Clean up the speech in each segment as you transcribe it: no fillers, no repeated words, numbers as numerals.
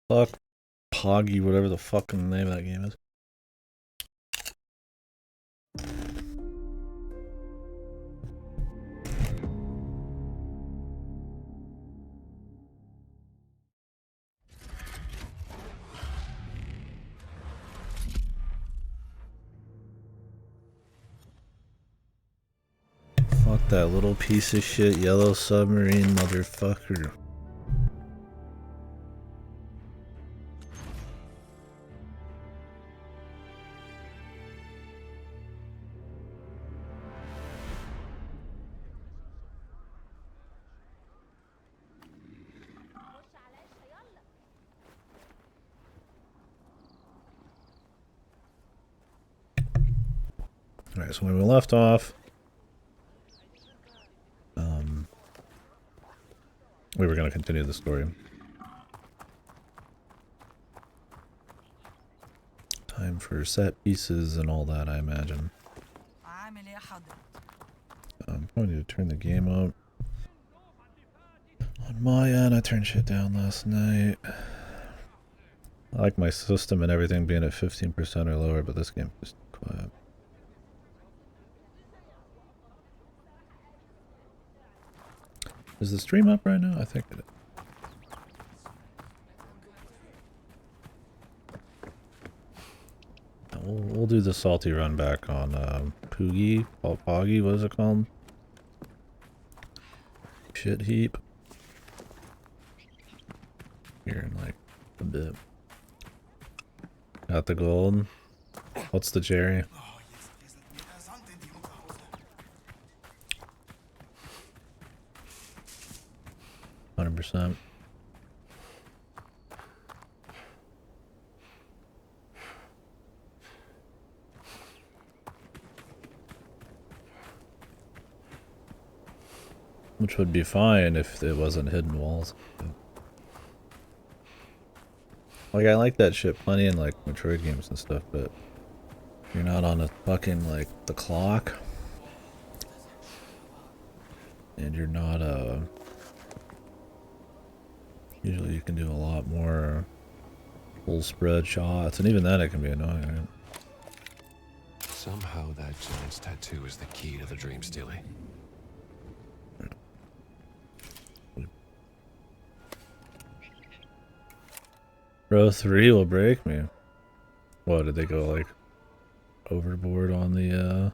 Fuck Poggy, whatever the fucking name of that game is. Fuck that little piece of shit yellow submarine motherfucker. Alright, so when we left off, we were going to continue the story. Time for set pieces and all that, I imagine. I'm going to turn the game up. On my end, I turned shit down last night. I like my system and everything being at 15% or lower, but this game is just quiet. Is the stream up right now? I think it is. We'll do the salty run back on Poogie, Poggy, what is it called? Shit heap. Here in like a bit. Got the gold. What's the Jerry? 100%. Which would be fine if it wasn't hidden walls. Like, I like that shit plenty in, like, Metroid games and stuff, but you're not on a fucking, like, the clock. And you're not, usually you can do a lot more full spread shots, and even then it can be annoying, right? Somehow that giant's tattoo is the key to the dream stealing. Row 3 will break me. What, did they go, like, overboard on the,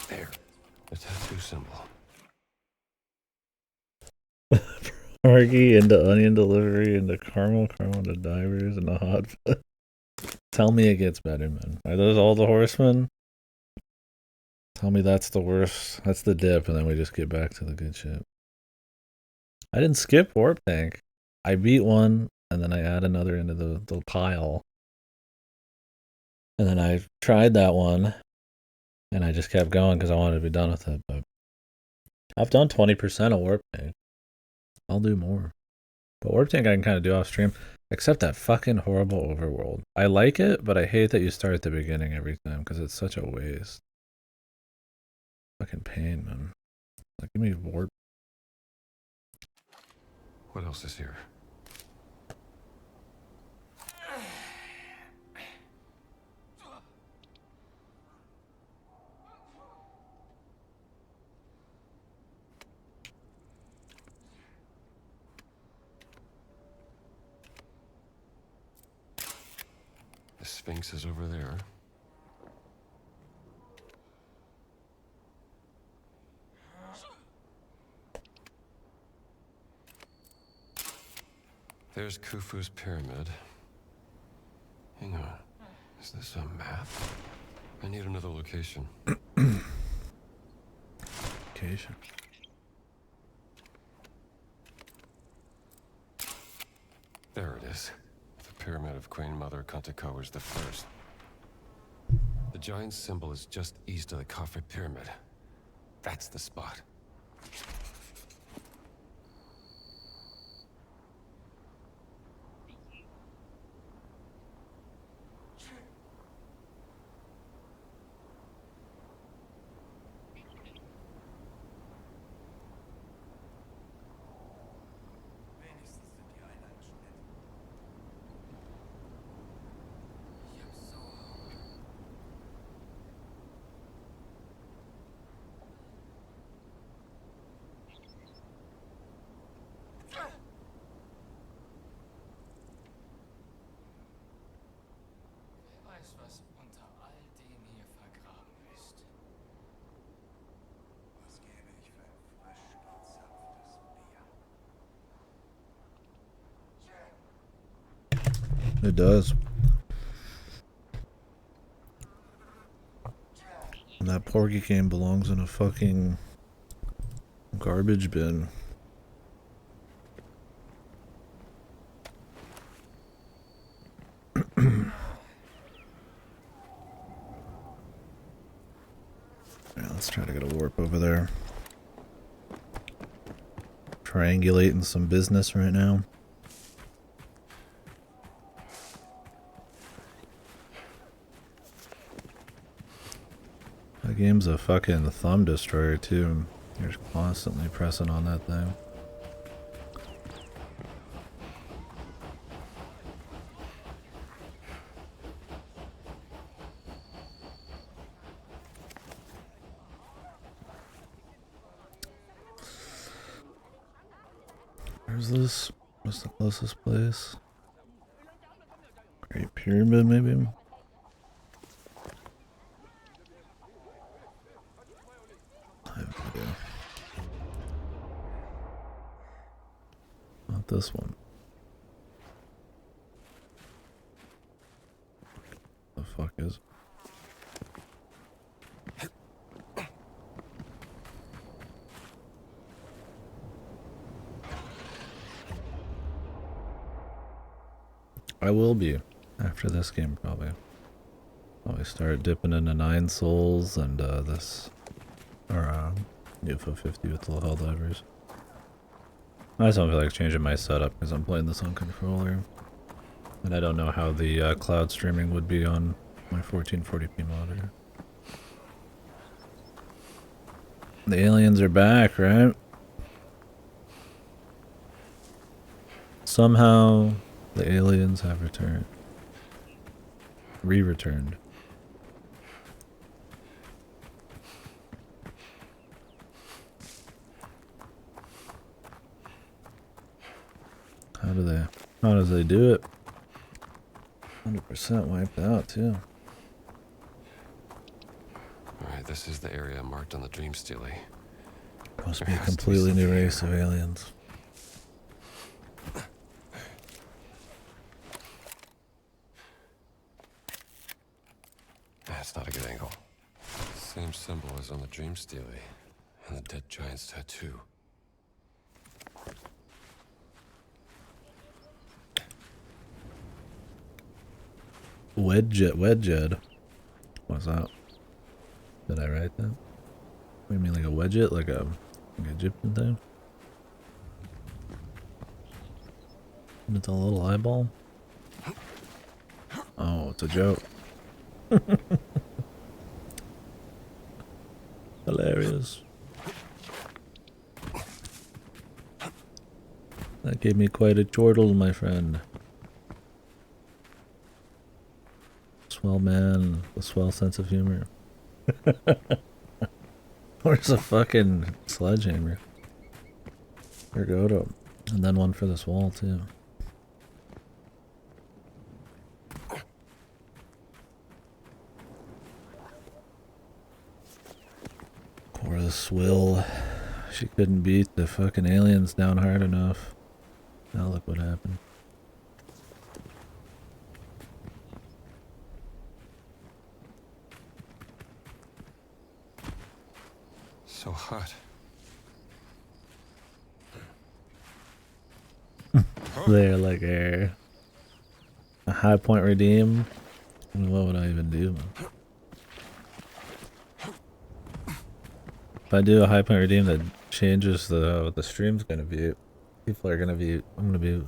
There. The tattoo symbol. Argy into onion delivery into caramel into divers into hot foot. Tell me it gets better, man. Are those all the horsemen? Tell me that's the worst. That's the dip, and then we just get back to the good shit. I didn't skip Warp Tank. I beat one, and then I add another into the pile. And then I tried that one, and I just kept going because I wanted to be done with it. But I've done 20% of Warp Tank. I'll do more. But Warp Tank I can kind of do off stream. Except that fucking horrible overworld. I like it, but I hate that you start at the beginning every time because it's such a waste. Fucking pain, man. Like, give me warp. What else is here? The Sphinx is over there. There's Khufu's pyramid. Hang on. Is this a map? I need another location. Location. There it is. The pyramid of Queen Mother Kantakawa the First. The giant symbol is just east of the Khafre pyramid. That's the spot. It does. And that Porgy game belongs in a fucking garbage bin. Yeah, let's try to get a warp over there. Triangulating some business right now. That game's a fucking thumb destroyer too. You're constantly pressing on that thing. Where's this? What's the closest place? Great Pyramid, maybe? I have no idea. Not this one. The fuck is? I will be after this game probably. Probably start dipping into 9 Souls and this or UFO 50 with the Helldivers. I just don't feel like changing my setup because I'm playing this on controller. And I don't know how the cloud streaming would be on my 1440p monitor. The aliens are back, right? Somehow the aliens have returned. Re-returned. How does they do it? 100% wiped out too. Alright, this is the area marked on the Dream Stealie. Must be a completely new race of aliens. That's not a good angle. Same symbol as on the Dream Stealie, and the dead giant's tattoo. Wedged. What's that? Did I write that? What do you mean, like a wedget? Like a Egyptian thing? And it's a little eyeball? Oh, it's a joke. Hilarious. That gave me quite a chortle, my friend. Swell man, a swell sense of humor. Where's a fucking sledgehammer? Here, go to. And then one for this wall, too. Poor the swill. She couldn't beat the fucking aliens down hard enough. Now look what happened. So hot. They're like a high point redeem. What would I even do? If I do a high point redeem that changes what the stream's gonna be, people are gonna be. I'm gonna be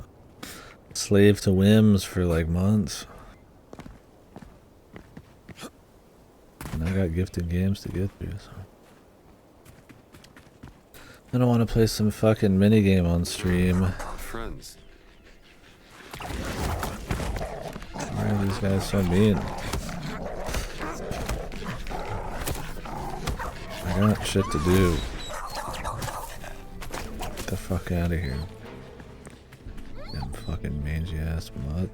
slave to whims for like months. And I got gifted games to get through, so. I don't want to play some fucking minigame on stream. Friends. Why are these guys so mean? I got shit to do. Get the fuck out of here. Damn fucking mangy ass mutt.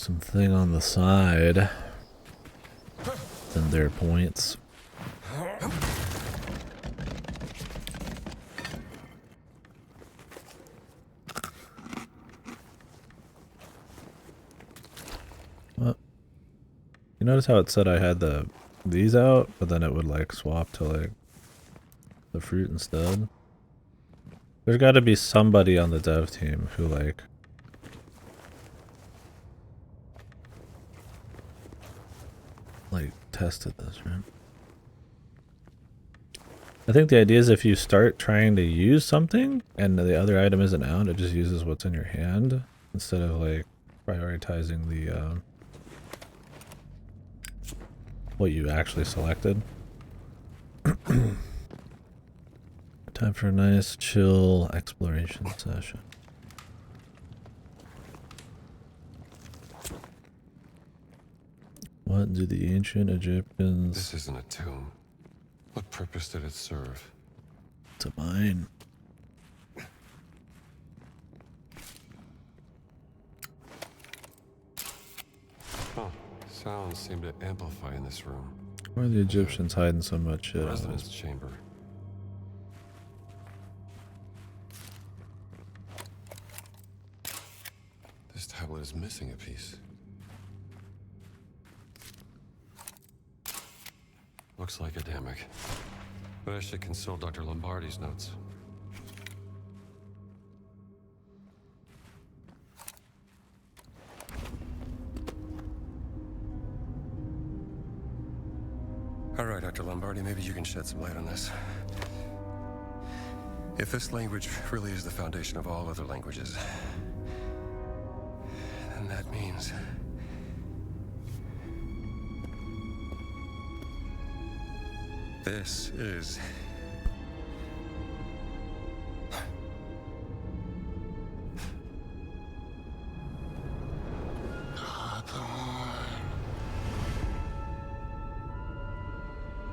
something on the side. Then their points. What? You notice how it said I had these out, but then it would like swap to like the fruit instead? There's got to be somebody on the dev team who like tested this, right? I think the idea is if you start trying to use something and the other item isn't out, it just uses what's in your hand instead of like prioritizing the what you actually selected. Time for a nice chill exploration session. What do the ancient Egyptians... This isn't a tomb. What purpose did it serve? It's a mine. Huh. Sounds seem to amplify in this room. Why are the Egyptians hiding so much shit? Residence chamber. This tablet is missing a piece. Looks like academic. But I should consult Dr. Lombardi's notes. All right, Dr. Lombardi, maybe you can shed some light on this. If this language really is the foundation of all other languages, then that means... this is...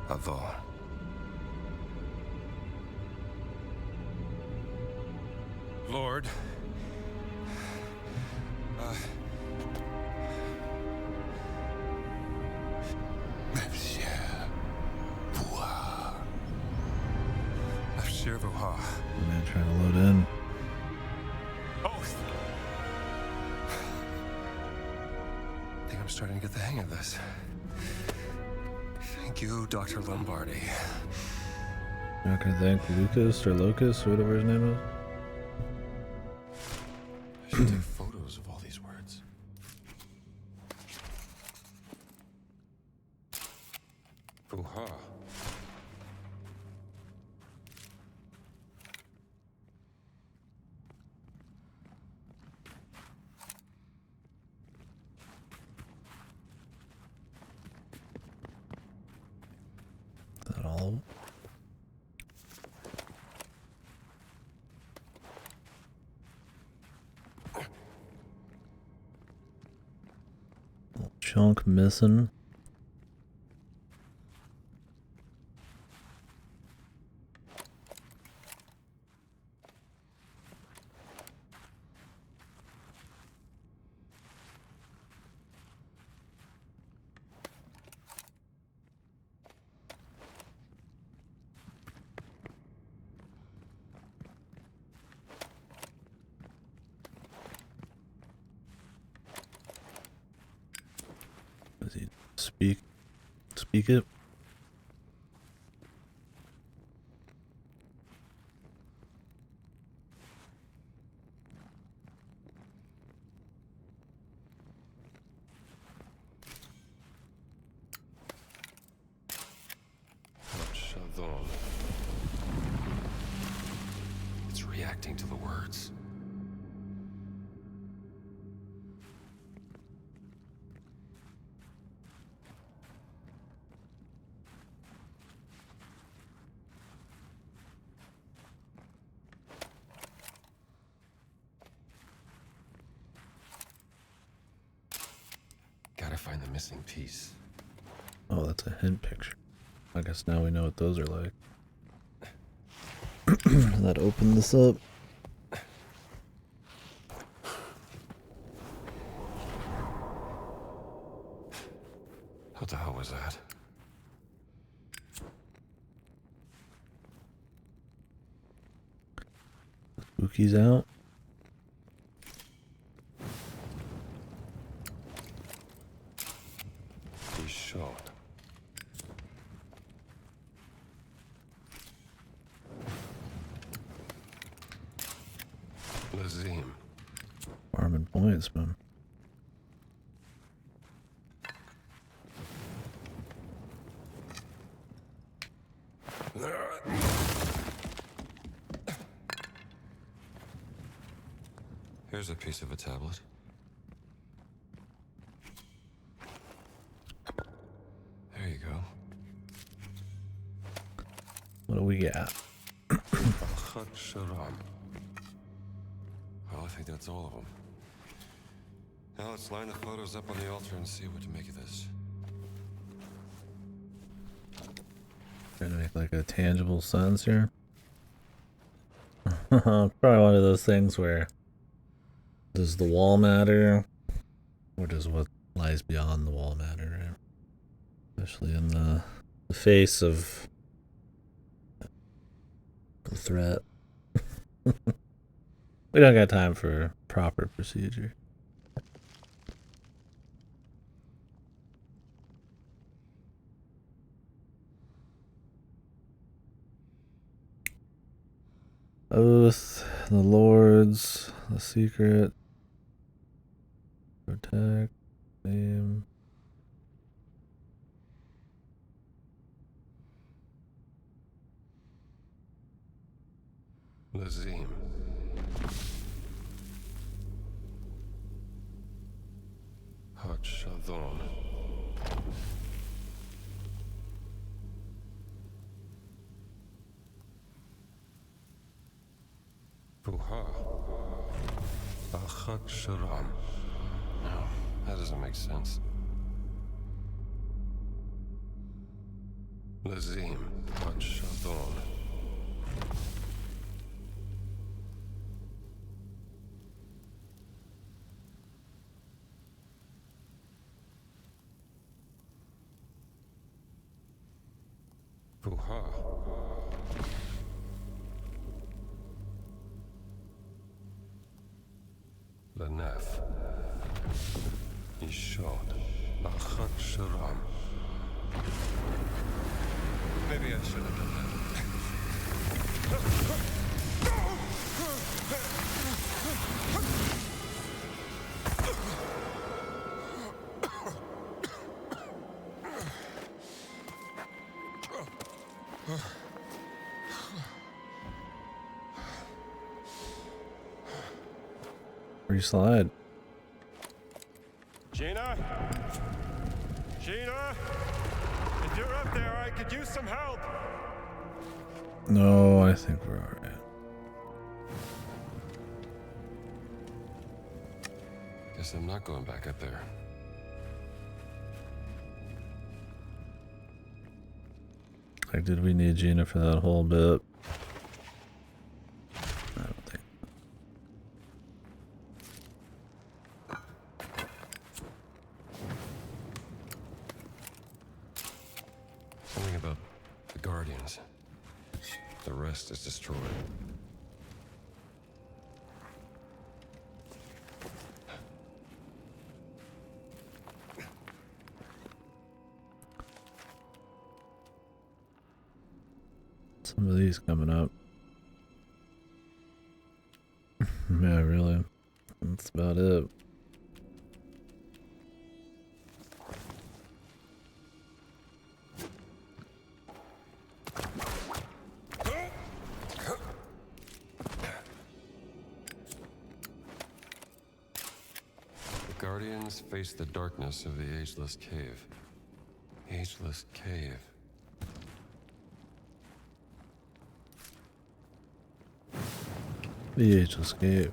Avon. Lord. Man, trying to load in. Oath. I think I'm starting to get the hang of this. Thank you, Dr. Lombardi. You're not gonna thank Lucas or Locus or whatever his name is? I should take photos of all these words. Fuha. Is that all? Little chunk missing. Does he speak it? Chardon. It's reacting to the words. Gotta find the missing piece. Oh, that's a hint picture. I guess now we know what those are like. Does that open this up? Spookies out. He's shot. Lazim. Farming points, man. Here's a piece of a tablet. There you go. What do we got? Al-Khat Sharam. Well, I think that's all of them. Now let's line the photos up on the altar and see what to make of this. Trying to make like a tangible sense here. Probably one of those things where does the wall matter, or does what lies beyond the wall matter, right? Especially in the face of the threat. We don't got time for proper procedure. Oath, the Lords, the Secret, Protect, Name. Lazim. Hak Shadon. Buha. Al-Khat Sharam. No, that doesn't make sense. Lazim. Hak Shadon. Buha. Lanef. Ishod. Al-Khat Sharam. Maybe I should have done that. Free slide. Gina? Gina? If you're up there, I could use some help. No, I think we're alright. Guess I'm not going back up there. Like, did we need Gina for that whole bit? I don't think. Something about the Guardians. The rest is destroyed. Some of these coming up. Yeah, really. That's about it. The Guardians face the darkness of the Ageless Cave. Ageless Cave. The Ageless Cave.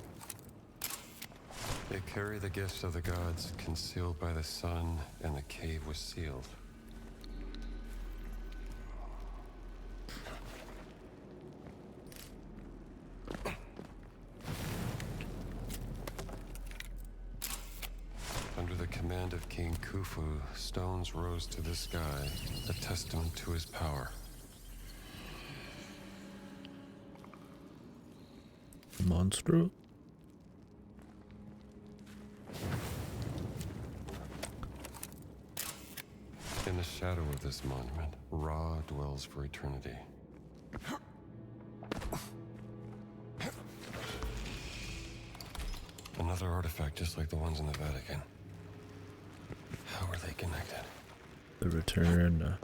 They carry the gifts of the gods concealed by the sun, and the cave was sealed. Under the command of King Khufu, stones rose to the sky, a testament to his power. Monstro. In the shadow of this monument, Ra dwells for eternity. Another artifact just like the ones in the Vatican. How are they connected? The return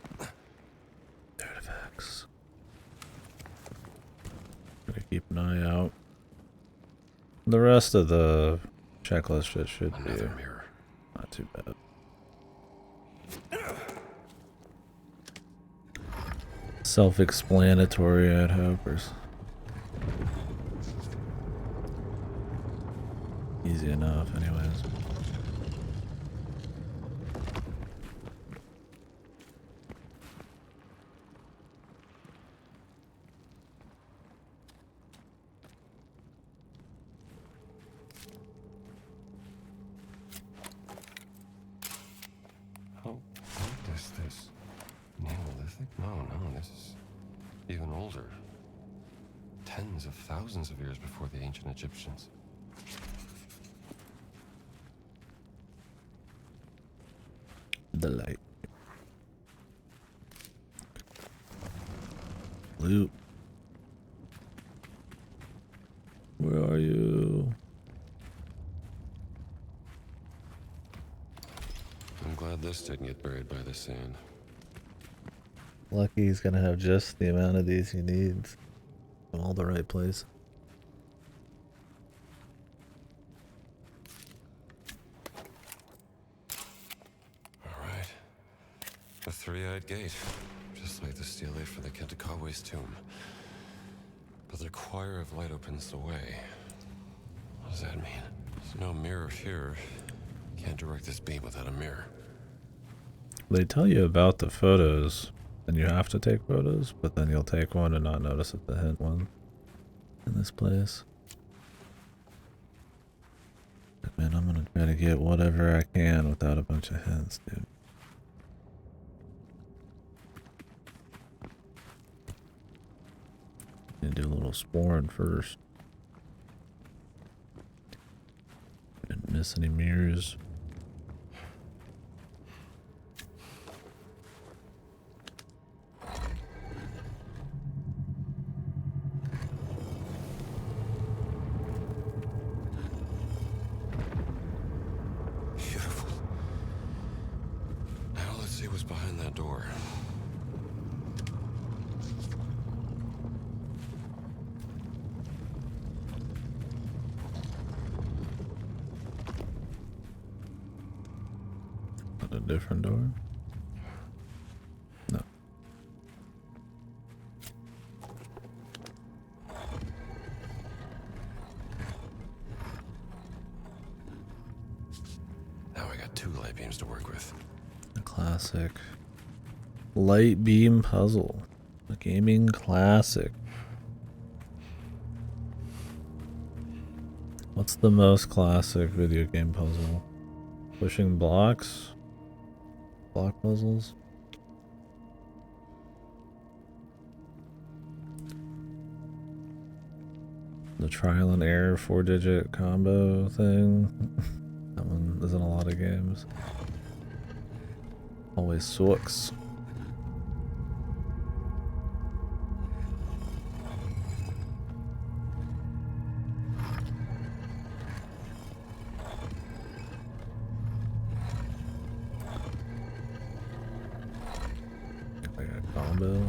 artifacts. Gotta keep an eye out. The rest of the checklist shit should be Another mirror. not too bad. Self-explanatory, I'd hope. Easy enough, anyways. How old is this? Neolithic? No, this is even older. Tens of thousands of years before the ancient Egyptians. The light. Loot. Where are you? I'm glad this didn't get buried by the sand. Lucky he's gonna have just the amount of these he needs. From all the right place. Alright. The three-eyed gate. Just like the stele for the Kentakawe's tomb. But the choir of light opens the way. What does that mean? There's no mirror here. Can't direct this beam without a mirror. They tell you about the photos, and you have to take photos, but then you'll take one and not notice it's a hint one in this place. But man, I'm gonna try to get whatever I can without a bunch of hints, dude. Need to do a little sporing first. Didn't miss any mirrors. Beautiful. Now let's see what's behind that door. A different door? No. Now I got two light beams to work with. A classic light beam puzzle. A gaming classic. What's the most classic video game puzzle? Pushing blocks? Block puzzles? The trial and error 4-digit combo thing? That one is in a lot of games. Always sucks. Like a combo.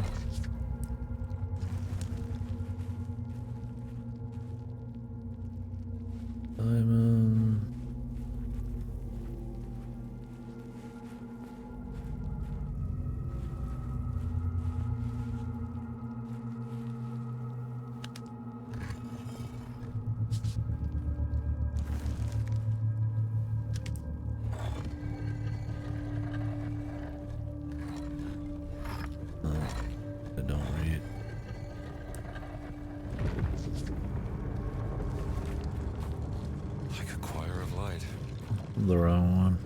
Diamond. I don't read. Like a choir of light. The wrong one.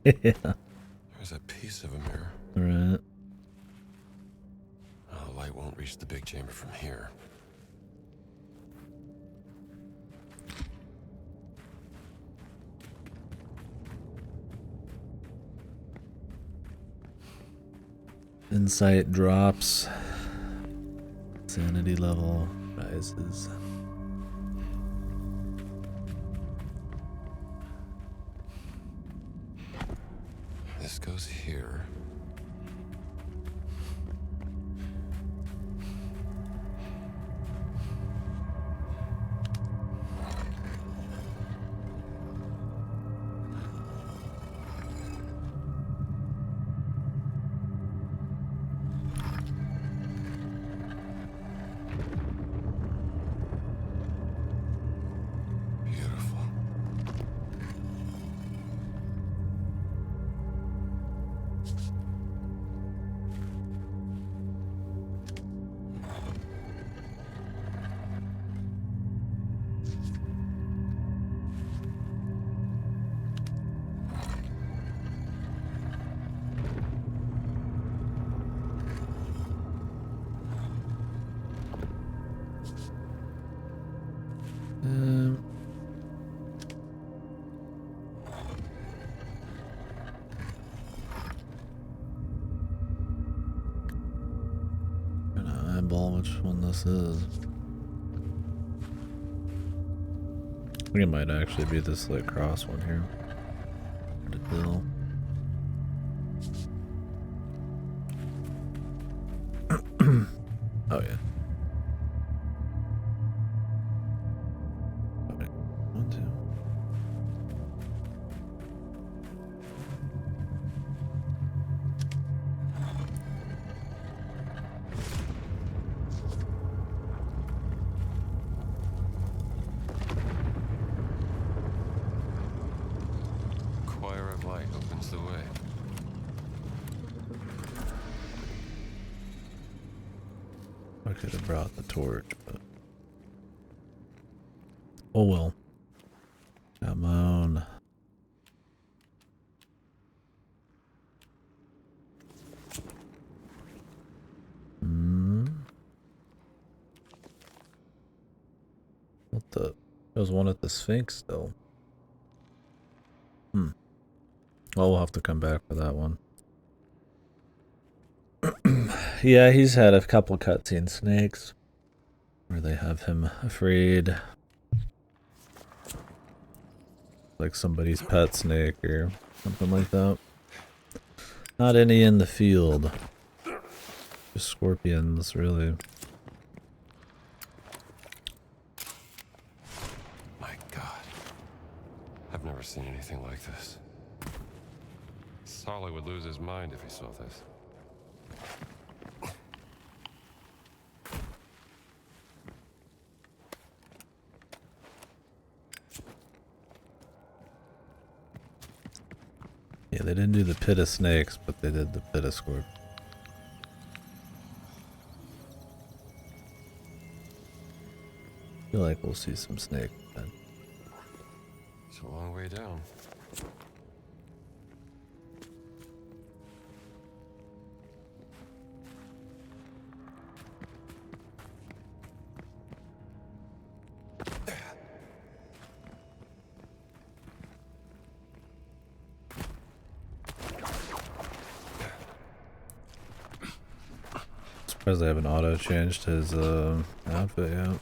Yeah. There's a piece of a mirror. Right. Oh, the light won't reach the big chamber from here. Insight drops. Sanity level rises. This goes here. Beautiful. Gonna eyeball which one this is. I think it might actually be this like cross one here. The bill. Oh yeah. Okay. 1, 2. Choir of light opens the way. I could have brought the torch, but oh well. Got my own. What the? There's one at the Sphinx still. Well, we'll have to come back for that one. Yeah, he's had a couple cutscene snakes where they have him freed. Like somebody's pet snake or something like that. Not any in the field. Just scorpions, really. My God. I've never seen anything like this. Solly would lose his mind if he saw this. Yeah, they didn't do the pit of snakes, but they did the pit of scorpions. I feel like we'll see some snake then. It's a long way down. Surprised they haven't auto changed his outfit yet.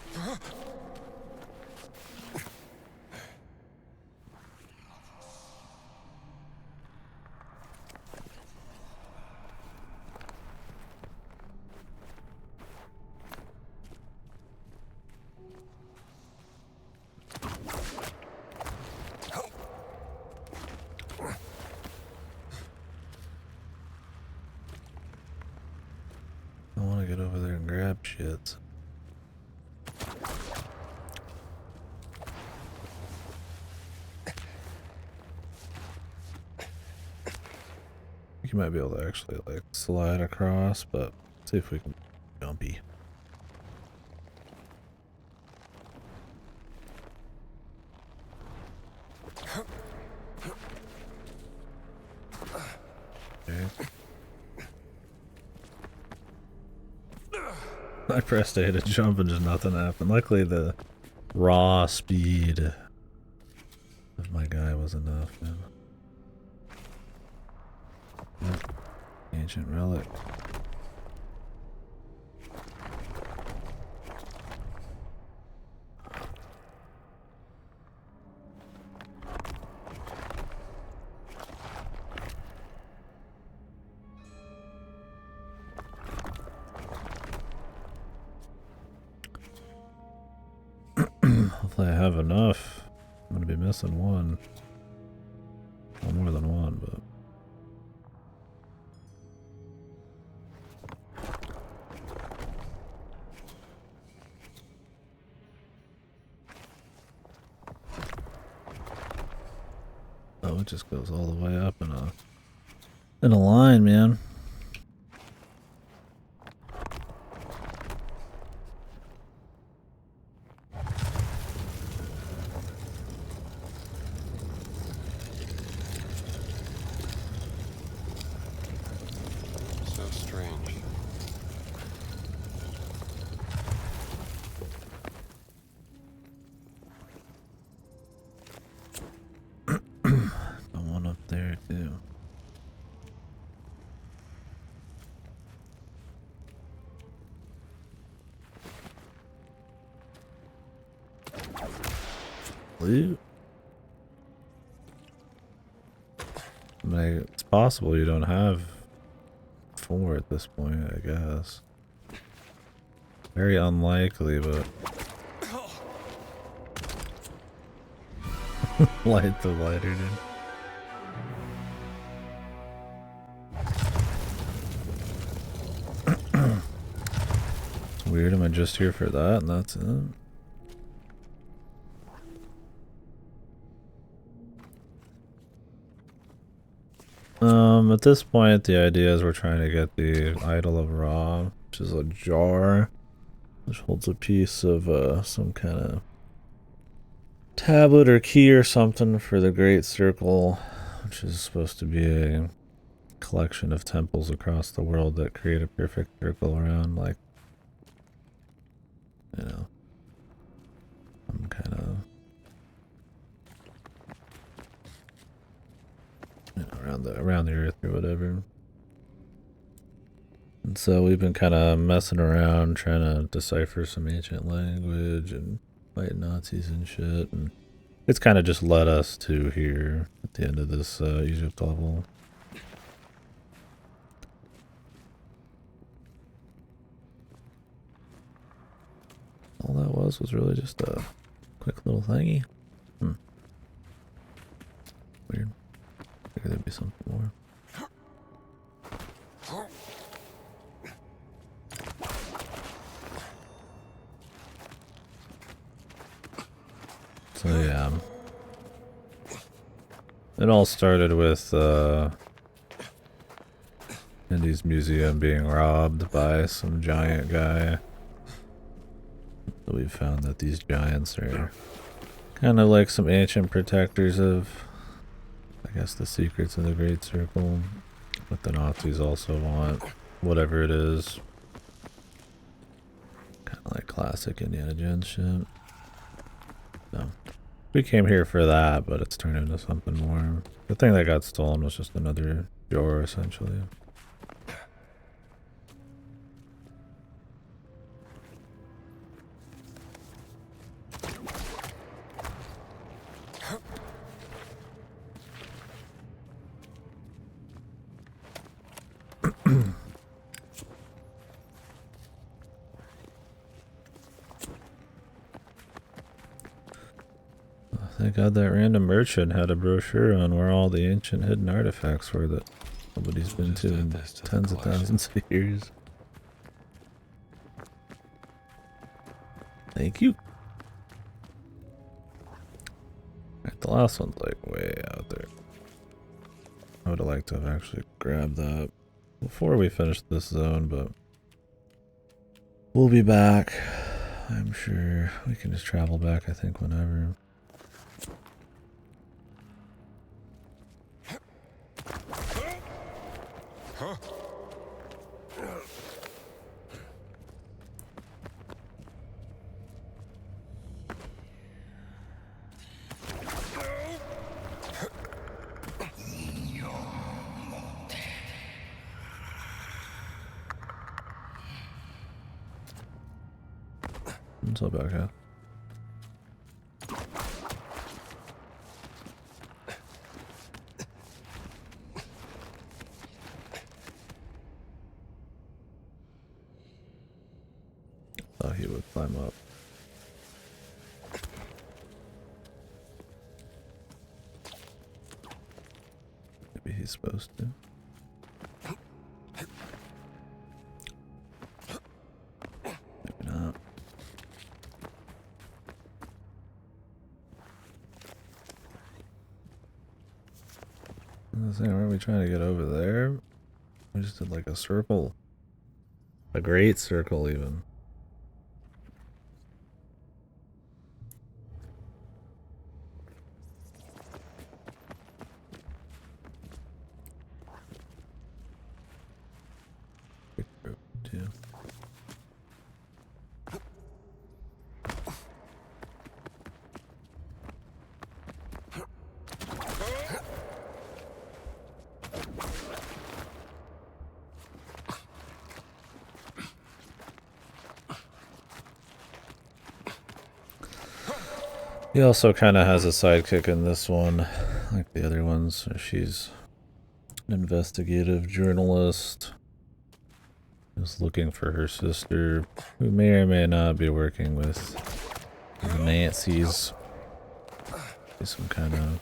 I want to get over there and grab shit. You might be able to actually like slide across, but see if we can jumpy. I pressed A to jump and just nothing happened. Luckily the raw speed of my guy was enough, man. Yep. Ancient relic. Hopefully I have enough. I'm gonna be missing one. Well, more than one, but... Oh, it just goes all the way up in a line, man. So strange. The one up there too. Loot. I mean, it's possible you don't have 4 at this point, I guess. Very unlikely, but... Light the lighter, dude. It's weird, am I just here for that and that's it? At this point, the idea is we're trying to get the Idol of Ra, which is a jar, which holds a piece of some kind of tablet or key or something for the Great Circle, which is supposed to be a collection of temples across the world that create a perfect circle around, like, you know, some kind of, you know, around the earth or whatever. And so we've been kind of messing around trying to decipher some ancient language and fight Nazis and shit, and it's kind of just led us to here at the end of this Egypt level. All that was really just a quick little thingy. Weird. Figured there'd be something more. So yeah, it all started with Indy's museum being robbed by some giant guy. So we found that these giants are kind of like some ancient protectors of, I guess, the secrets of the Great Circle. But the Nazis also want whatever it is. Kind of like classic Indiana Jones shit. So we came here for that, but it's turned into something more. The thing that got stolen was just another drawer, essentially. Thank God that random merchant had a brochure on where all the ancient hidden artifacts were that nobody's been to in tens of thousands of years. Thank you. Alright, the last one's like way out there. I would have liked to have actually grabbed that before we finish this zone, but we'll be back. I'm sure we can just travel back, I think, whenever. What's up, Becca? Thought he would climb up. Maybe he's supposed to. Maybe not. I was saying, aren't we trying to get over there? We just did like a circle. A great circle, even. Too. He also kind of has a sidekick in this one, like the other ones. She's an investigative journalist who's looking for her sister, who may or may not be working with the Nazis. He's some kind of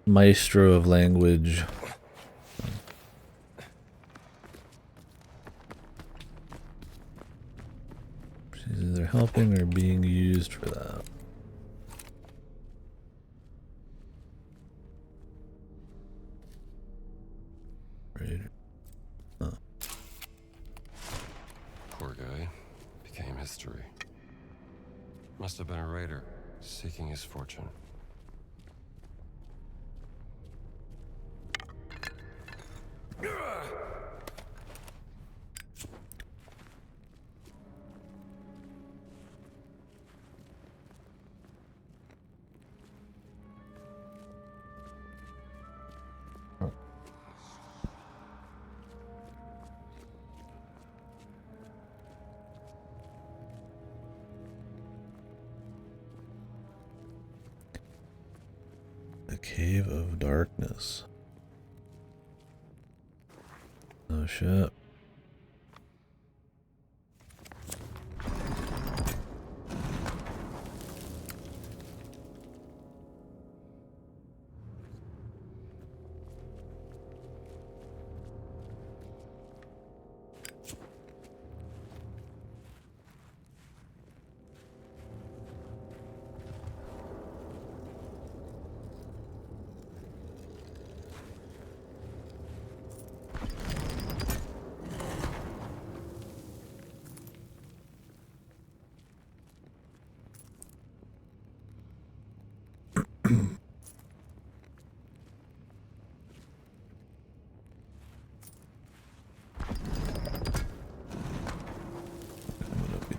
maestro of language. She's either helping or being used for that. Huh. Poor guy. Became history. Must have been a raider, seeking his fortune. The Cave of Darkness. Oh shit.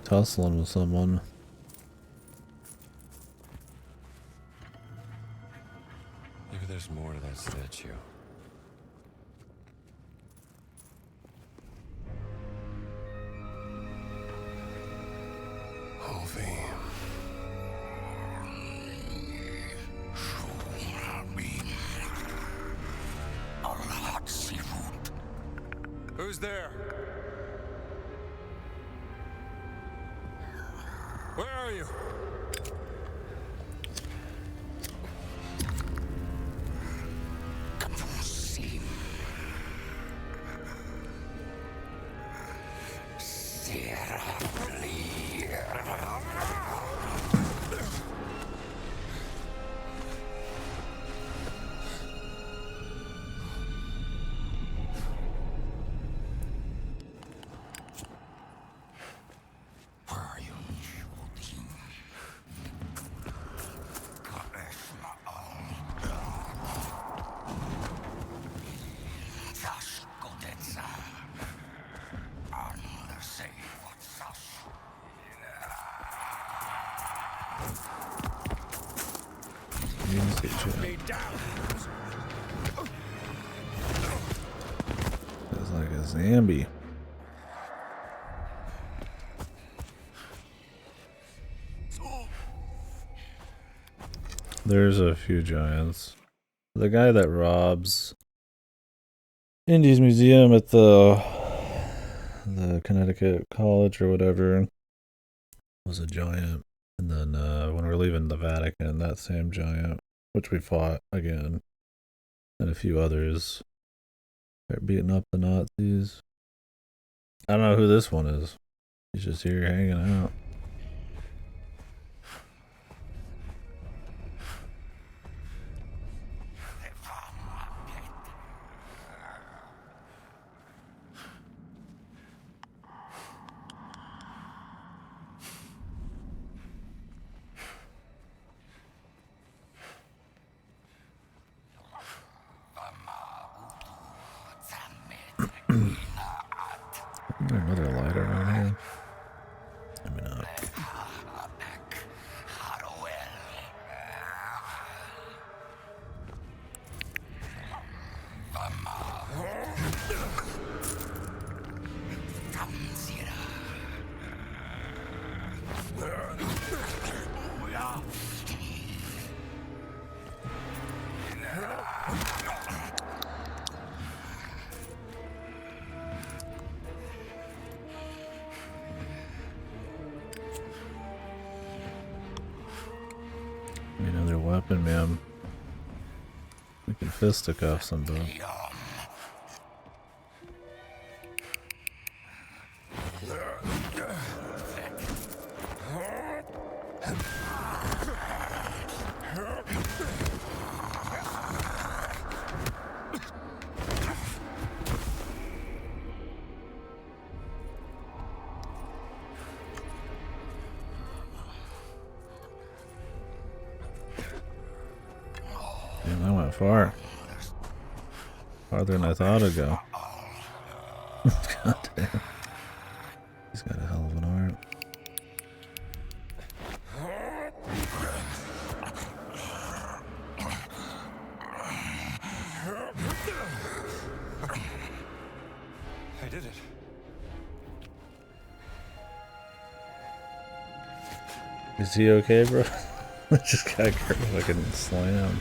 Tussling with someone. Maybe there's more to that statue. Hovey. Who's there? Where are you? It's like a zombie. There's a few giants. The guy that robs Indies Museum at the Connecticut College or whatever was a giant. And then when we're leaving the Vatican, that same giant, which we fought again, and a few others, they're beating up the Nazis. I don't know who this one is. He's just here hanging out. Is there another lighter around here? Maybe not. Another weapon, man. We can fisticuff some dude. Damn, that went far. Farther than I thought it'd go. God damn. He's got a hell of an arm. I did it. Is he okay, bro? Just got fucking slammed.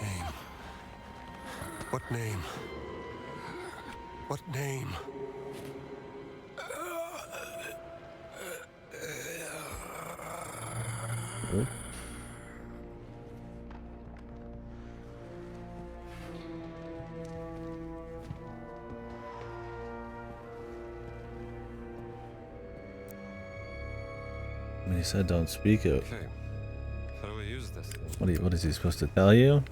Name. What name? What name? Ooh. I mean, he said don't speak it. Okay. How do I use this thing? What is he supposed to tell you?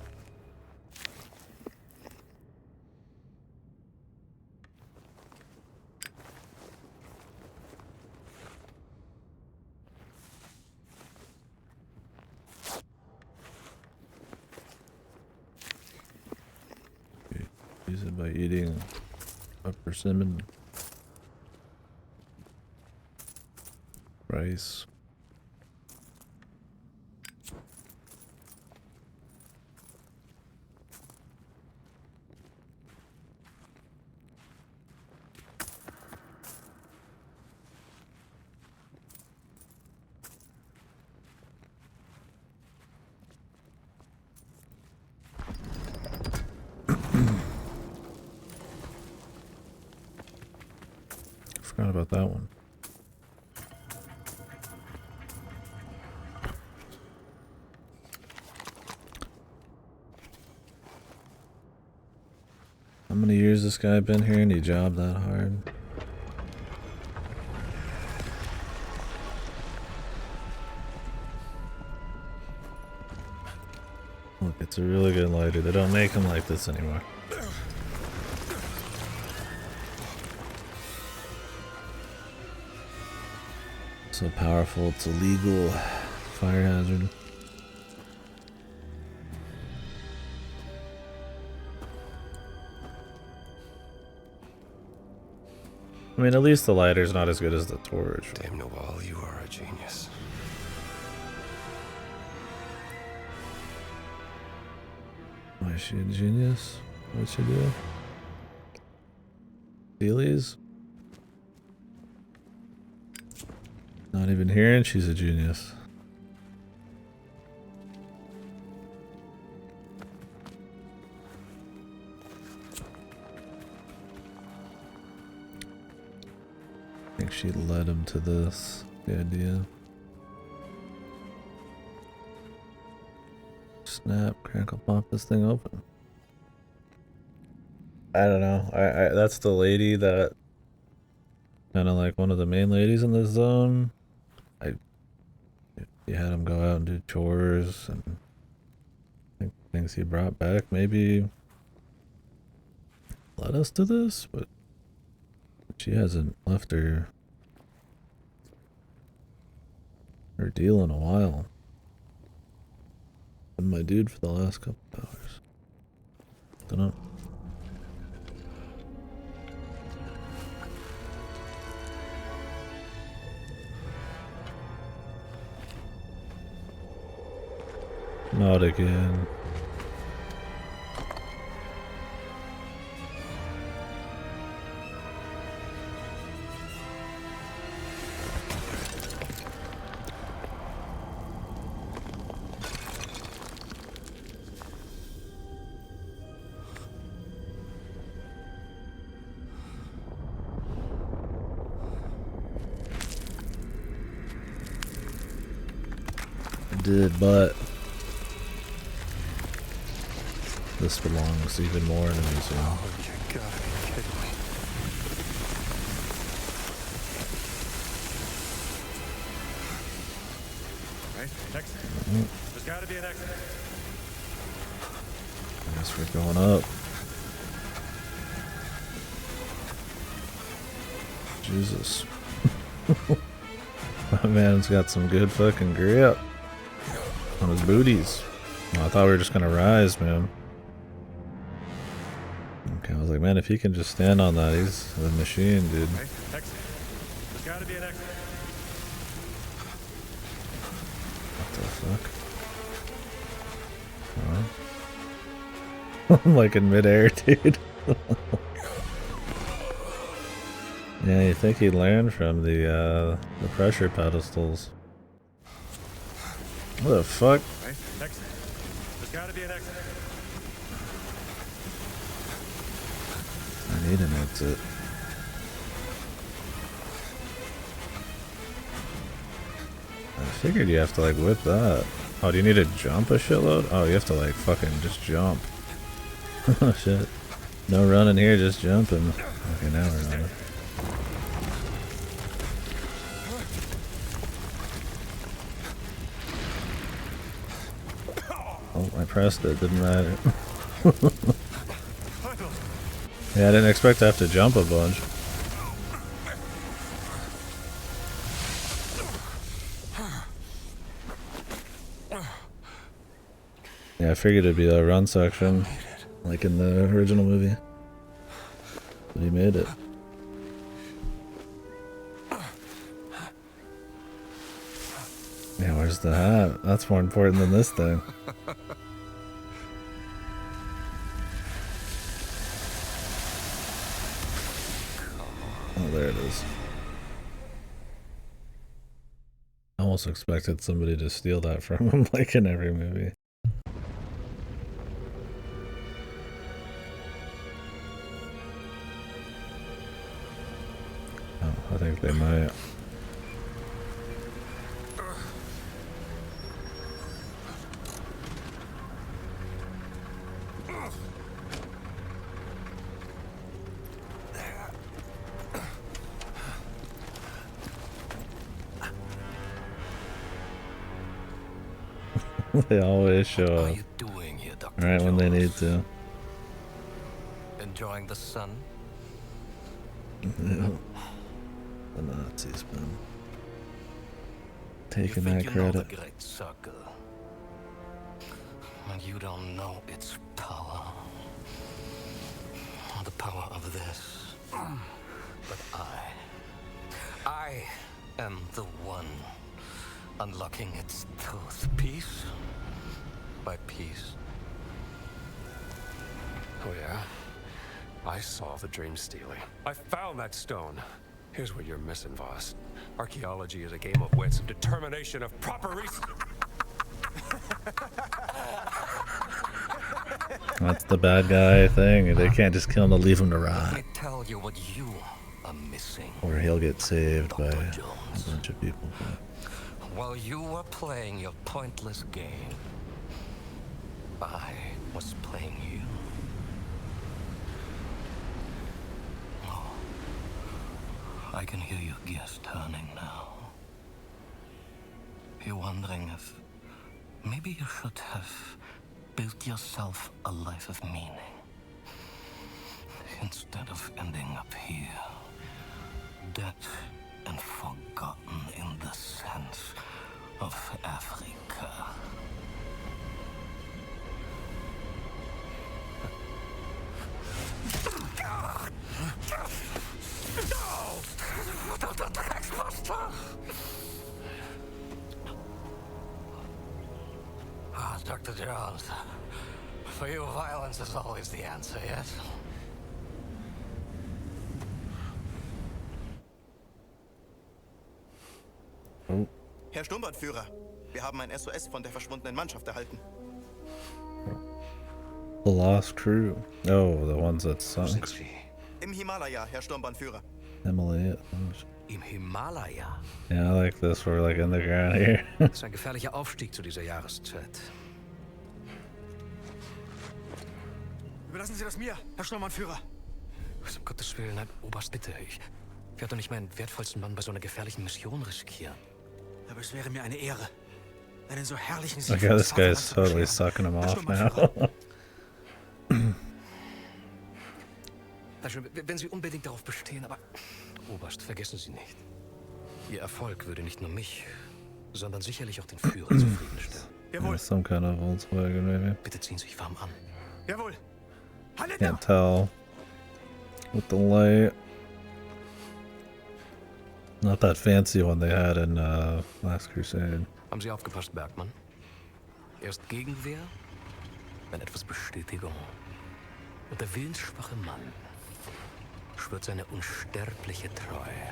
Use it by eating a persimmon, rice. Forgot about that one. How many years this guy been here and he jobbed that hard? Look, it's a really good lighter. They don't make them like this anymore. So powerful, it's a legal fire hazard. I mean, at least the lighter's not as good as the torch. Damn, Noel, you are a genius. Why is she a genius? What'd she do? Steelies. Not even hearing she's a genius. I think she led him to this, the idea. Snap, crackle, pop this thing open. I don't know. I that's the lady that kind of like one of the main ladies in this zone. You had him go out and do chores and I think things he brought back maybe led us to this, but she hasn't left her deal in a while. Been my dude for the last couple hours. Dunno. Not again. I did, but this belongs even more in a museum. Oh, you gotta be kidding me. Right? Exit. There's gotta be an exit. I guess we're going up. Jesus. My man's got some good fucking grip on his booties. Oh, I thought we were just gonna rise, man. Okay, I was like, man, if he can just stand on that, he's a machine, dude. Right? Exit. There's gotta be an exit. What the fuck? Huh? I'm like in midair, dude. Yeah, you think he'd learn from the pressure pedestals. What the fuck? Right? Exit. There's gotta be an exit. I need an exit. I figured you have to like whip that. Oh, do you need to jump a shitload? Oh, you have to like fucking just jump. Oh shit. No running here, just jumping. Okay, now we're running. Oh, I pressed it, didn't matter. Yeah, I didn't expect to have to jump a bunch. Yeah, I figured it'd be a run section, like in the original movie. But he made it. Yeah, where's the hat? That's more important than this thing. Oh, there it is. I almost expected somebody to steal that from him, like in every movie. Oh, I think they might. They always show What are up you doing here, Dr. right when they need Jones? to. Enjoying the sun? Yeah. The Nazis, man. You Taking think that you know credit. the Great Circle, and you don't know its power. The power of this. But I am the one unlocking its truth piece by piece. Oh, yeah? I saw the dream stealing. I found that stone. Here's what you're missing, Voss. Archaeology is a game of wits, of determination, of proper reason. That's the bad guy thing. They can't just kill him to leave him to Let rot. me tell you what you are missing. Or he'll get saved by Dr. a Jones. bunch of people. While you were playing your pointless game, I was playing you. Oh, I can hear your gears turning now. You're wondering if maybe you should have built yourself a life of meaning instead of ending up here, dead and forgotten in the sense of Africa. Ah, Dr. Jones. For you, violence is always the answer, yes? Oh, Herr Sturmbannführer, wir haben ein SOS von der verschwundenen Mannschaft erhalten. the lost crew. Oh, the ones that Wo sind sunk. Sie? Im Himalaya, Herr Sturmbannführer. Himalaya. Im Himalaya. Yeah, I like this. We're like in the ground here. Das ist ein gefährlicher Aufstieg zu dieser Jahreszeit. Überlassen Sie das mir, Herr Sturmbannführer. Was um Gottes Willen, nein, Oberst, bitte. Ich werde doch nicht meinen wertvollsten Mann bei so einer gefährlichen Mission riskieren. Aber es wäre mir eine Ehre, einen so herrlichen I Sieg guess für this das guy's Vaterland zu totally bescheren. sucking him Herr off now. Sturmbannführer. Wenn Sie unbedingt darauf bestehen, aber Oberst, vergessen Sie nicht. Ihr Erfolg würde nicht nur mich, sondern sicherlich auch den Führer zufriedenstellen. Jawohl, Some kind of Volkswagen, maybe. Bitte ziehen Sie sich warm an. jawohl. Hallet Can't tell with the light. Not that fancy one they had in Last Crusade. Haben Sie aufgepasst, Bergmann? Erst Gegenwehr, wenn etwas Bestätigung. Und der willensschwache Mann schwört seine unsterbliche Treue.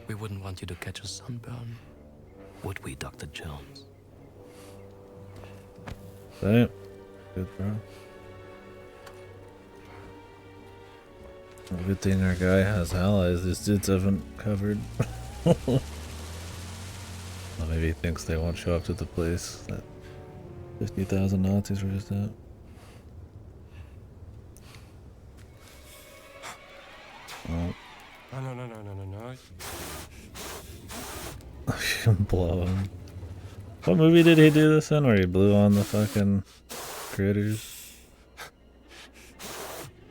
We wouldn't want you to catch a sunburn, would we, Dr. Jones? Damn. Good bro. Well, good thing our guy has allies. These dudes haven't covered. Well, maybe he thinks they won't show up to the place that 50,000 Nazis were just at. Oh. No. Blow him. What movie did he do this in where he blew on the fucking critters?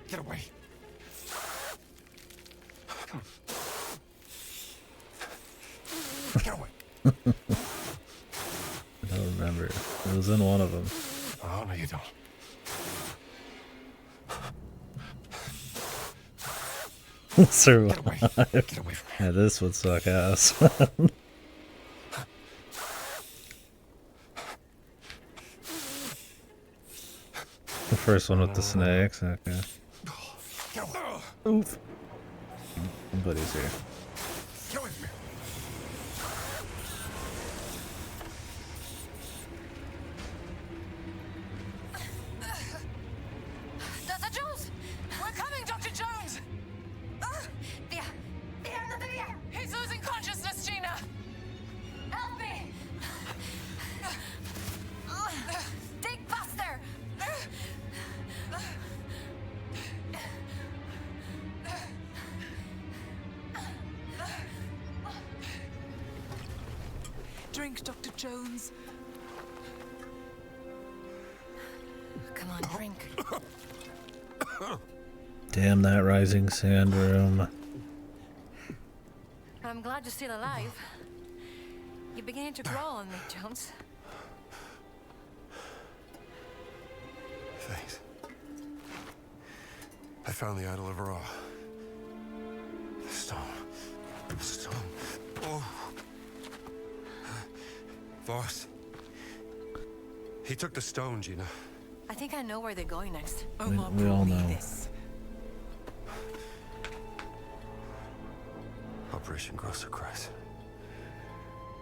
Get away. Get away. I don't remember. It was in one of them. Oh, no, you don't. Survive. Get away. Get away from Yeah, this would suck ass. The first one with the snakes. Okay. here. Get away. Oof. Somebody's here. Get away from me. Dr. Jones! We're coming, Dr. Jones! He's losing consciousness, Gina! Help me! Dig faster! Drink, Dr. Jones. Come on, drink. Damn that rising sand room. I'm glad you're still alive. You're beginning to grow on me, Jones. Thanks. I found the Idol of Ra. The stone. The stone. Oh. Voss. He took the stone, Gina. I think I know where they're going next. Omar we all brought me know. this. Operation Grosser Kreis.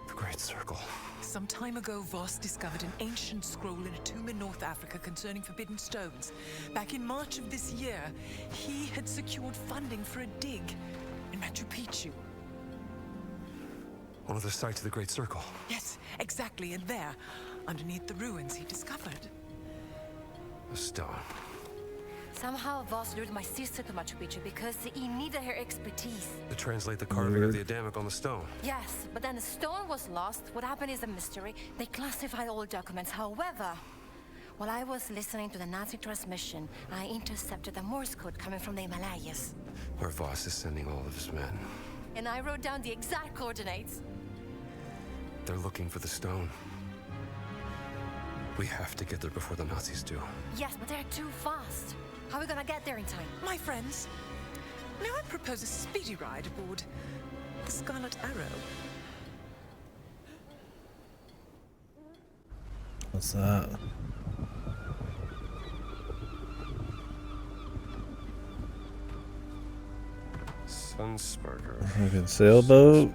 The Great Circle. Some time ago, Voss discovered an ancient scroll in a tomb in North Africa concerning forbidden stones. Back in March of this year, he had secured funding for a dig in Machu Picchu. One of the sites of the Great Circle. Yes, exactly, and there, underneath the ruins, he discovered. The stone. Somehow Voss lured my sister to Machu Picchu because he needed her expertise. To translate the carving of the Adamic on the stone. Yes, but then the stone was lost. What happened is a mystery. They classified all documents. However, while I was listening to the Nazi transmission, I intercepted a Morse code coming from the Himalayas. Where Voss is sending all of his men. And I wrote down the exact coordinates. They're looking for the stone. We have to get there before the Nazis do. Yes, but they're too fast. How are we gonna get there in time? My friends, may I propose a speedy ride aboard the Scarlet Arrow? What's that? Sunsparker. Fucking sailboat.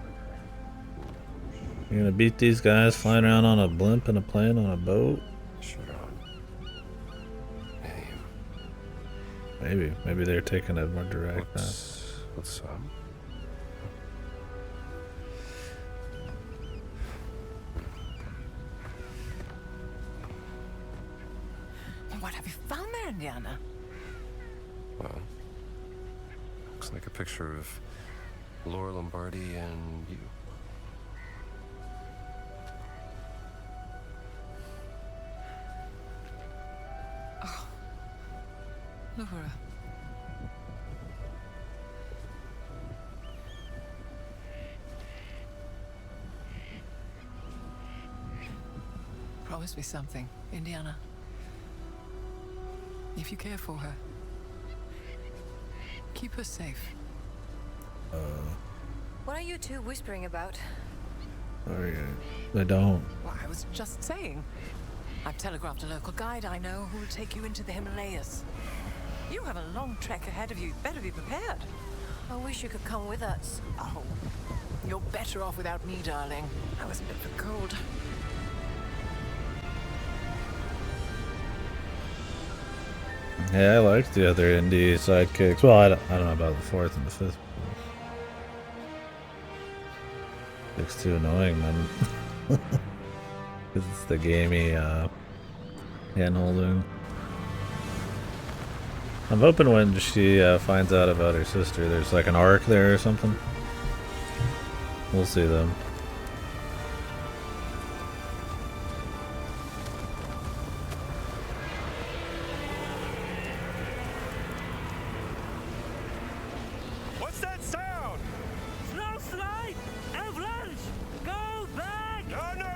You're gonna beat these guys flying around on a blimp and a plane on a boat? Shirt on. Maybe. Maybe they're taking a more direct path. What's up? What have you found there, Indiana? Well, looks like a picture of Laura Lombardi and you. Laura. Promise me something, Indiana. If you care for her, keep her safe. What are you two whispering about? Sorry, I don't. Well, I was just saying. I've telegraphed a local guide I know who will take you into the Himalayas. You have a long trek ahead of you. Better be prepared. I wish you could come with us. Oh, you're better off without me, darling. I was a bit of a cold. Yeah, I liked the other indie sidekicks. Well, I don't know about the fourth and the fifth. It's too annoying, man. Because it's the gamey hand-holding. I'm hoping when she finds out about her sister, there's like an arc there or something. We'll see them. What's that sound? Snowslide! Avalanche! Go back!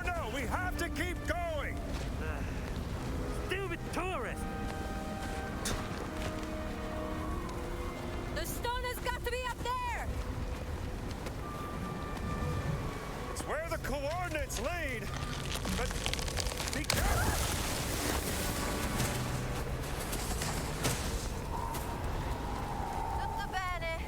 No, we have to keep going. Stupid tourist! The stone has got to be up there! It's where the coordinates lead. But be careful. Tutto bene.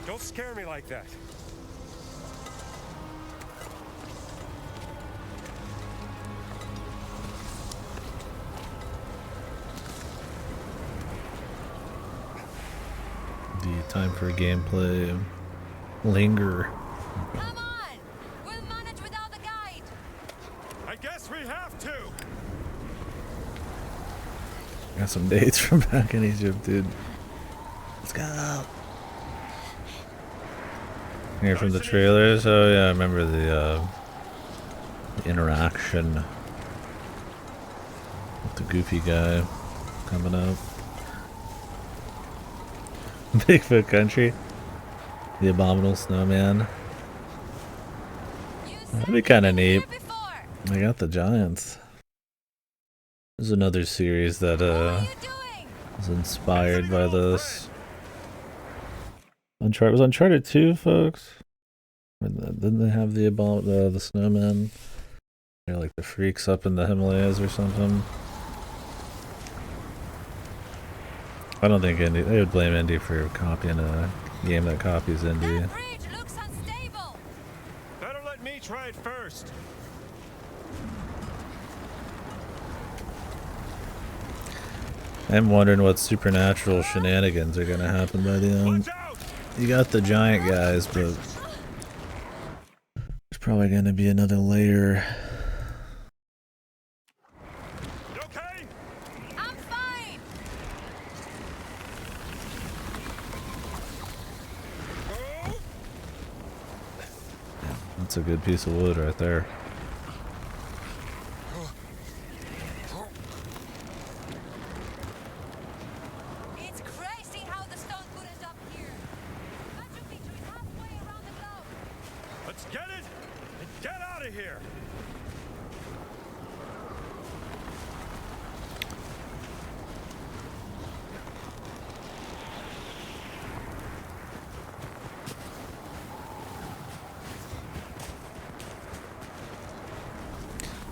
Don't scare me like that. The time for gameplay. Linger. Come on! We'll manage without the guide! I guess we have to. Got some dates from back in Egypt, dude. Let's go. Here from the trailers. Oh yeah, I remember the interaction with the goofy guy. coming up. Bigfoot Country. The Abominable Snowman. That'd be kind of neat. I got the Giants. There's another series that was inspired by this. Uncharted was Uncharted 2, folks. Didn't they have the snowmen? They're like the freaks up in the Himalayas or something. I don't think Indy. They would blame Indy for copying a game that copies Indy. That bridge looks unstable. Better let me try it first. I'm wondering what supernatural shenanigans are gonna happen by the end. Watch out! You got the giant guys, but there's probably gonna be another layer. You okay? I'm fine. Oh! That's a good piece of wood right there. It's crazy how the stone could end up here. Machu Picchu is halfway around the globe. Let's get it and get out of here.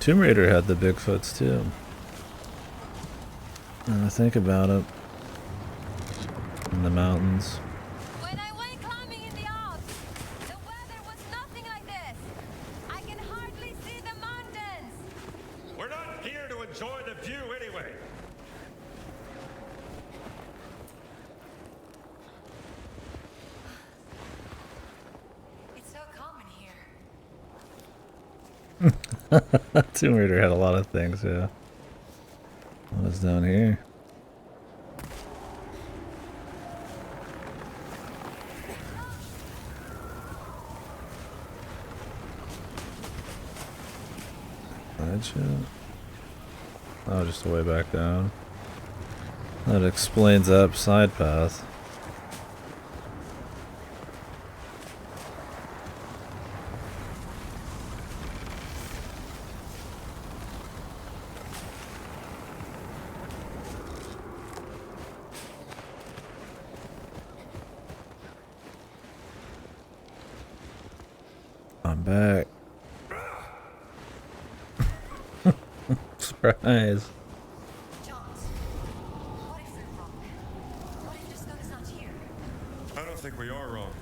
Tomb Raider had the Bigfoots too. Now I think about it. In the mountains. When I went climbing in the Alps, the weather was nothing like this. I can hardly see the mountains. We're not here to enjoy the view anyway. It's so calm in here. Tomb Raider had a lot of things, yeah. What's down here? That shit. Oh, just a way back down. That explains that side path. I'm back. Surprise. Jones, what if we're wrong? What if the stone is not here? I don't think we are wrong.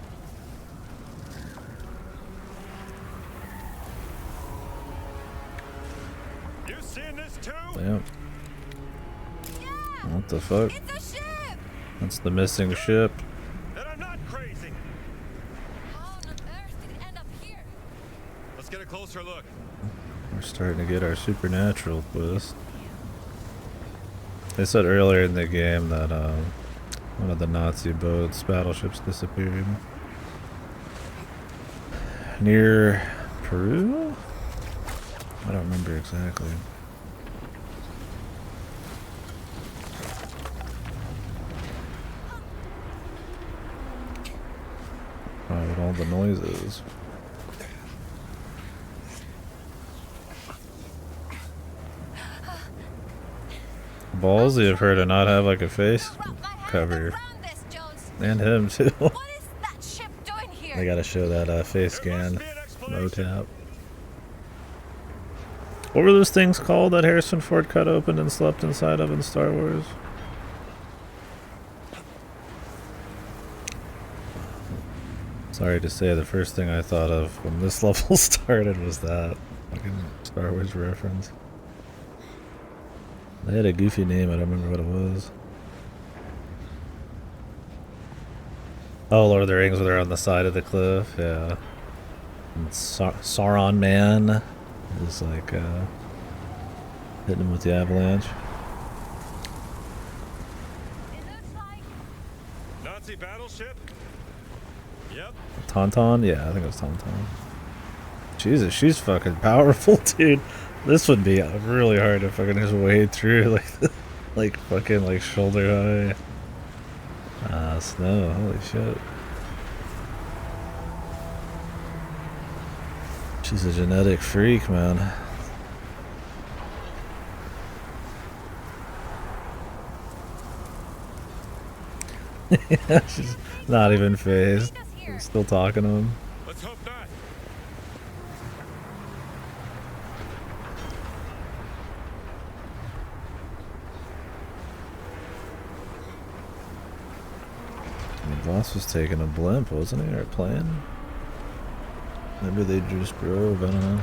You seeing this too? Yep. Yeah! What the fuck? It's a ship! That's the missing ship. Then I'm not crazy. How on earth did it end up here? Let's get a closer look. We're starting to get our supernatural twist. They said earlier in the game that one of the Nazi boats, battleships, disappeared near Peru? I don't remember exactly. Probably with all the noises. Ballsy of her to not have like a face Wrap my head cover. around this, Jones. And him too. What is that ship doing here? They gotta show that face scan. Motap. What were those things called that Harrison Ford cut open and slept inside of in Star Wars? Sorry to say, the first thing I thought of when this level started was that fucking Star Wars reference. They had a goofy name, I don't remember what it was. Oh, Lord of the Rings, where they're on the side of the cliff, yeah. And Sauron Man is like hitting him with the avalanche. It looks like Nazi battleship? Yep. Tauntaun? Yeah, I think it was Tauntaun. Jesus, she's fucking powerful, dude. This would be really hard to fucking just wade through like this. Like fucking like shoulder high. Ah, snow. Holy shit. She's a genetic freak, man. She's not even phased. Still talking to him. Let's hope not. The boss was taking a blimp, wasn't he? Or playing? Maybe they just drove, I don't know.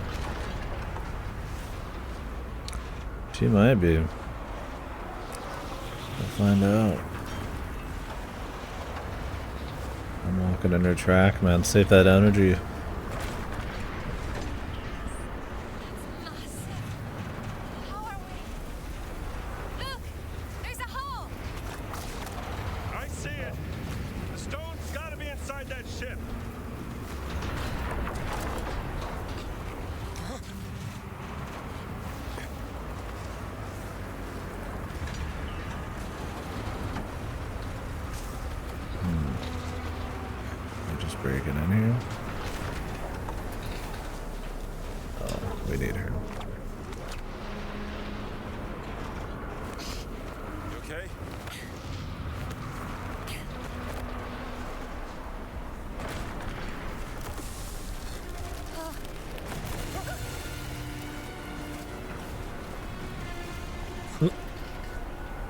She might be. We'll find out. I'm walking in her track, man. Save that energy. How are we? Look! There's a hole! I see it. The stone's gotta be inside that ship. I'm just breaking in here. Oh, we need her. You okay?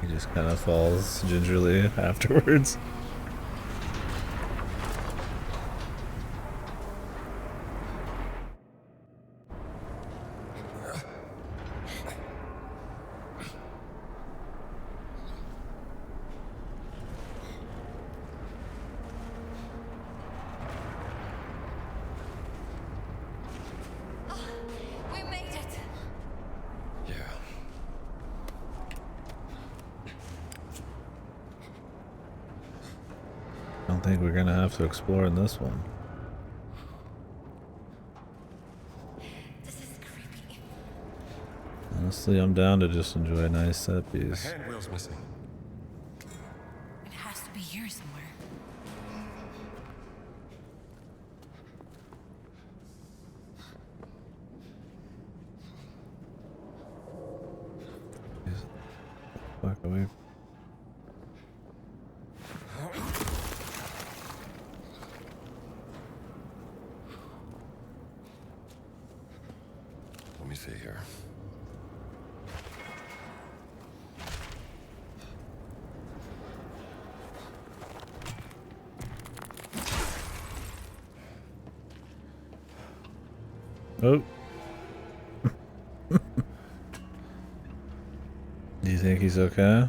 He just kind of falls gingerly afterwards. We made it! Yeah. I don't think we're gonna have to explore in this one. This is creepy. Honestly, I'm down to just enjoy a nice set The piece. hand wheel's missing. It has to be here somewhere. Fuck away. Let me see here. Oh. Do you think he's okay?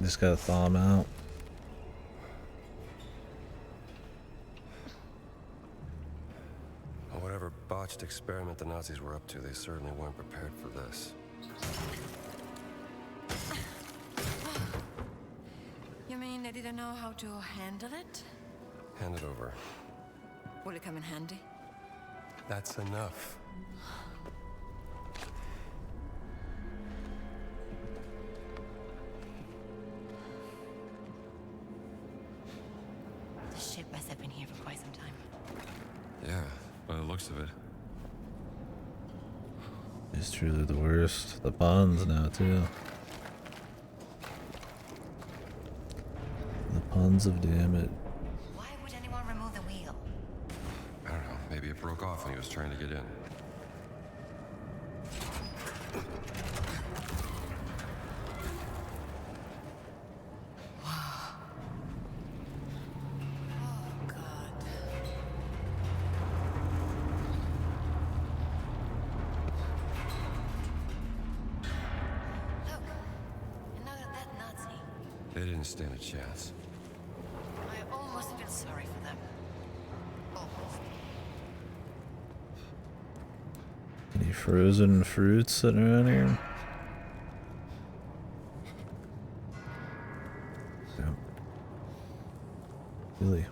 Just gotta thaw him out. Whatever botched experiment the Nazis were up to, they certainly weren't prepared for this. You mean they didn't know how to handle it? Hand it over. Will it come in handy? That's enough. The ship must have been here for quite some time. Yeah, by the looks of it. He's truly the worst. The puns now, too. The puns of damn it. Why would anyone remove the wheel? I don't know, maybe it broke off when he was trying to get in. Oh, God. Look, another dead Nazi. They didn't stand a chance. I almost feel sorry for them. Almost. Any frozen fruits sitting around here? Yeah. Really?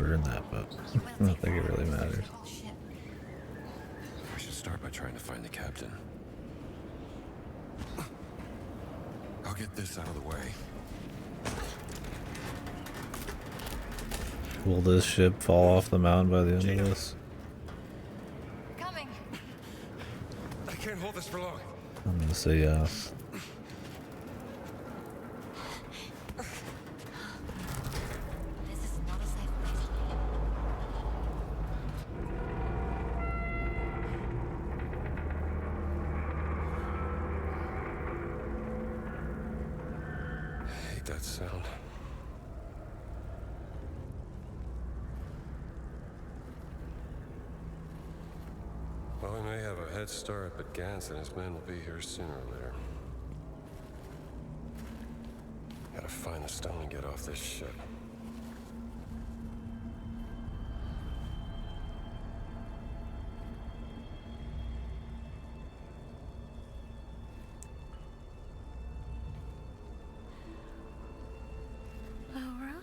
learn that, but I don't think it really matters. I should start by trying to find the captain. I'll get this out of the way. Will this ship fall off the mountain by the end of this? Coming. I can't hold this for long. I'm gonna say yes. This is not a safe place. I hate that sound. Well, we may have a head start, but Gans and his men will be here sooner or later. Gotta find the stone and get off this ship. Laura?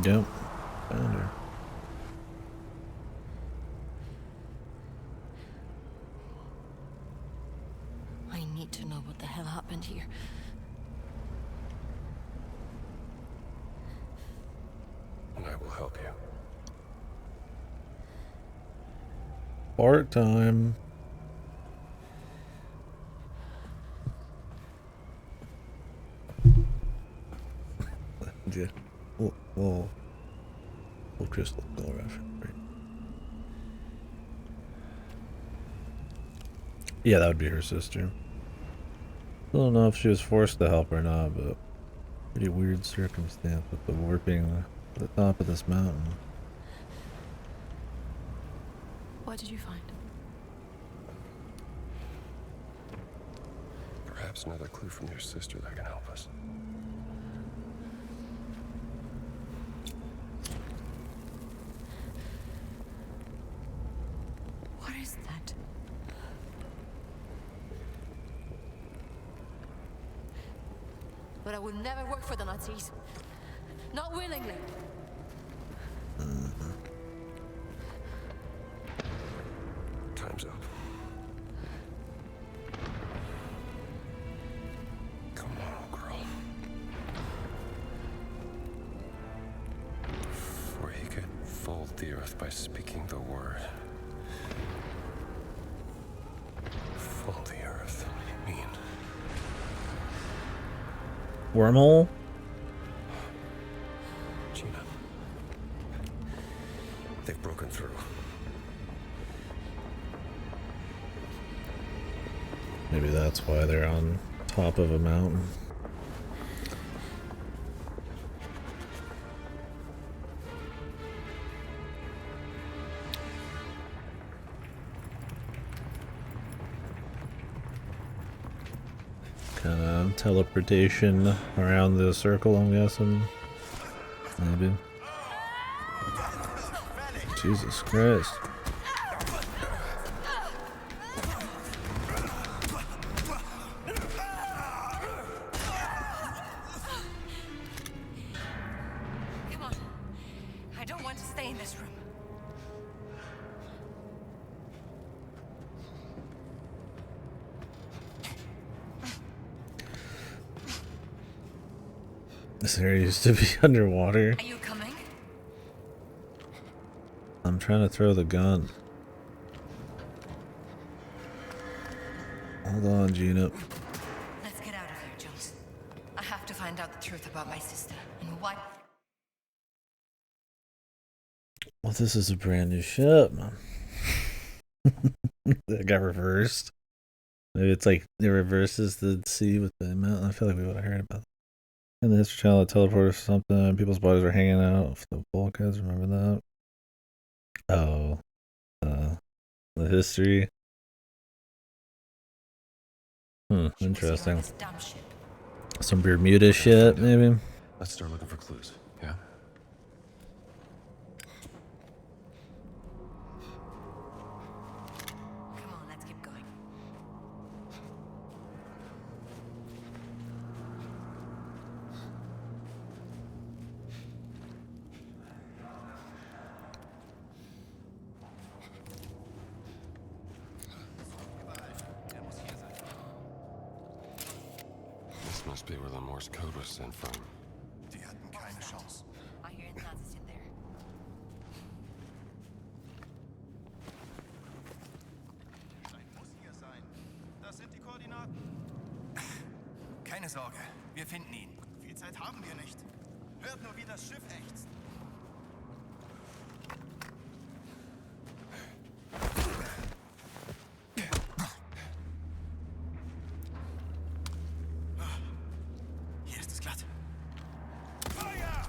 Yep. Found her. I need to know what the hell happened here. And I will help you. Part time. Yeah. Whoa. Full crystal skull reference. Right. Yeah, that would be her sister. I don't know if she was forced to help or not, but pretty weird circumstance with the warping at the top of this mountain. What did you find? Perhaps another clue from your sister that can help us. What is that? But I would never work for the Nazis. Not willingly. Time's up. Come on, girl. For he could fold the earth by speaking the word. Fold the earth? What do you mean? Wormhole? Gina. They've broken through. Maybe that's why they're on top of a mountain. Kind of teleportation around the circle, I'm guessing. Maybe. Jesus Christ. Come on. I don't want to stay in this room. This area used to be underwater. Are you coming? I'm trying to throw the gun. Hold on, Gina. Let's get out of here, Jones. I have to find out the truth about my sister and what. Well, this is a brand new ship. That got reversed. Maybe it's like it reverses the sea with the mountain. I feel like we would have heard about that. And the History Channel teleported or something. People's bodies were hanging out of the bulkheads. Remember that? Oh. The history. Interesting. Some Bermuda shit, maybe? Let's start looking for clues, yeah? Come on, let's keep going. This must be where the Morse code was sent from. Die hatten keine Chance. I hear Nazis in there. Stein muss hier sein. Das sind die Koordinaten. Keine Sorge, wir finden ihn. Viel Zeit haben wir nicht. Hört nur, wie das Schiff ächzt. Hier ist es glatt. Feuer!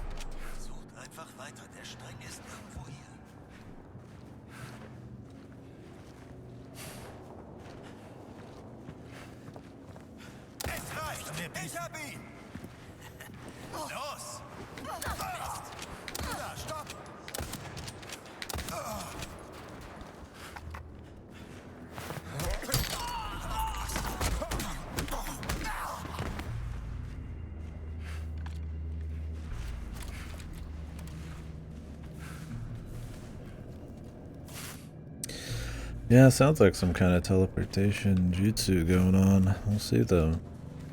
Sucht einfach weiter. Der Streng ist irgendwo hier. Es reicht! Ich hab ihn! Los! Da, stopp! Yeah, sounds like some kind of teleportation jutsu going on. We'll see though.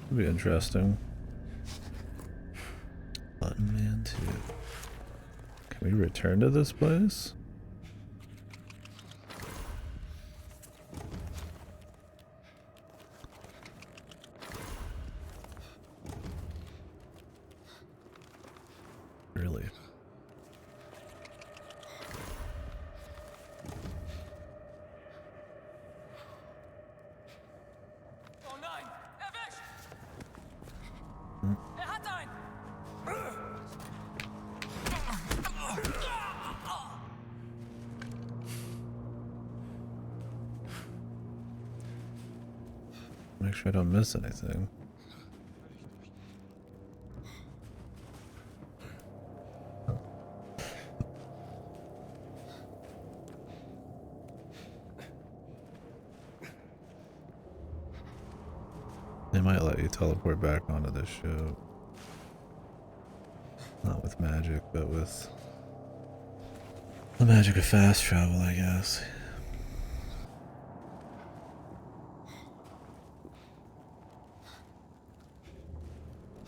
It'll be interesting. Button Man 2. Can we return to this place? Really? Oh nein! Erwischt! Hat einen! Make sure I don't miss anything. They might let you teleport back onto this ship. Not with magic, but with the magic of fast travel, I guess.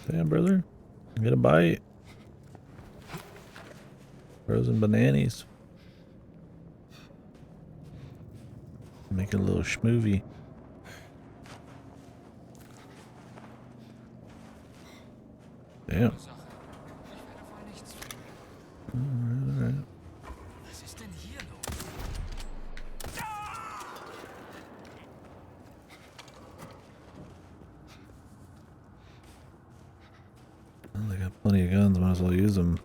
Damn, brother. Get a bite. Frozen bananas. Make a little schmovie. Damn. Alright. Was ist denn hier los? Well, they got plenty of guns, might as well use them.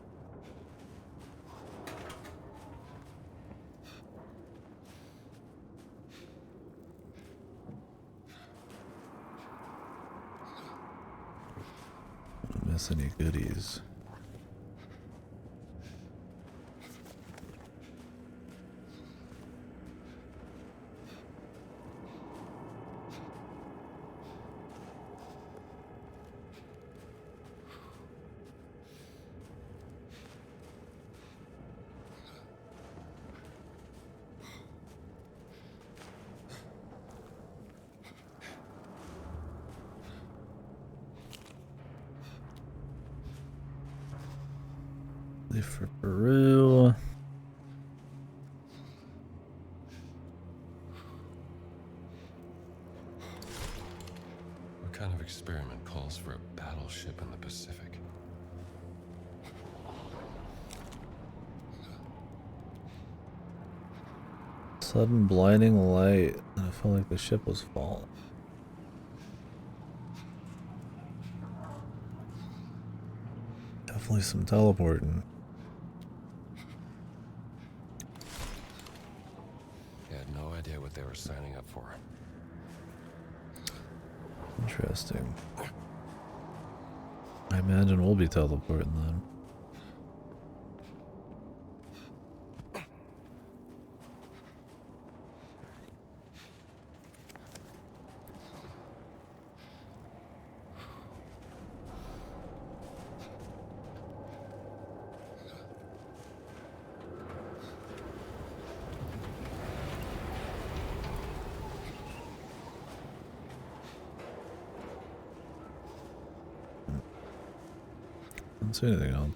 Don't miss any goodies. Leave for Peru. of experiment calls for a battleship in the Pacific. Sudden blinding light, and I felt like the ship was falling. Definitely some teleporting. They had no idea what they were signing up for. Interesting. I imagine we'll be teleporting then. Don't see anything else.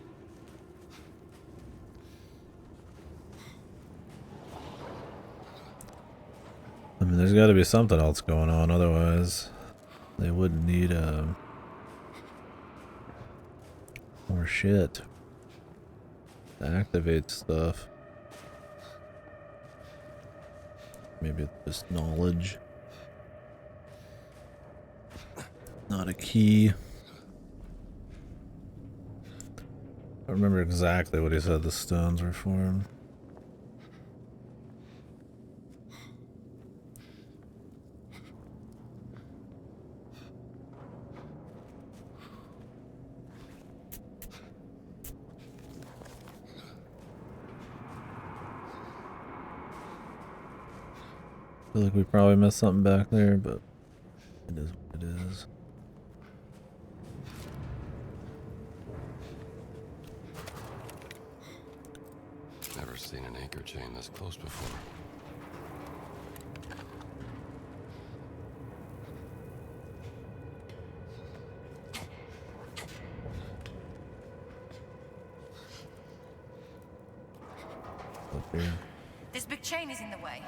I mean, there's got to be something else going on, otherwise they wouldn't need more shit to activate stuff. Maybe it's just knowledge, not a key. I remember exactly what he said the stones were for. I feel like we probably missed something back there, but it is what it is. Never seen an anchor chain this close before. Up here. This big chain is in the way.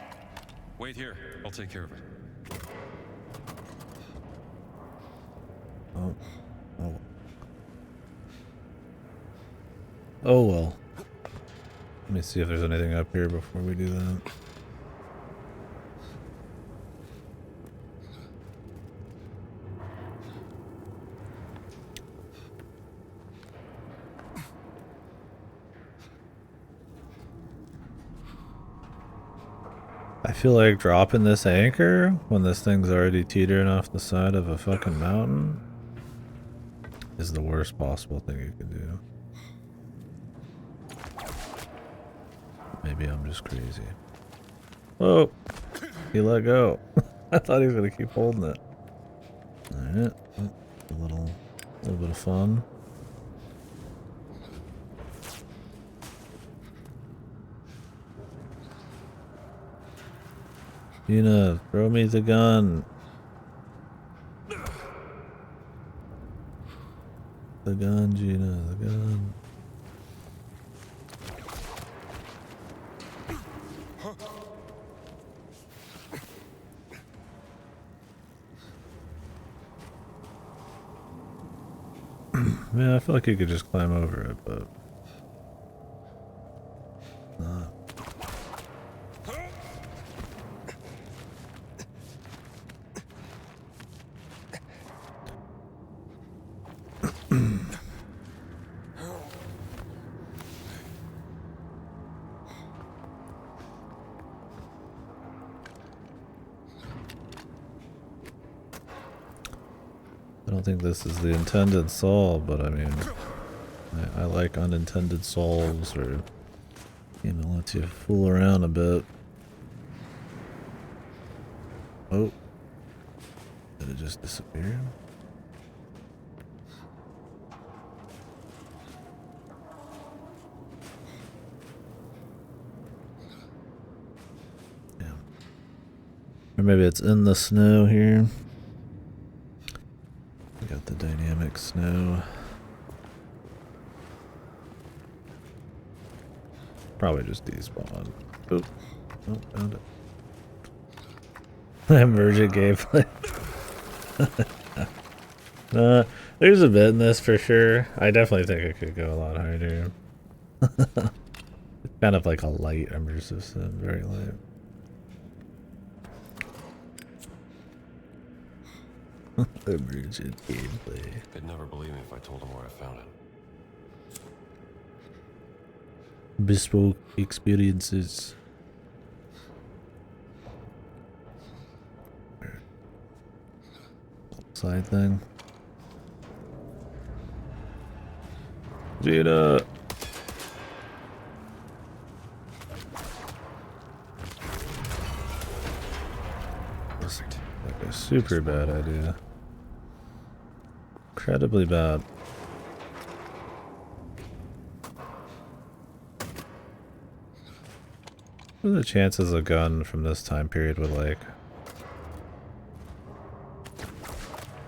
Wait here. I'll take care of it. Oh. Oh. Oh well. Let me see if there's anything up here before we do that. I feel like dropping this anchor when this thing's already teetering off the side of a fucking mountain is the worst possible thing you could do. Maybe I'm just crazy. Whoa! He let go. I thought he was gonna keep holding it. Alright. Oh, a little bit of fun. Gina, throw me the gun. The gun, Gina, the gun. Man, I feel like you could just climb over it, but not. I don't think this is the intended solve, but I mean, I like unintended solves, or, you know, lets you fool around a bit. Oh. Did it just disappear? Yeah. Or maybe it's in the snow here. We got the dynamic snow. Probably just despawn. Oh, found it. Emergent gameplay. There's a bit in this for sure. I definitely think it could go a lot harder. It's kind of like a light immersive sim, very light. Immersive gameplay. They'd never believe me if I told them where I found it. Bespoke experiences. Side thing. Gina. That's like a super bad idea. Incredibly bad. What are the chances a gun from this time period would like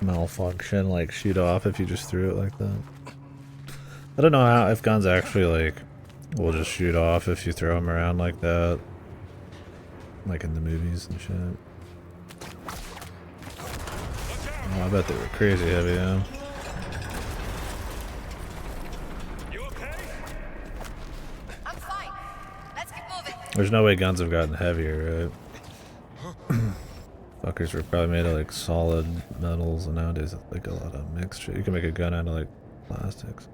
malfunction, like shoot off if you just threw it like that? I don't know how, if guns actually like will just shoot off if you throw them around like that, like in the movies and shit. Oh, I bet they were crazy heavy, yeah. You okay? I'm fine. Let's get moving. There's no way guns have gotten heavier, right? Fuckers were probably made of like solid metals, and nowadays it's like a lot of mixed shit. You can make a gun out of like plastics.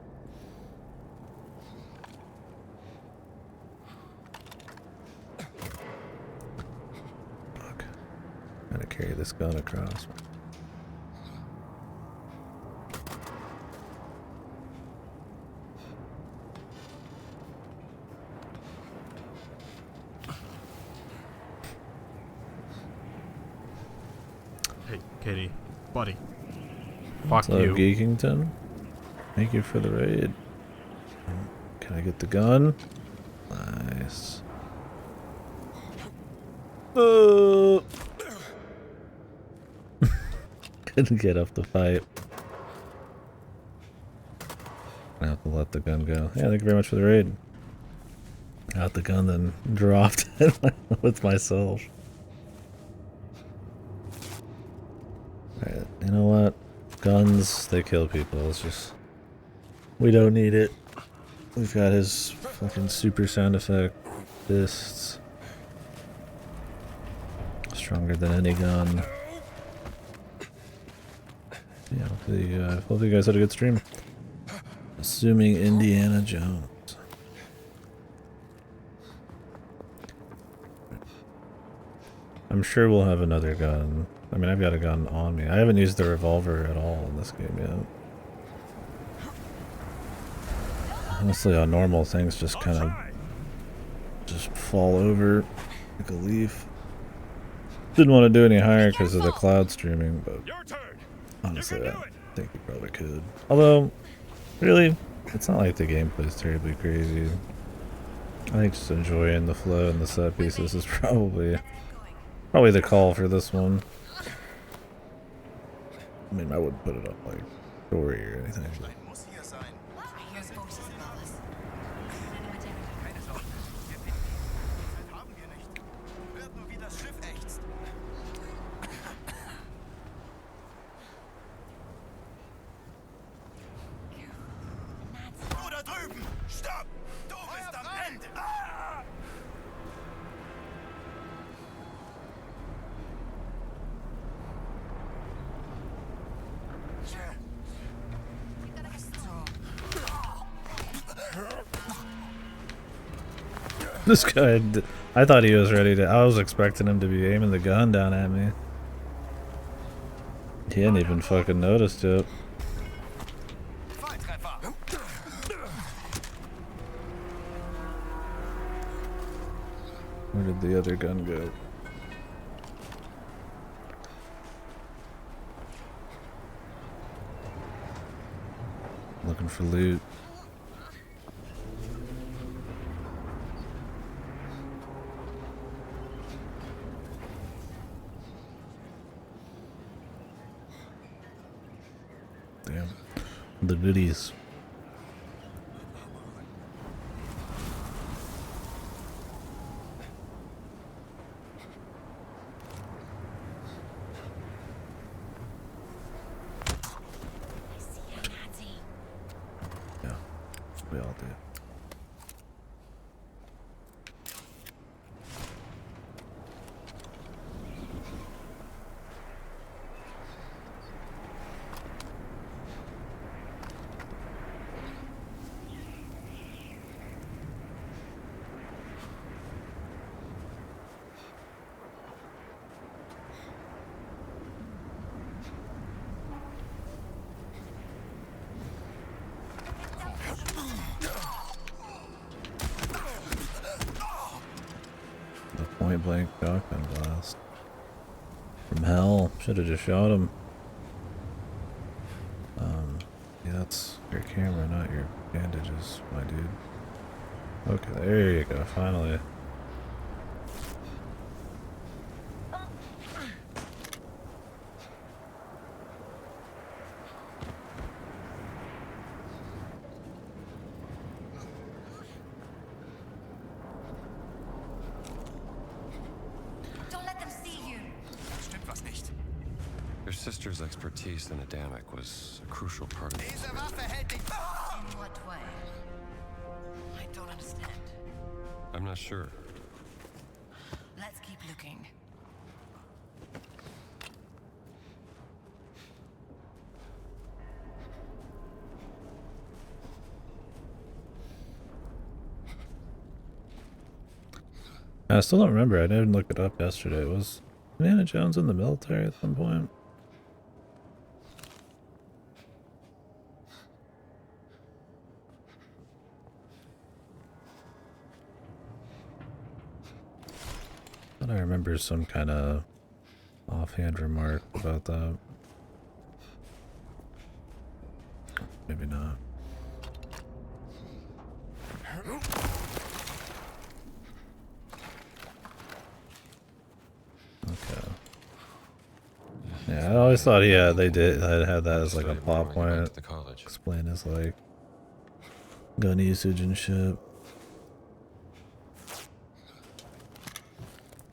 Fuck. Gotta carry this gun across. Hey, Katie. Buddy. What's Fuck up, you. Geekington? Thank you for the raid. Can I get the gun? Nice. Couldn't get up the fight. I have to let the gun go. Yeah, thank you very much for the raid. Got the gun, then dropped it with myself. Alright, you know what? Guns, they kill people. It's just... we don't need it. We've got his fucking super sound effect. Fists. Stronger than any gun. Yeah, hopefully you guys had a good stream. Assuming Indiana Jones. I'm sure we'll have another gun. I mean, I've got a gun on me. I haven't used the revolver at all in this game yet. Honestly, on normal things just kind of just fall over like a leaf. Didn't want to do any higher because of the cloud streaming, but honestly, I think you probably could. Although, really, it's not like the gameplay is terribly crazy. I think just enjoying the flow and the set pieces is probably the call for this one. I mean, I wouldn't put it up like story or anything. Muss hier sein. I hear voices above us. Keine Sorge, wir finden ihn. Zeit haben wir nicht. Hört nur, wie das Schiff ächzt. Du da drüben! Stopp! Du bist am Ende! Ah! This guy, I thought he was ready to. I was expecting him to be aiming the gun down at me. He hadn't even fucking noticed it. Volltreffer! Where did the other gun go? Looking for loot. Damn. The goodies. We all do. Point blank shotgun blast. From hell. Should have just shot him. Yeah, that's your camera, not your bandages, my dude. Okay, there you go, finally. Your sister's expertise in Adamic was a crucial part of this. In what way? I don't understand. I'm not sure. Let's keep looking. I still don't remember. I didn't look it up yesterday. Was Indiana Jones in the military at some point? I thought I remember some kind of offhand remark about that. Maybe not. Okay. Yeah, I always thought they had that as like a plot point. Explain his like gun usage and shit.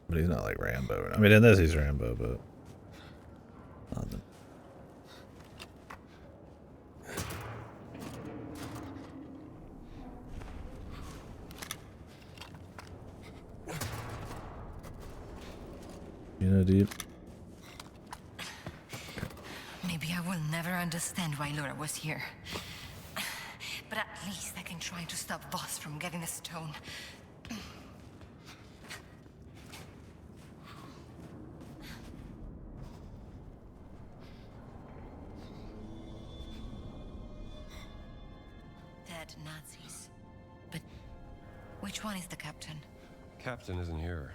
But he's not like Rambo. I mean, in this he's Rambo, but nothing. You know, deep. Maybe I will never understand why Laura was here. But at least I can try to stop Voss from getting the stone. Dead Nazis. But which one is the captain? Captain isn't here.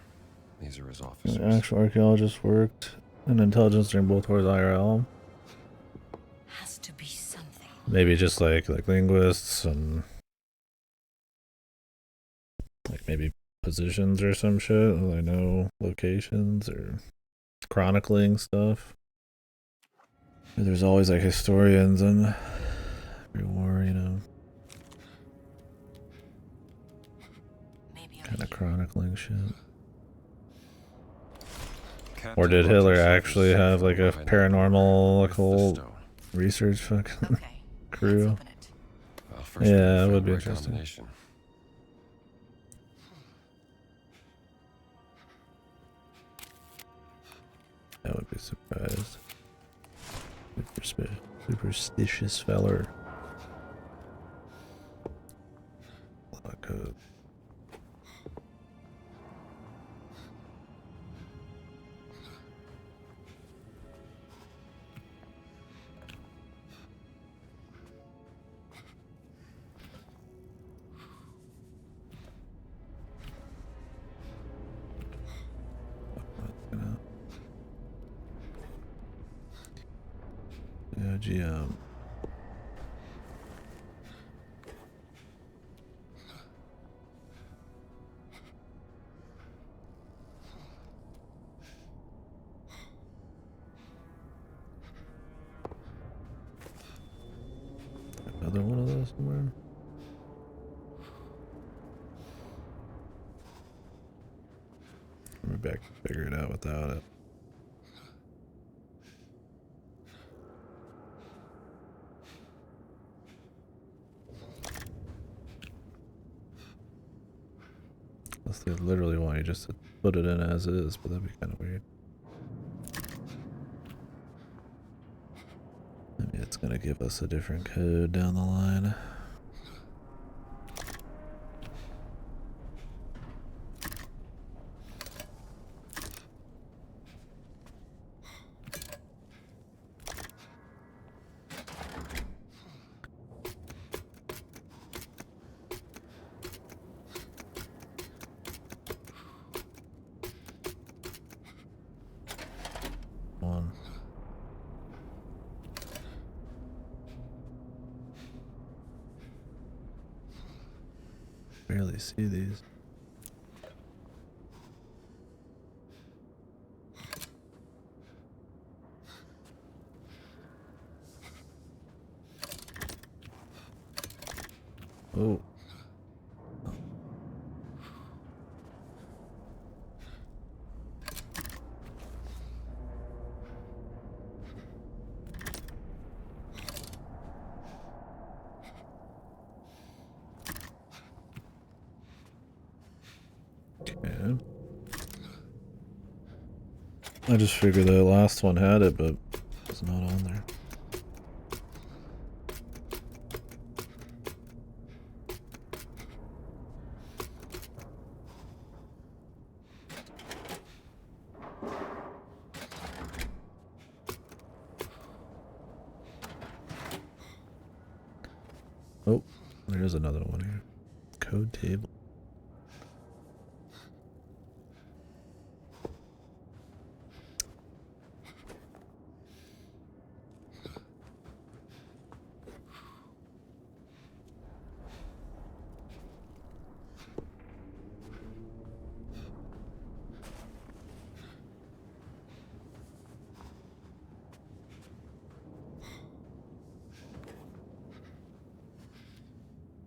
These are his officers. An actual archaeologist worked in intelligence during both wars IRL. Has to be something. Maybe just like linguists and like maybe positions or some shit. I know locations or chronicling stuff. There's always like historians in every war, you know. Kind of chronicling shit. Or did Hitler actually have like a paranormal occult research fucking crew? Yeah, it would be interesting. I would be surprised. Superstitious feller. A lot of code. Yeah, GM. Another one of those somewhere. Maybe I can figure it out without it. Unless they literally want you just to put it in as is, but that'd be kind of weird. Maybe it's gonna give us a different code down the line. One. Barely see these. Oh. Okay. I just figured the last one had it, but it's not on there. Oh, there's another one here. Code table.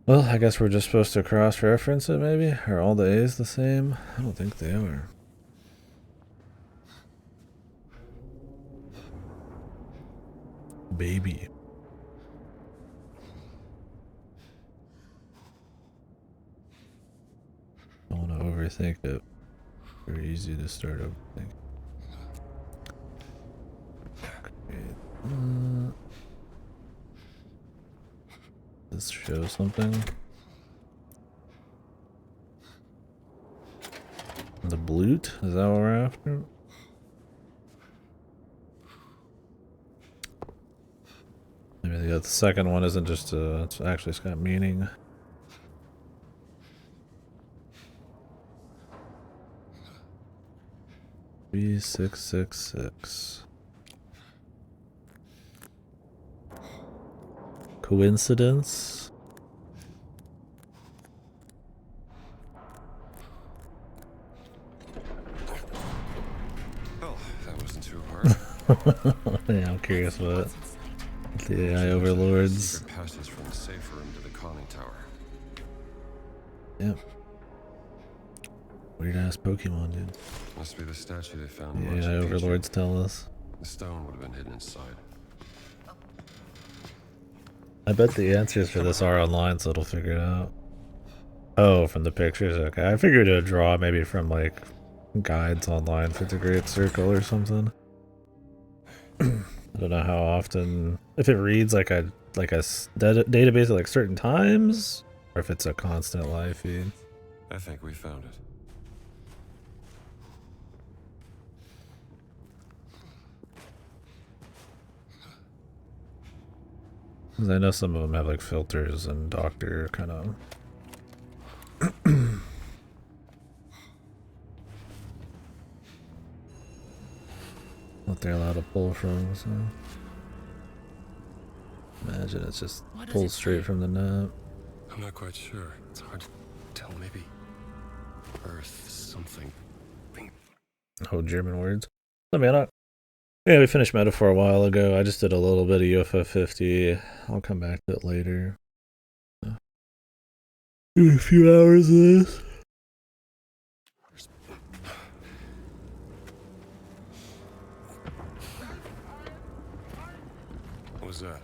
Well, I guess we're just supposed to cross-reference it, maybe? Are all the A's the same? I don't think they are. Baby. Don't want to overthink it. Very easy to start overthinking. Okay. Does this show something? The blute? Is that what we're after? Maybe the second one isn't just it's actually it's got meaning. B666. Coincidence? Well, that wasn't too hard. Yeah, I'm curious what the AI overlords. Secret passage from the safe room to the conning tower. Yep. Weird ass Pokemon, dude. Must be the statue they found. The AI overlords tell us. The stone would have been hidden inside. I bet the answers for this are online, so it'll figure it out. Oh, from the pictures? Okay. I figured it would draw maybe from, like, guides online for the Great Circle or something. I don't know how often... If it reads like a database at, like, certain times, or if it's a constant live feed. I think we found it. 'Cause I know some of them have like filters and doctor kind of. What they're allowed to pull from, so. Imagine it's just pulled straight from the net. I'm not quite sure. It's hard to tell. Maybe Earth something. Oh, German words. I mean, yeah, we finished Metaphor a while ago. I just did a little bit of UFO 50. I'll come back to it later. Do a few hours of this. What was that?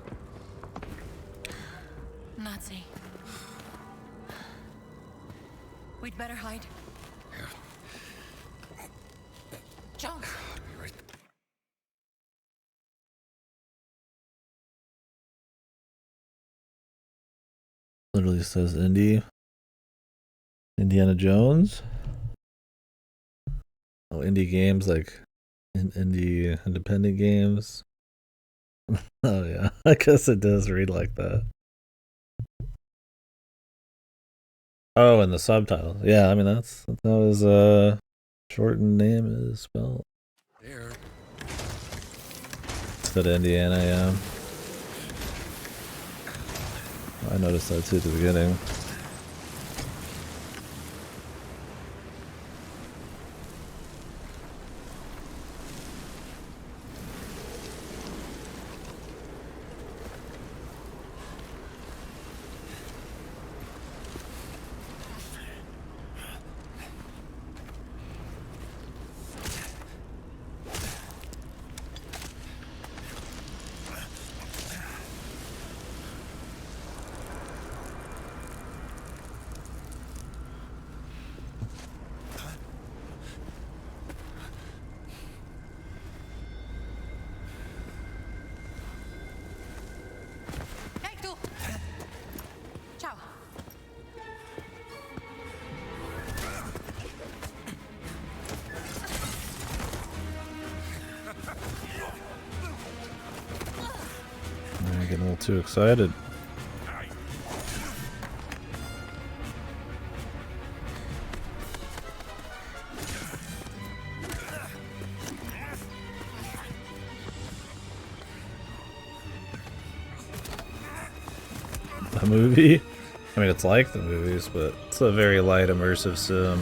Nazi. We'd better hide. Jones! Right. Literally says Indiana Jones. Oh, indie games like indie independent games. Oh yeah, I guess it does read like that. Oh, and the subtitles. Yeah, I mean that's how his shortened name is spelled. There. Instead of Indiana, yeah. I noticed that too at the beginning. Hey, tú! Ciao. I'm getting a little too excited. The movie? I mean, it's like the movies, but it's a very light, immersive sim.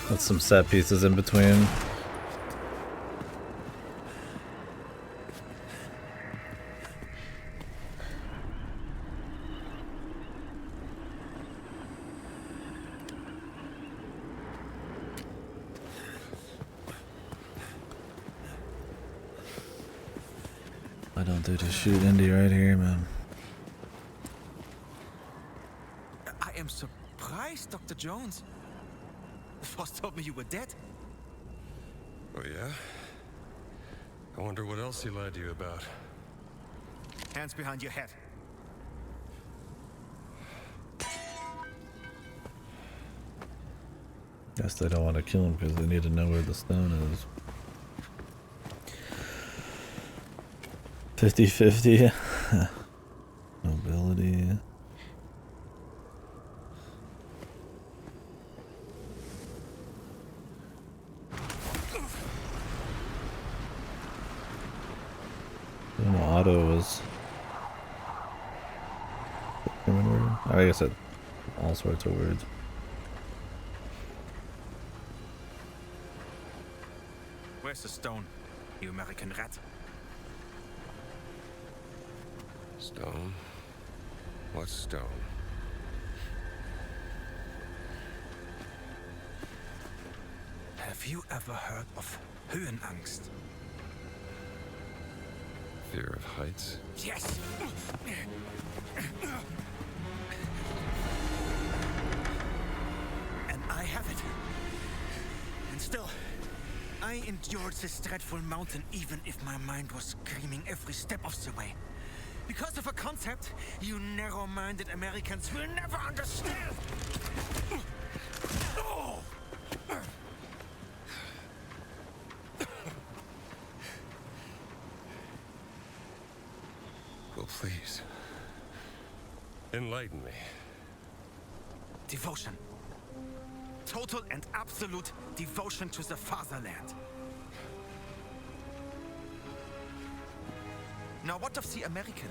With some set pieces in between. Why don't they just shoot Indy right here, man? I am surprised, Dr. Jones. Voss told me you were dead. Oh, yeah? I wonder what else he lied to you about. Hands behind your head. Guess they don't want to kill him because they need to know where the stone is. 50-50. Mobility. I don't know, auto was... I guess it all sorts of words. Where's the stone, you American rat? Stone? What stone? Have you ever heard of Höhenangst? Fear of heights? Yes! And I have it. And still, I endured this dreadful mountain even if my mind was screaming every step of the way. Because of a concept you narrow-minded Americans will never understand. Well, please. Enlighten me. Devotion. Total and absolute devotion to the fatherland. Now, what of the American?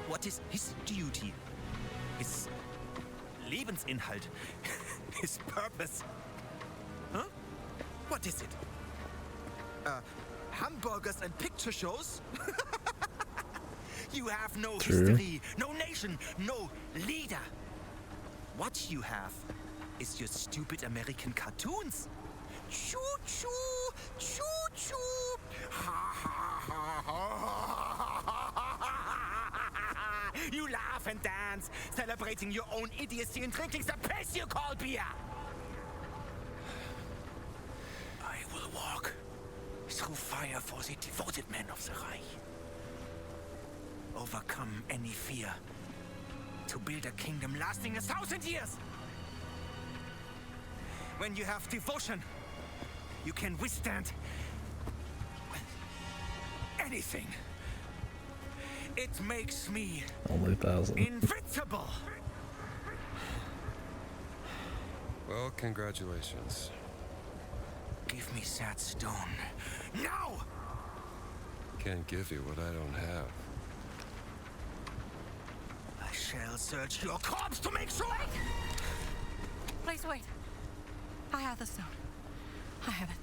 What is his duty? His Lebensinhalt? His purpose? Huh? What is it? Hamburgers and picture shows? You have no history, no nation, no leader. What you have is your stupid American cartoons. Choo-choo, choo-choo. Ha ha ha ha. You laugh and dance, celebrating your own idiocy and drinking the piss you call beer. I will walk through fire for the devoted men of the Reich. Overcome any fear to build a kingdom lasting 1,000 years. When you have devotion, you can withstand anything. It makes me only 1,000. invincible. Well, congratulations. Give me that stone now. Can't give you what I don't have. I shall search your corpse to make sure. Please wait. I have the stone. I have it.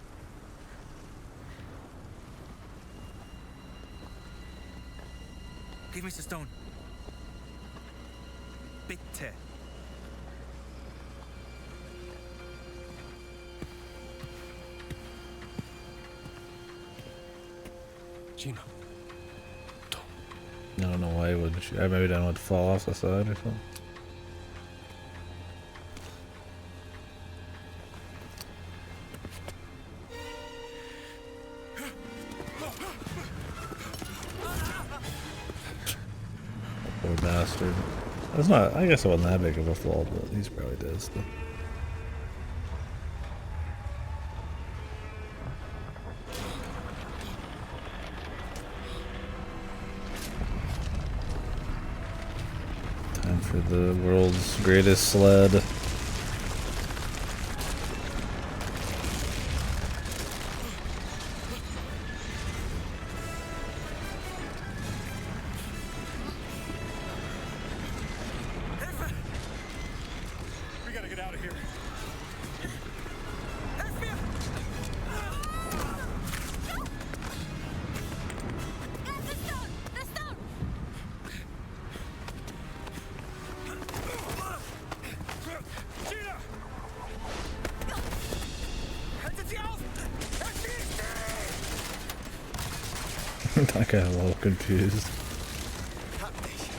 Give me the stone. Bitte. Gina. I don't know why he would. I maybe didn't want to fall off the side or something. Poor bastard. That's not. I guess it wasn't that big of a fall, but he's probably dead still. Time for the world's greatest sled. We gotta get out of here. Gina! Haltet sie auf! Erschießt sie! I got a little confused. Hab dich.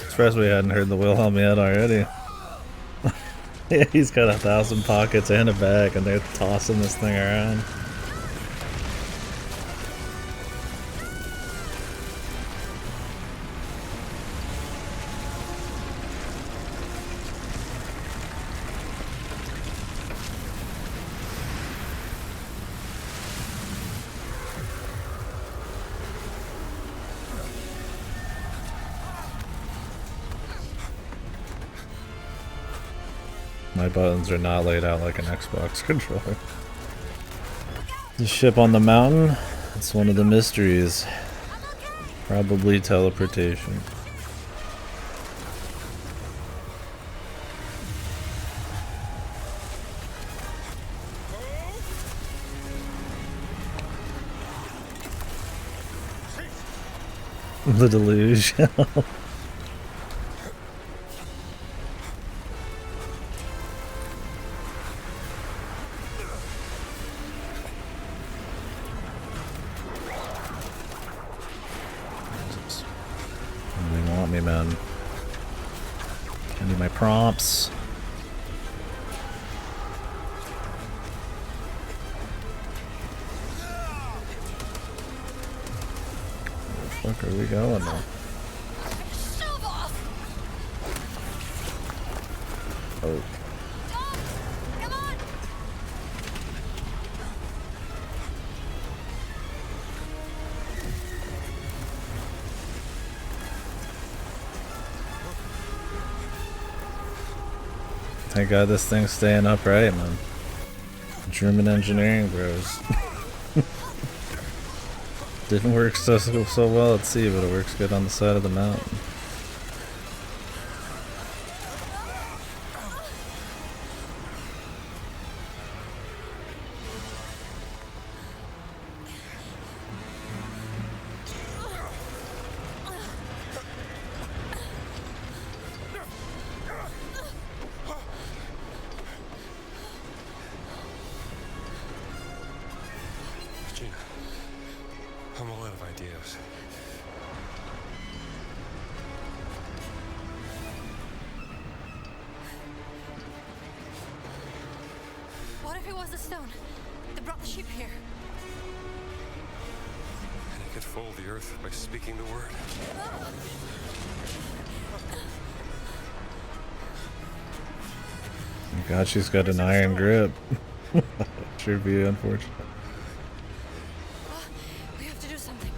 Surprised we hadn't heard the Wilhelm yet already. Yeah, he's got 1,000 pockets and a bag, and they're tossing this thing around. My buttons are not laid out like an Xbox controller. The ship on the mountain, it's one of the mysteries. Probably teleportation. The deluge. They want me, man. I need my prompts. Where the fuck are we going now? Shove off! Oh. Come on! Thank God this thing's staying upright, man. German engineering bros. Didn't work so well at sea, but it works good on the side of the mountain. Gina, I'm all out of ideas. What if it was the stone that brought the ship here? And he could fold the earth by speaking the word. God, she's got an iron grip. Sure be unfortunate. We have to do something.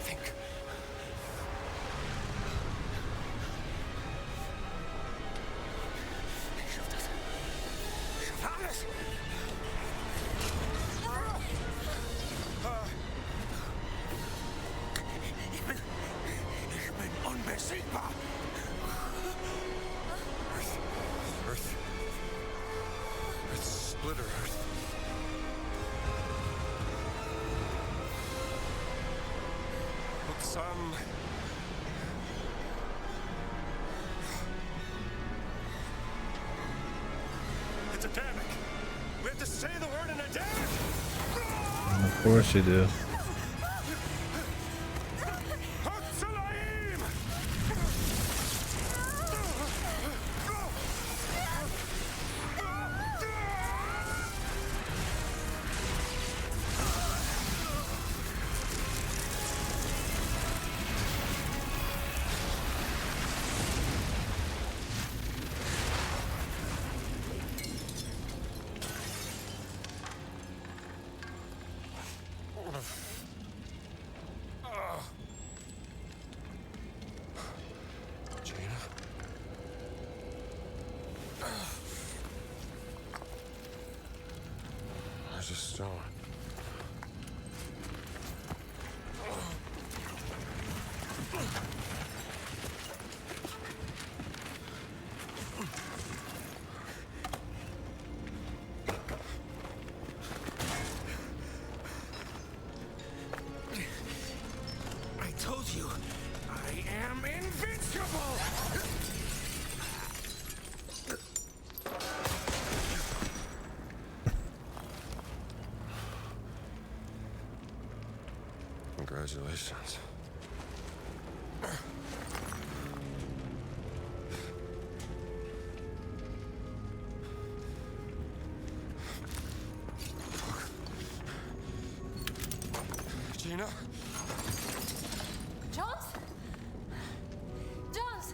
Think. Schafft das. Schafft alles. Ich bin unbesiegbar. Earth. It's Splitter Earth. But some... It's a Adamic. We have to say the word in Adamic. Of course you do. Hatsalaim! Gina? There's a stone. I told you, I am invincible! Congratulations. Gina? Jones? Jones!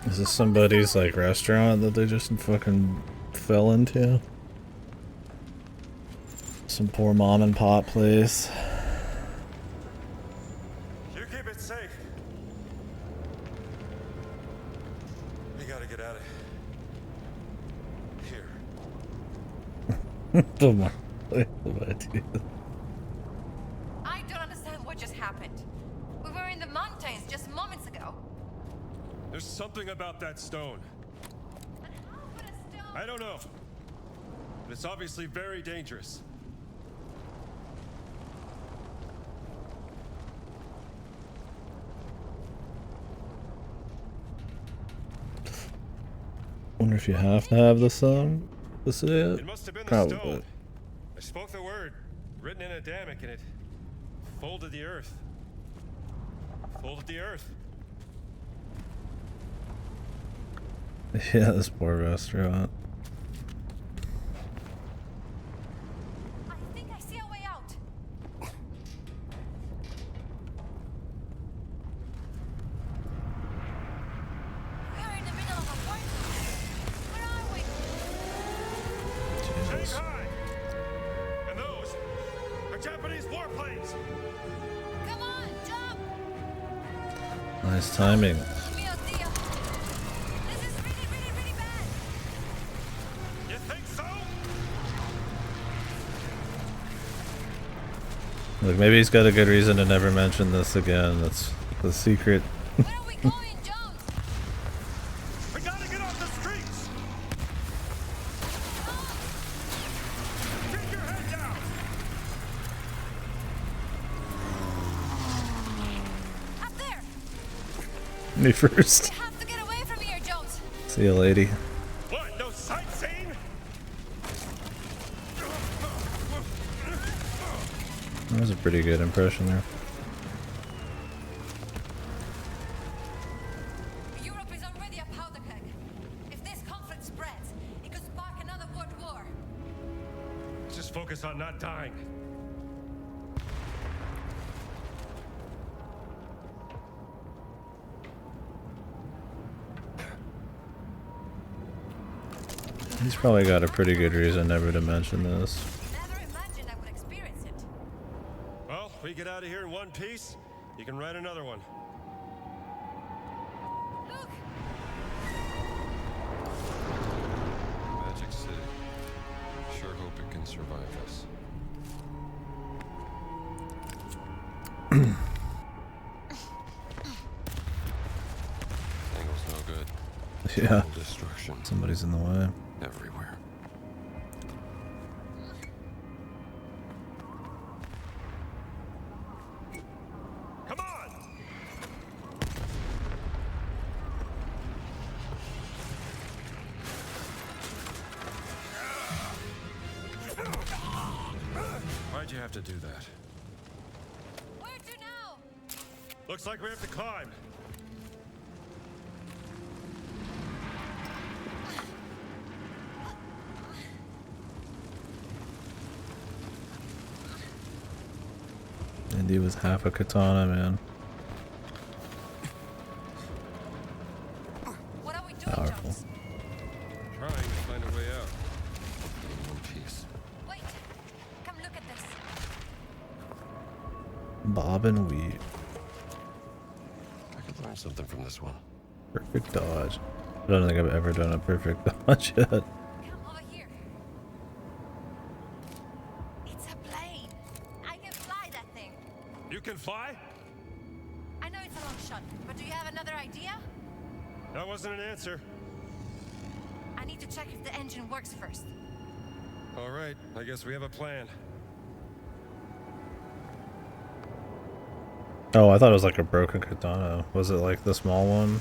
Is this somebody's like restaurant that they just fucking fell into? Some poor mom and pop place. You keep it safe. You gotta get out of here. The more idea. I don't understand what just happened. We were in the mountains just moments ago. There's something about that stone. But how could a stone... I don't know. But it's obviously very dangerous. Wonder if you have to have the song to say it? It must have been the Probably. stone. I spoke the word, written in Adamic, and it folded the earth. Folded the earth. Yeah, this poor restaurant. I think I see a way out. We are in the middle of a war. Where are we? Jesus. Shanghai! And those are Japanese warplanes! Come on, jump! Nice timing. Mio Dio. This is really, really, really bad. You think so? Look, maybe he's got a good reason to never mention this again. That's the secret. Where are we going, Jones? We gotta get off the streets! Keep your head down! Up there! Me first. We have to get away from here, Jones. See you, lady. What, no sightseeing? was a pretty good impression there. Europe is already a powder keg. If this conflict spreads, it could spark another world war. Just focus on not dying. He's probably got a pretty good reason never to mention this. Never imagined I would experience it. Well, we get out of here in one piece, you can write another one. Look! Magic City. Sure hope it can survive this. Angle's no good. Yeah. Total destruction Somebody's in the way. everywhere. Come on! Why'd you have to do that? Where to now? Looks like we have to climb. Indy was half a katana, man. What are we doing, Powerful. Jones? Trying to find a way out. In one piece. Wait. Come look at this. Bob and weave. I could learn something from this one. Perfect dodge. I don't think I've ever done a perfect dodge yet. Come over here. It's a plane. I can fly that thing. You can fly? I know it's a long shot, but do you have another idea? That wasn't an answer. I need to check if the engine works first. All right, I guess we have a plan. Oh, I thought it was like a broken katana. Was it like the small one?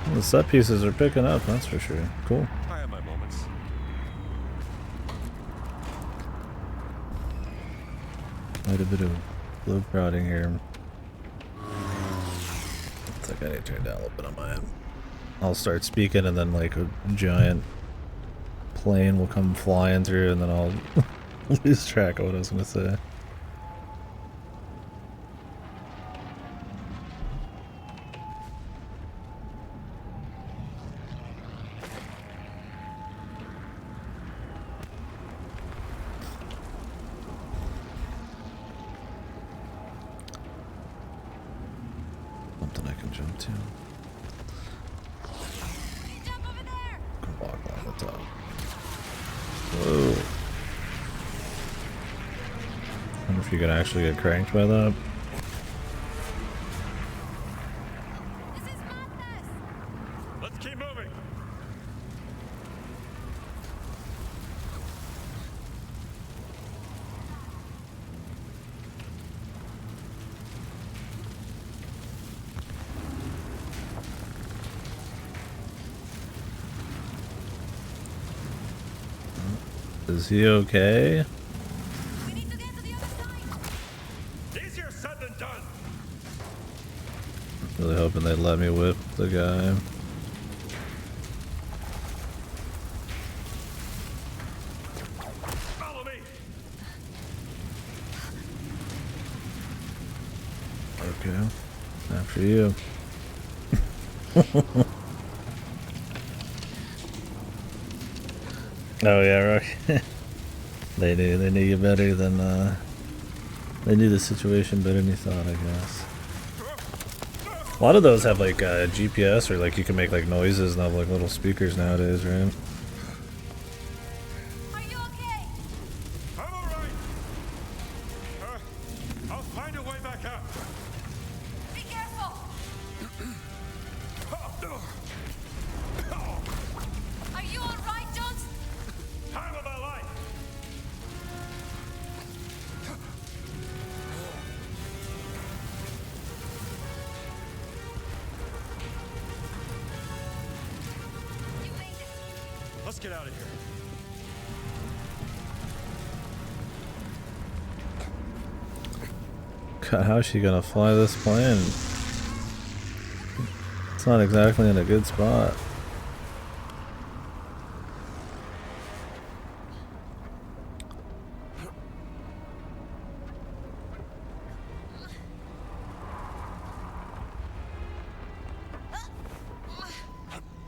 Well, the set pieces are picking up, that's for sure. Cool. I have my moments. Quite a bit of globe prodding here. Looks like I need to turn down a little bit on my end. I'll start speaking and then like a giant plane will come flying through and then I'll lose track of what I was gonna say. Something I can jump to. Jump over there! Can walk on the top. Whoa. I wonder if you could actually get cranked by that. This is madness! Let's keep moving. Is he okay? We need to get to the other side! Easier said than done. Really hoping they'd let me whip the guy. Follow me. Okay. After you. Oh yeah, Rock. They knew you better than they knew the situation better than you thought, I guess. A lot of those have like GPS or like you can make like noises and have like little speakers nowadays, right? Are you okay? I'm all right. I'll find a way back up. Be careful! Are you alright, Jones? Time of my life. You made it. Let's get out of here. God, how is she gonna fly this plane? It's not exactly in a good spot.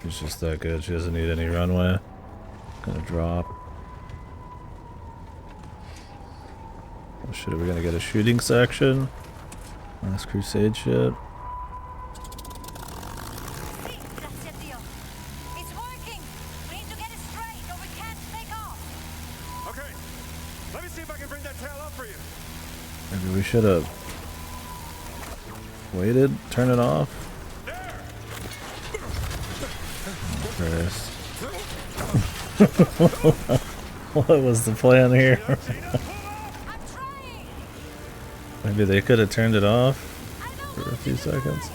It's just that good. She doesn't need any runway. Gonna drop. Oh shit, are we gonna get a shooting section? Last Crusade shit. That's it, Theo. It's working. We need to get it straight or we can't take off. Okay, let me see if I can bring that tail up for you. Maybe we should have waited, turn it off. Christ. What was the plan here? Maybe they could have turned it off for a few seconds.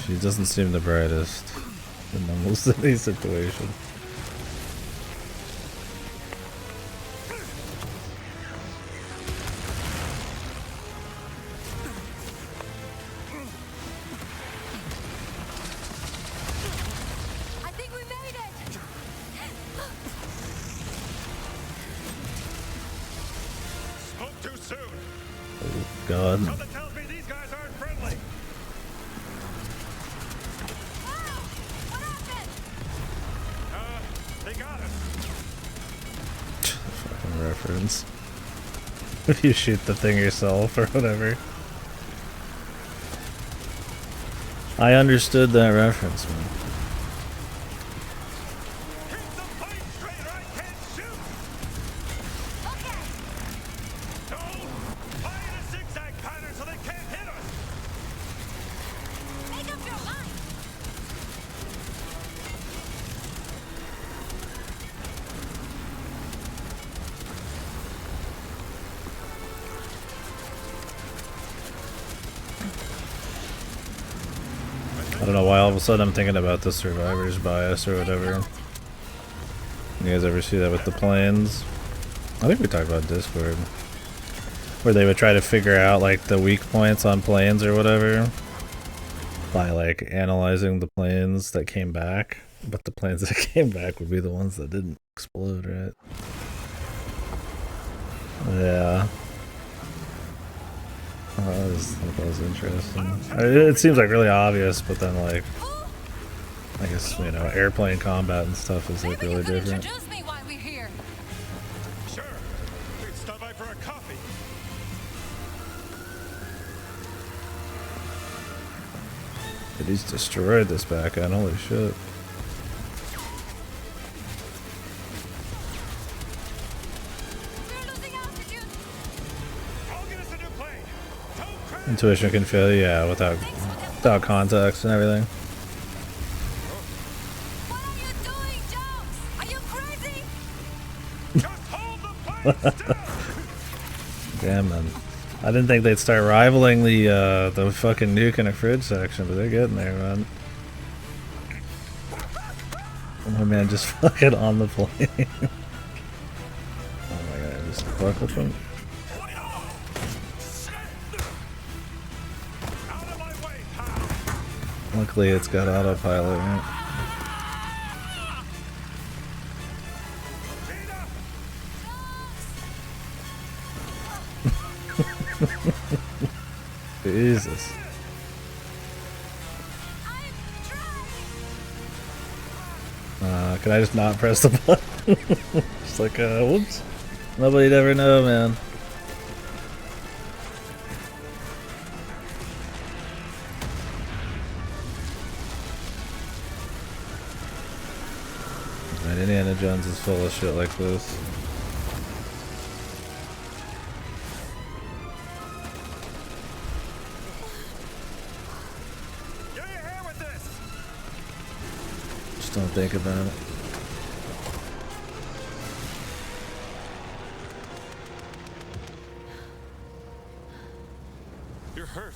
She doesn't seem the brightest in almost any situation. I think we made it. Spoke too soon. Oh God. Something tells me these guys aren't friendly. What happened? They got us. Fucking reference. If you shoot the thing yourself or whatever. I understood that reference, man. Keep the plane straight or I can't shoot. Okay. Don't fly in a zigzag pattern so they can't hit us. Make up your mind. I don't know why all of a sudden I'm thinking about the survivor's bias or whatever. You guys ever see that with the planes? I think we talked about Discord. Where they would try to figure out like the weak points on planes or whatever. By like analyzing the planes that came back. But the planes that came back would be the ones that didn't explode, right? Yeah. Oh, that was interesting. It seems like really obvious, but then like, I guess, you know, airplane combat and stuff is like really different. Introduce me while we're here. Sure. We can stop by for a coffee. But he's destroyed this back end, holy shit. We're losing altitude. I'll get us a new plane. Don't crash. Intuition can fail, yeah, without context and everything. What are you doing, Jones? Are you crazy? Just hold the plane still. Damn, man. I didn't think they'd start rivaling the fucking nuke in a fridge section, but they're getting there, man. Oh my man, just fucking on the plane. Oh my god, just fuck with them. Out of my way, pal. Luckily it's got autopilot, right? Jesus. Can I just not press the button? Just like, whoops. Nobody'd ever know, man. Man, Indiana Jones is full of shit like this. Get your hair with this. Just don't think about it. You're hurt.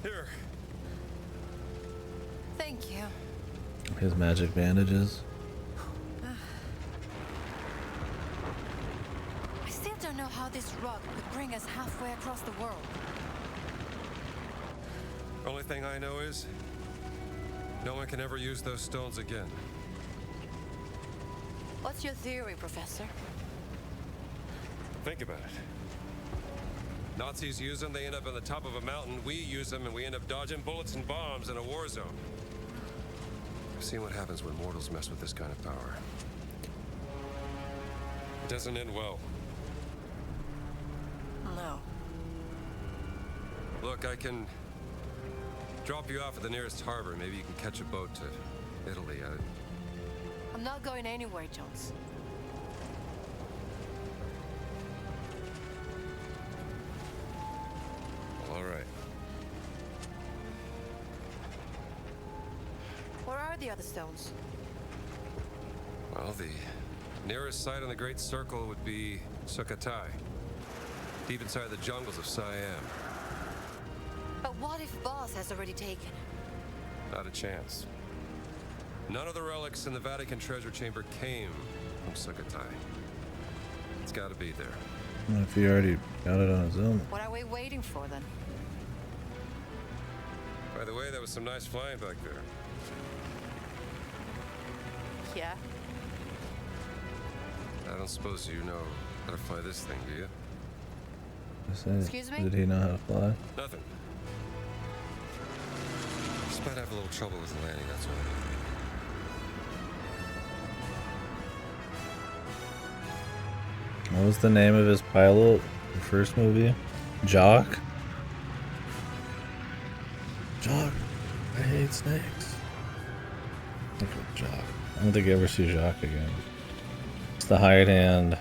Here. Thank you. His magic bandages. I still don't know how this rug could bring us halfway across the world. Only thing I know is no one can ever use those stones again. What's your theory, Professor? Think about it. Nazis use them, they end up on the top of a mountain. We use them, and we end up dodging bullets and bombs in a war zone. I've seen what happens when mortals mess with this kind of power. It doesn't end well. No. Look, I can drop you off at the nearest harbor. Maybe you can catch a boat to Italy. I'm not going anywhere, Jones. All right. Where are the other stones? Well, the nearest site on the Great Circle would be Sukhothai, deep inside the jungles of Siam. But what if Boss has already taken? Not a chance. None of the relics in the Vatican treasure chamber came from Sukhothai. It's got to be there. What if he already got it on his own? What are we waiting for then? By the way, that was some nice flying back there. Yeah? I don't suppose you know how to fly this thing, do you? Excuse me? Did he know how to fly? Nothing. Just might have a little trouble with the landing, that's all. What was the name of his pilot in the first movie? Jock? Jock. I hate snakes. I think of Jock. I don't think I ever see Jock again. It's the hired hand.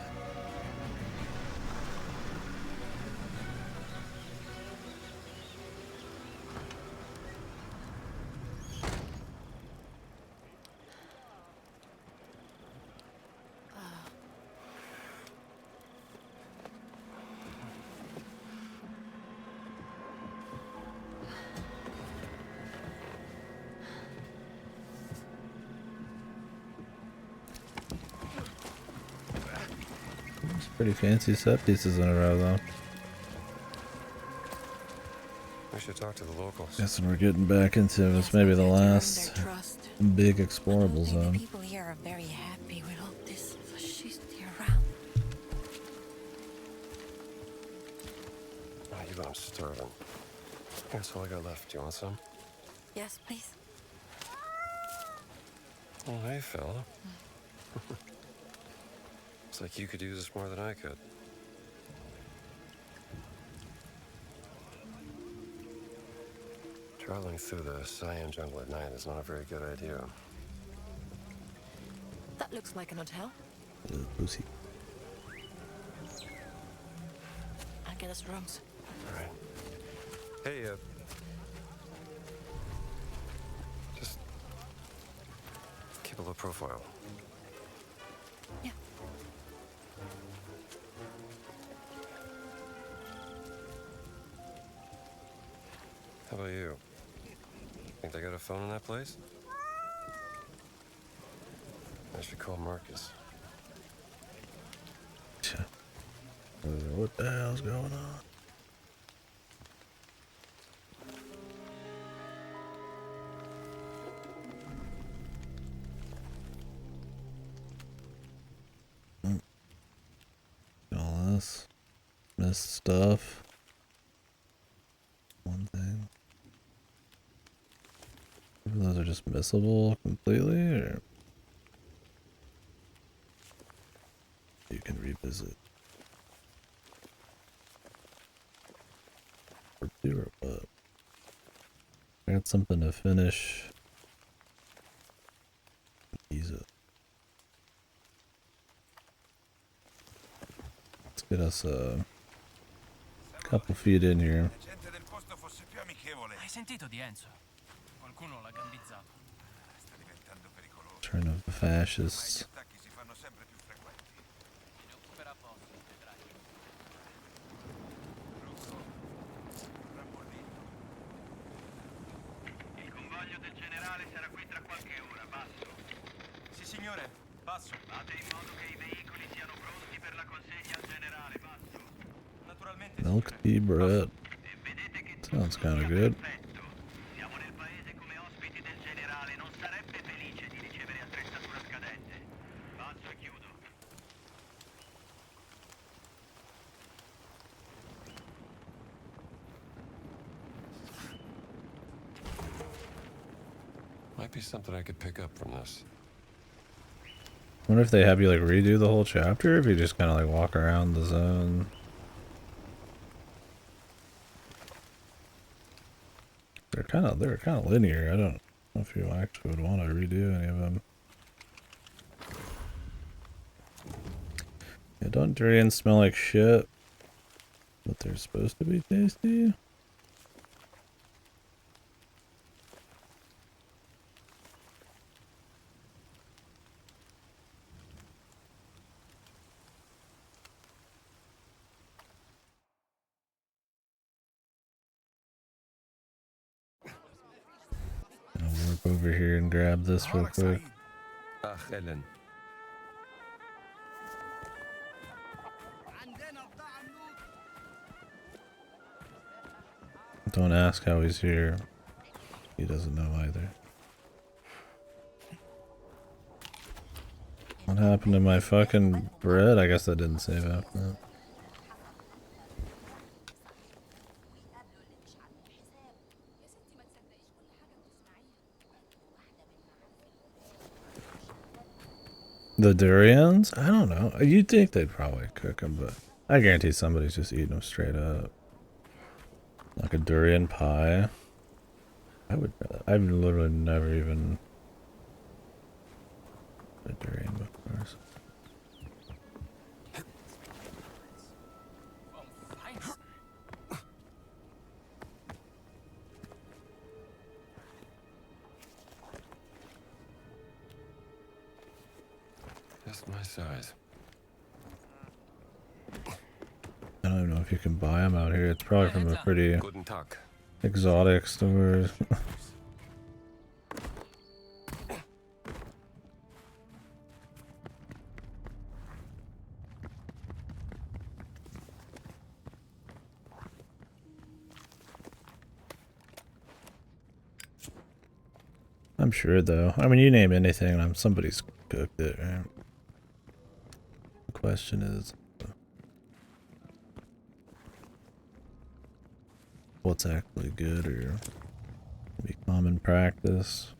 Pretty fancy set pieces in a row, though. We should talk to the locals. Guessing we're getting back into this. Maybe the last big explorable zone. People here are very happy with all this fascisty around. Oh, you know I'm starving. That's all I got left. Do you want some? Yes, please. Oh, hey, fella. It's like you could use this more than I could. Traveling through the Siam jungle at night is not a very good idea. That looks like an hotel. Pussy. I'll get us rooms. All right. Hey, just keep a low profile. Yeah. How about you? Think they got a phone in that place? I should call Marcus. What the hell's going on? All this missed stuff. One thing. Those are just missable completely, or you can revisit. Or do or what? I got something to finish. Ease it. Let's get us a couple feet in here. Hai sentito di Enzo? Qualcuno l'ha gambizzato. Turn of the fascists. Il convoglio del generale sarà signore. Passo. Fate in modo che i veicoli siano pronti per la consegna al generale. Passo. Naturalmente, Milk tea bread. Sounds kind of good. Siamo nel paese come ospiti del generale. Non sarebbe felice di ricevere attrezzatura scadente. Passo e chiudo. Might be something I could pick up from this. Wonder if they have you like redo the whole chapter, or if you just kind of like walk around the zone. They're kind of linear. I don't know if you actually would want to redo any of them. Yeah, don't durians smell like shit, but they're supposed to be tasty? I'll warp over here and grab this real quick. Ach, Ellen. Don't ask how he's here. He doesn't know either. What happened to my fucking bread? I guess that didn't save after that. The durians? I don't know. You'd think they'd probably cook them, but I guarantee somebody's just eating them straight up. Like a durian pie. I've literally never even had a durian before. So. Just my size. I don't even know if you can buy them out here. It's probably from a pretty exotic store. I'm sure though. I mean, you name anything and somebody's cooked it, right? The question is, what's actually good or be common practice?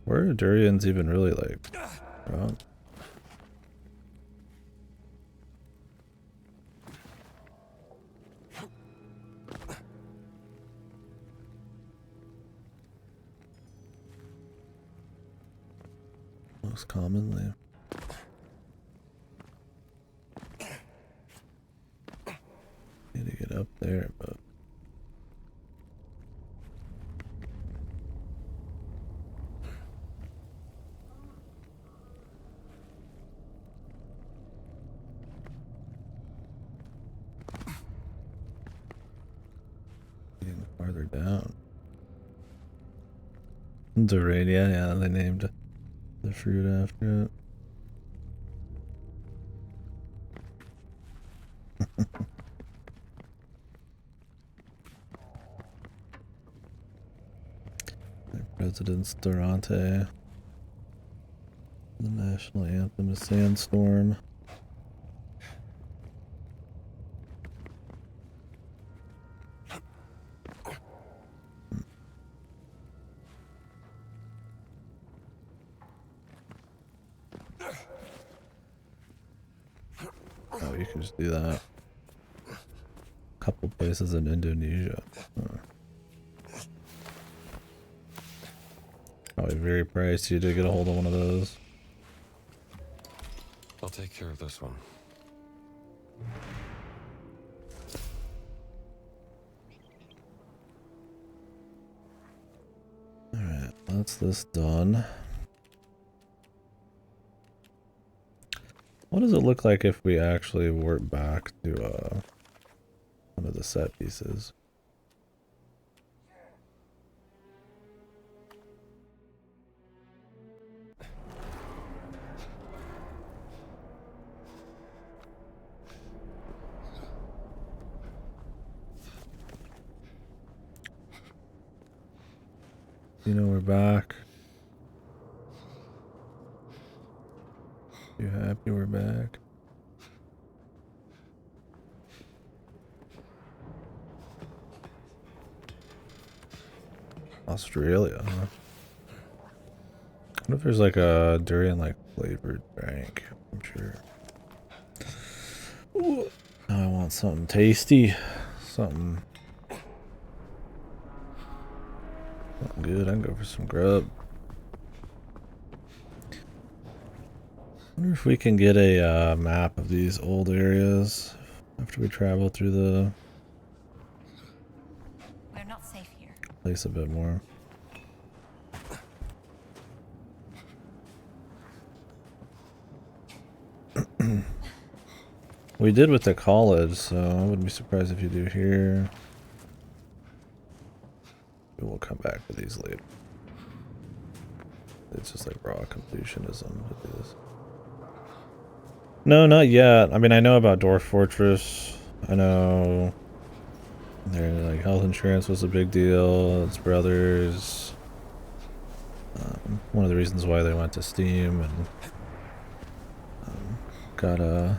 Where are durians even really like from? Most commonly. Need to get up there, but getting farther down. Durania, yeah, they named the fruit after it. President's Durante. The national anthem is Sandstorm. Oh, you can just do that. Couple places in Indonesia. Probably very pricey to get a hold of one of those. I'll take care of this one. Alright, that's this done. What does it look like if we actually warp back to one of the set pieces? You know we're back. You happy we're back? Australia, huh? I wonder if there's like a durian like flavored drink. I'm sure. Ooh. I want something tasty. Something good. I can go for some grub. Wonder if we can get a map of these old areas after we travel through the We're not safe here. place a bit more. We did with the college, so I wouldn't be surprised if you do here. We will come back to these later. It's just like raw completionism with this. No, not yet. I mean, I know about Dwarf Fortress. I know their like health insurance was a big deal. It's brothers. One of the reasons why they went to Steam and got a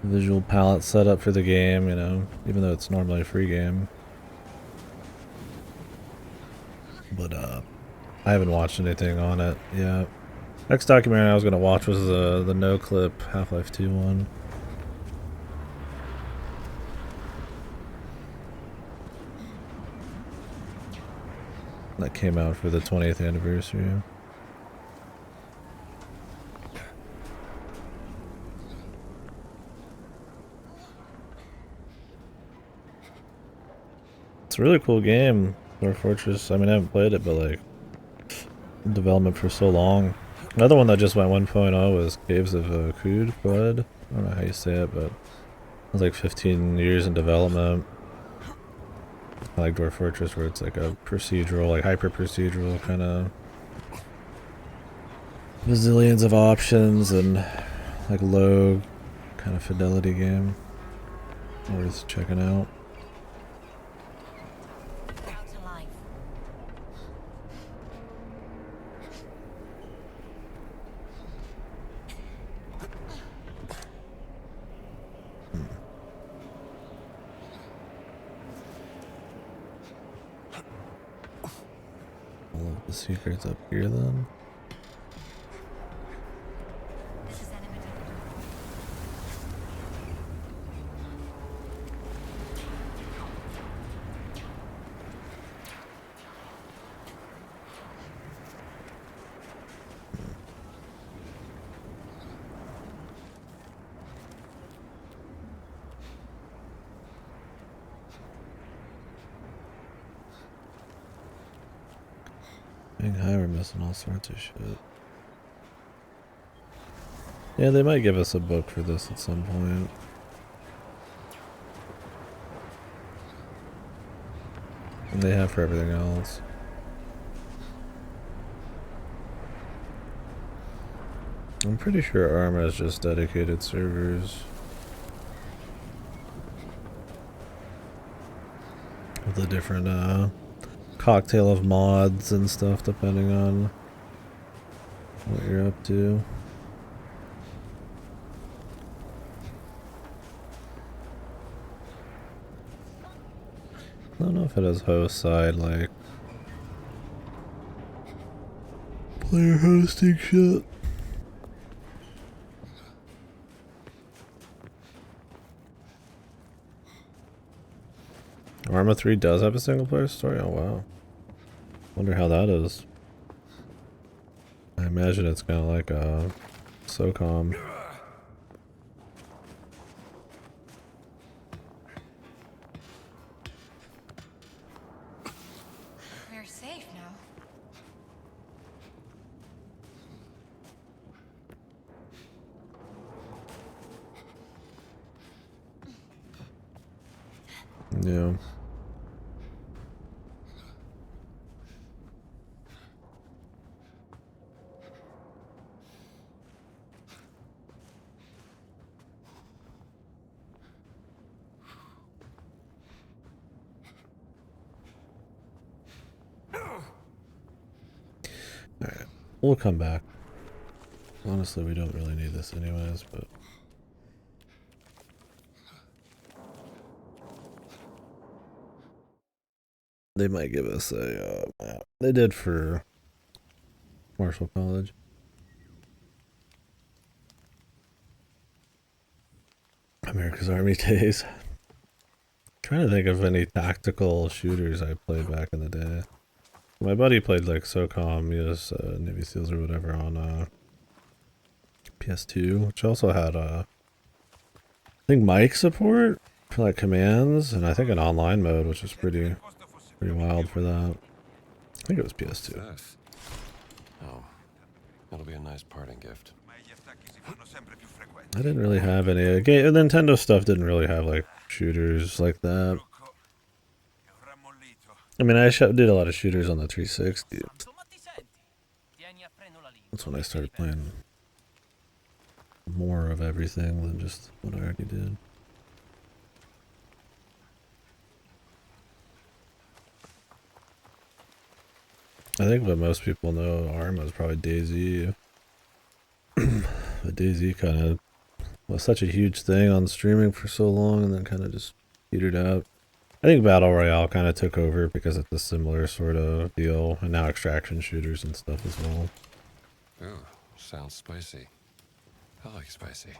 visual palette set up for the game, you know, even though it's normally a free game. But I haven't watched anything on it yet. Next documentary I was gonna watch was the No Clip Half-Life 2 one. That came out for the 20th anniversary. It's a really cool game, Dwarf Fortress. I mean, I haven't played it, but like, in development for so long. Another one that just went 1.0 was Caves of Qud. I don't know how you say it, but it was like 15 years in development. I like Dwarf Fortress, where it's like a procedural, like hyper procedural kind of bazillions of options and like low kind of fidelity game. Worth checking out. All of the secrets up here then. Being high, we're missing all sorts of shit. Yeah, they might give us a book for this at some point. And they have for everything else. I'm pretty sure ARM has just dedicated servers. With the different, cocktail of mods and stuff depending on what you're up to. I don't know if it has host side like player hosting shit. Arma 3 does have a single player story? Oh wow. Wonder how that is. I imagine it's kind of like a SOCOM. We're safe now. Yeah. Alright, we'll come back. Honestly, we don't really need this anyways, but... They might give us a map. They did for Marshall College. America's Army days. Trying to think of any tactical shooters I played back in the day. My buddy played like SOCOM, US Navy SEALs or whatever on PS2, which also had I think mic support for like commands, and I think an online mode, which was pretty wild for that. I think it was PS2. Oh, that'll be a nice parting gift. I didn't really have any game. Nintendo stuff didn't really have like shooters like that. I mean, I did a lot of shooters on the 360. That's when I started playing more of everything than just what I already did. I think what most people know ARMA is probably DayZ. But DayZ kind of was such a huge thing on streaming for so long and then kind of just petered out. I think Battle Royale kind of took over because it's a similar sort of deal, and now extraction shooters and stuff as well. Ooh, sounds spicy. I like spicy.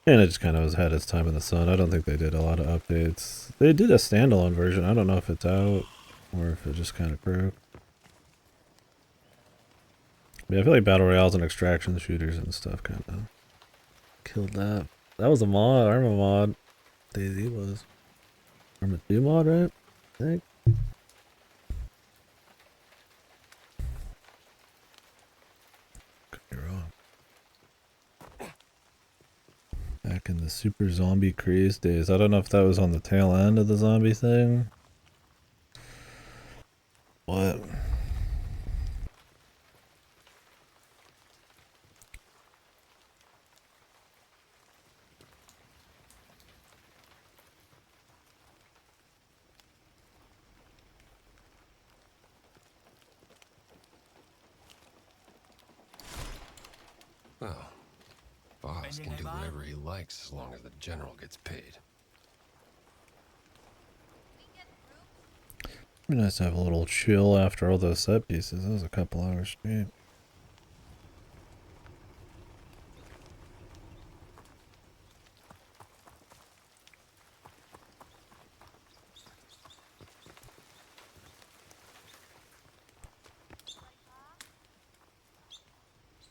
And it just kind of was had its time in the sun. I don't think they did a lot of updates. They did a standalone version. I don't know if it's out or if it just kind of broke. Yeah, I feel like Battle Royales and extraction shooters and stuff kind of killed that. That was a mod, ARMA mod. DayZ was. ARMA 2 mod, right? I think. Could be wrong. Back in the super zombie craze days. I don't know if that was on the tail end of the zombie thing. What? Well, boss can do whatever he likes as long as the general gets paid. It'd be nice to have a little chill after all those set pieces. That was a couple hours straight.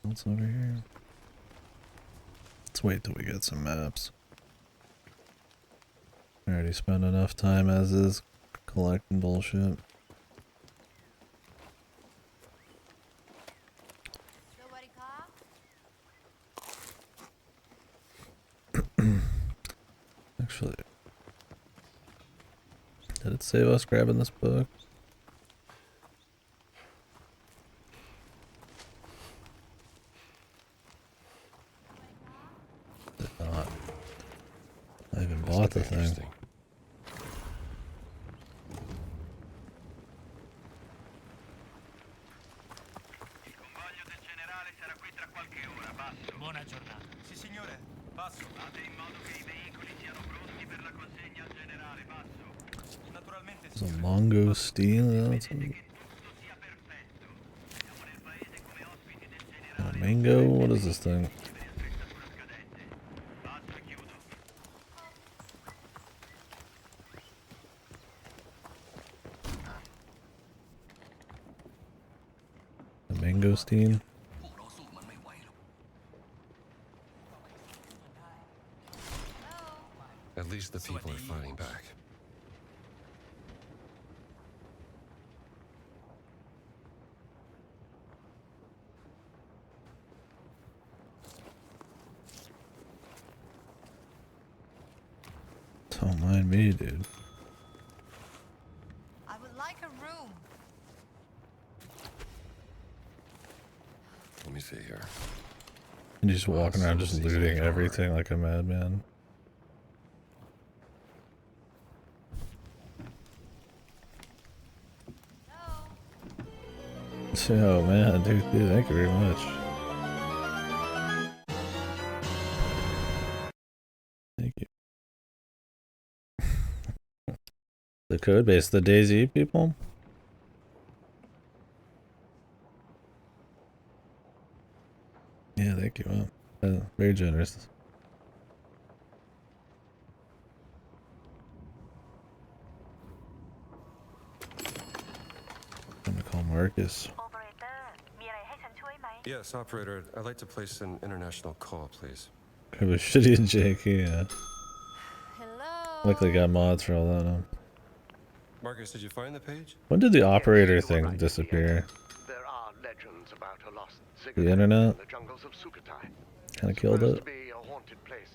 What's over here? Let's wait till we get some maps. I already spent enough time as is collecting bullshit. Actually, did it save us grabbing this book? Did not. I even bought the thing. Buona giornata. Sì, signore. Passo. Fate in modo che i veicoli siano pronti per la consegna al generale. Passo. Naturalmente, There's a Mongo Steel. Mango? What is this thing? The mangosteen? At least the people are fighting back. Don't mind me, dude. I would like a room. Let me see here. And just walking around just looting everything like a madman. Oh man, dude, thank you very much. Thank you. The code base, the DayZ people? Yeah, thank you. Wow. Very generous. I'm gonna call Marcus. Yes, operator. I'd like to place an international call, please. It was shitty and janky, yeah. Hello. Luckily got mods for all that. Marcus, did you find the page? When did the operator thing disappear? There are legends about a lost The internet? in the jungles of Sukhothai. Kinda killed Supposed it. to be a haunted place,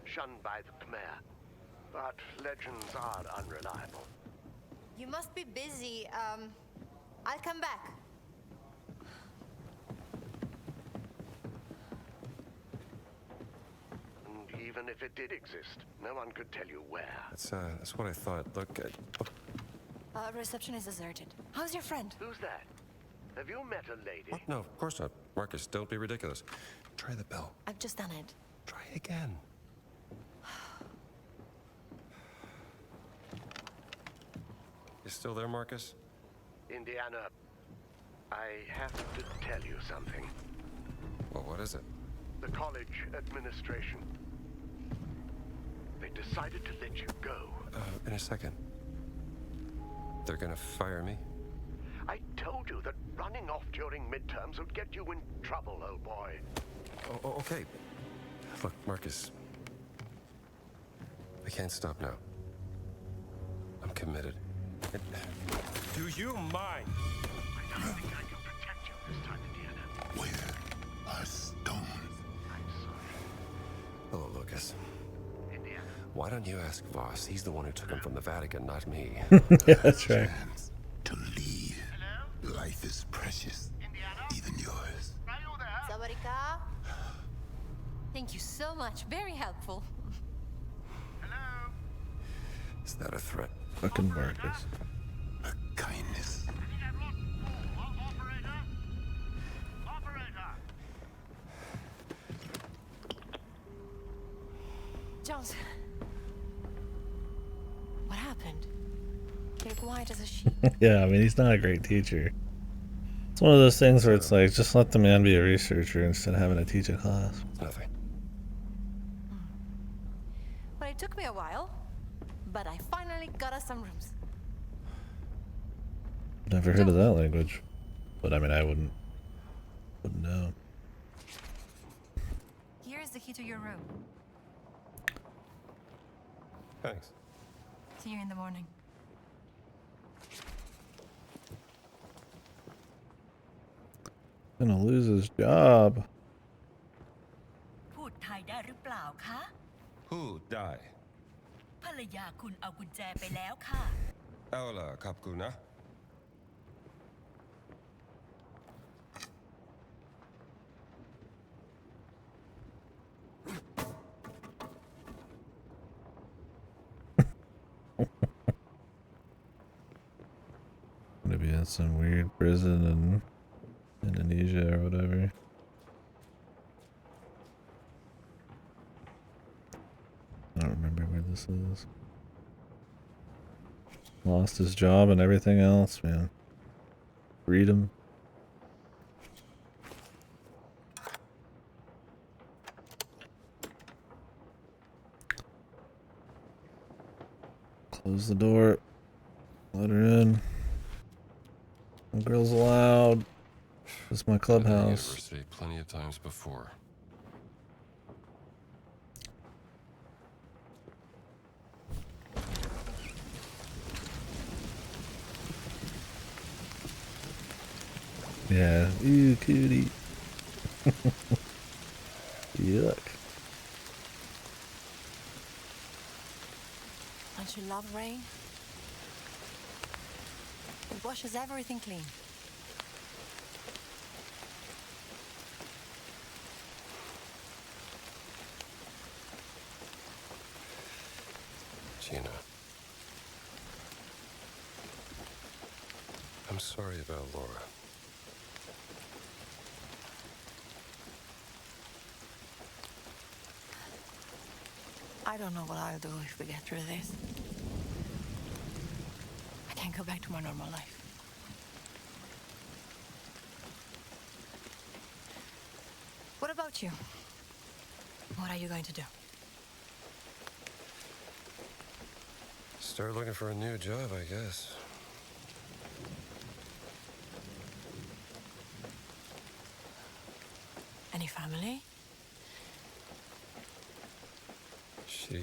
shunned by the Khmer. But legends are unreliable. You must be busy. I'll come back. And even if it did exist, no one could tell you where. That's what I thought. Look, Reception is deserted. How's your friend? Who's that? Have you met a lady? What? No, of course not. Marcus, don't be ridiculous. Try the bell. I've just done it. Try again. You still there, Marcus? Indiana, I have to tell you something. Well, what is it? The college administration. They decided to let you go. In a second. They're gonna fire me? I told you that running off during midterms would get you in trouble, old boy. Oh, okay. Look, Marcus. I can't stop now. I'm committed. Do you mind? I don't think I can protect you this time, Indiana. Where are Stone? I'm sorry. Hello, Lucas. Indiana. Why don't you ask Voss? He's the one who took him from the Vatican, not me. Yeah, that's right. To leave. Hello? Life is precious. Indiana? Even yours. Are you there? Sabarika? Thank you so much. Very helpful. Hello? Is that a threat? Fucking Marcus. A kindness. Operator? Operator? Jones. What happened? You're quiet as a sheep. Yeah, I mean, he's not a great teacher. It's one of those things where it's like, just let the man be a researcher instead of having to teach a class. Nothing. Well, it took me a while, but I finally got us some rooms. Never heard of that language. But I mean, I wouldn't know. Here is the key to your room. Thanks. See you in the morning. Gonna lose his job. พูดไทยได้หรือเปล่าคะ Who die? ภรรยาคุณเอากุญแจไปแล้วค่ะ เอาล่ะครับคุณนะ Gonna be in some weird prison in Indonesia or whatever. I don't remember where this is. Lost his job and everything else, man. Freedom. Close the door. Let her in. No girls allowed. This is my clubhouse. University plenty of times before. Yeah. Ew, cutie. Yuck. Don't you love rain? It washes everything clean. Gina. I'm sorry about Laura. I don't know what I'll do if we get through this. I can't go back to my normal life. What about you? What are you going to do? Start looking for a new job, I guess. Any family? She?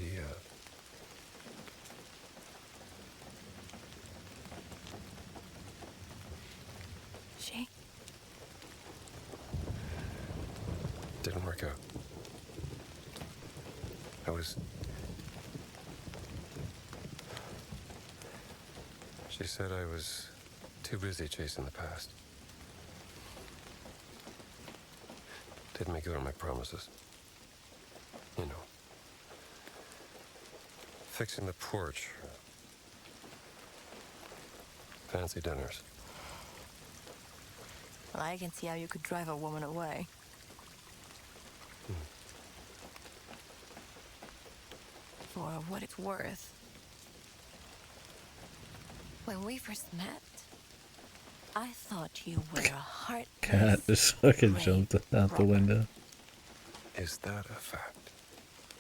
Didn't work out. She said I was too busy chasing the past. Didn't make good on my promises. You know. Fixing the porch. Fancy dinners. Well, I can see how you could drive a woman away. For what it's worth. When we first met, I thought you were a heartless... Cat just fucking jumped out the window. Is that a fact?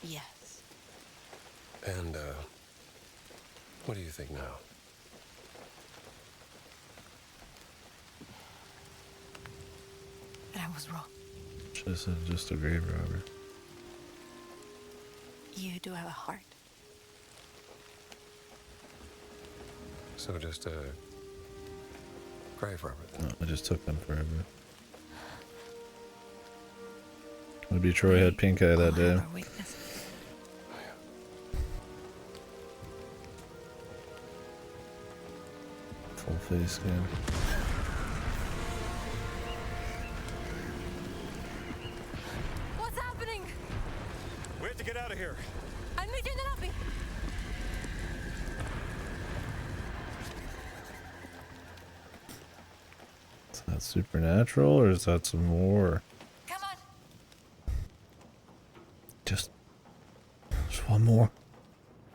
Yes. And, what do you think now? And I was wrong. Just a grave robber. You do have a heart. So just a grave robber then? No, it just took them forever. Maybe Troy had pink eye that day. Full face scan. What's happening? We have to get out of here. I'll meet you in the lobby. Is that supernatural or is that some more? Come on. Just one more.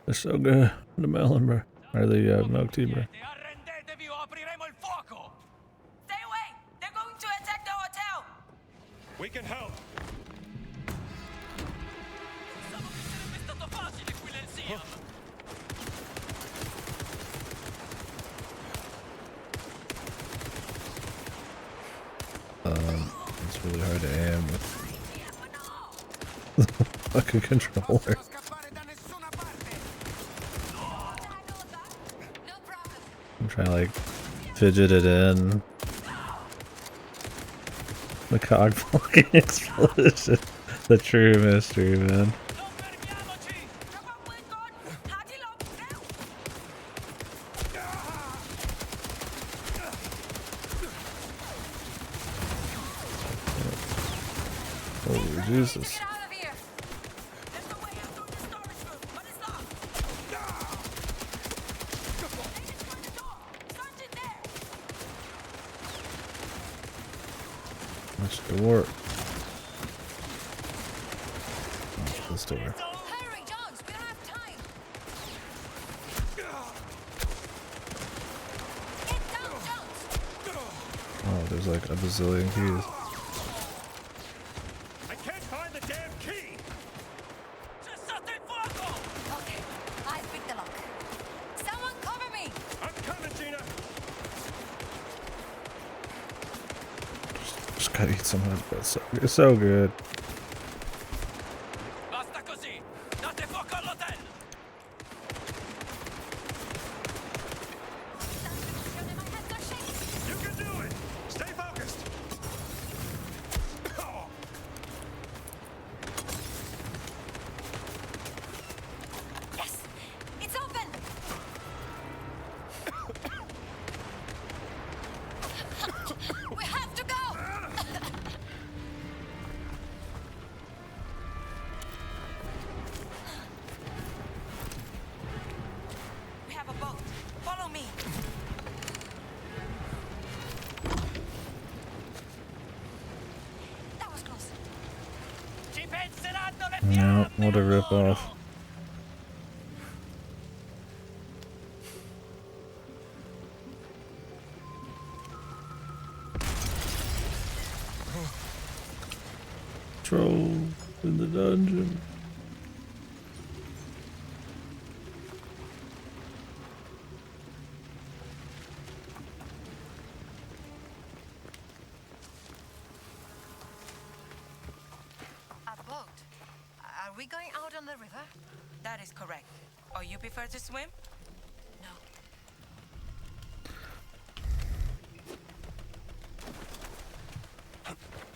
They're so good. The melon bro. Or the milk tea bro. Stay away! They're going to attack the hotel! We can help. It's really hard to aim with the fucking controller. I'm trying to like fidget it in. The cog fucking explosion. The true mystery, man. Oh, Jesus. Which door? Oh, this door. Hurry, Jones! We don't have time! Get down, Jones! Oh, there's like a bazillion keys. I can't find the damn key. Okay, I picked the lock. Someone cover me! I'm coming, Gina. Just gotta eat some of this, but it's so good. Basta così! Date fuoco all'hotel! You can do it. Stay focused. Yes! It's open! We have to go! We have a boat. Follow me. That was close. Ci penseranno le No, what a ripoff. Trolls in the dungeon. A boat? Are we going out on the river? That is correct. Or you prefer to swim? No.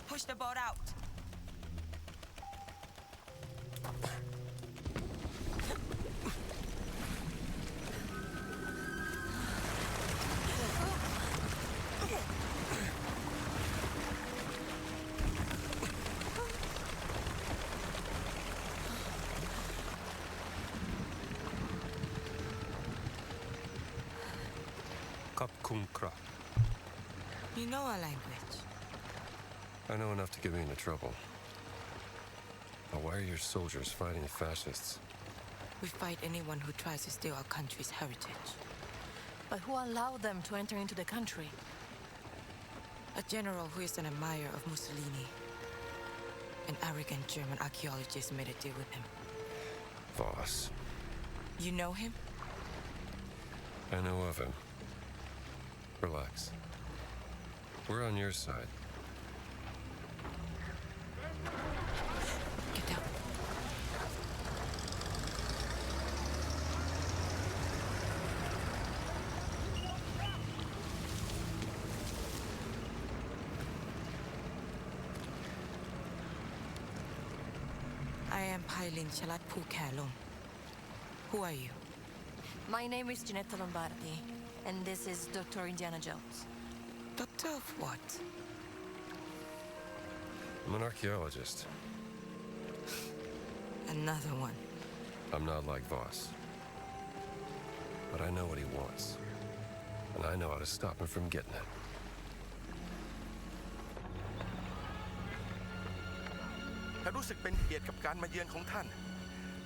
Push the boat out. Kapkumkra. You know our language. I know enough to get me into trouble. Now, why are your soldiers fighting fascists? We fight anyone who tries to steal our country's heritage. But who allowed them to enter into the country? A general who is an admirer of Mussolini. An arrogant German archaeologist made a deal with him. Voss. You know him? I know of him. Relax. We're on your side. Get down. I am Pailin Chalat Pukalum. Who are you? My name is Ginetta Lombardi, and this is Dr. Indiana Jones. Doctor of what? I'm an archaeologist. Another one. I'm not like Voss. But I know what he wants. And I know how to stop him from getting it.ฉันรู้สึกเป็นเกียรติกับการมาเยือนของท่าน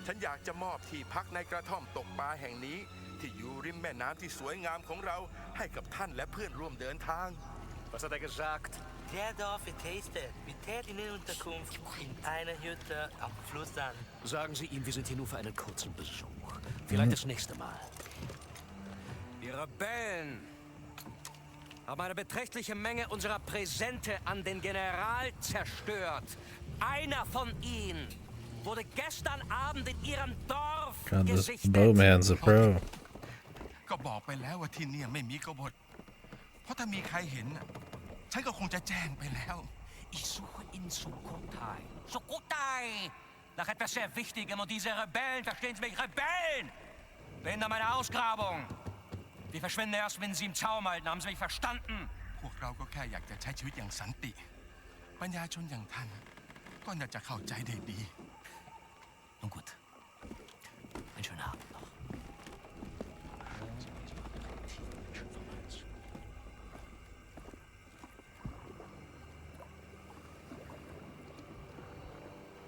ฉันอยากจะมอบที่พักในกระท่อมตกปลาแห่งนี้ที่อยู่ริมแม่น้ำที่สวยงามของเราให้กับท่านและพื่อนร่วมเดินทาง Was hat gesagt? Der Dorf Taste mit Unterkunft in einer Hütte am Fluss an. Sagen Sie ihm, wir sind hier nur für einen kurzen Besuch. Vielleicht das nächste Mal. Die Rebellen haben eine beträchtliche Menge unserer Präsente an den General zerstört. Einer von ihnen wurde gestern Abend in ihrem Dorf God, this gesichtet. Bowman's a pro. ก็บอกไปแล้วว่าที่นี่ไม่มีกบฏเพราะถ้ามีใครเห็นฉันก็คงจะแจ้งไปแล้ว Ich suche in Sukhothai. Sukhothai! Nach etwas sehr Wichtigem und diese Rebellen, verstehen Sie mich, Rebellen! Behindern meine Ausgrabung. Die verschwinden erst, wenn Sie im Zaum halten. Haben Sie mich verstanden? พวกเราก็แค่อยากจะใช้ชีวิตอย่างสันติปัญญาชนอย่างท่านก็น่าจะเข้าใจได้ดี Nun gut. Einen schönen Abend noch.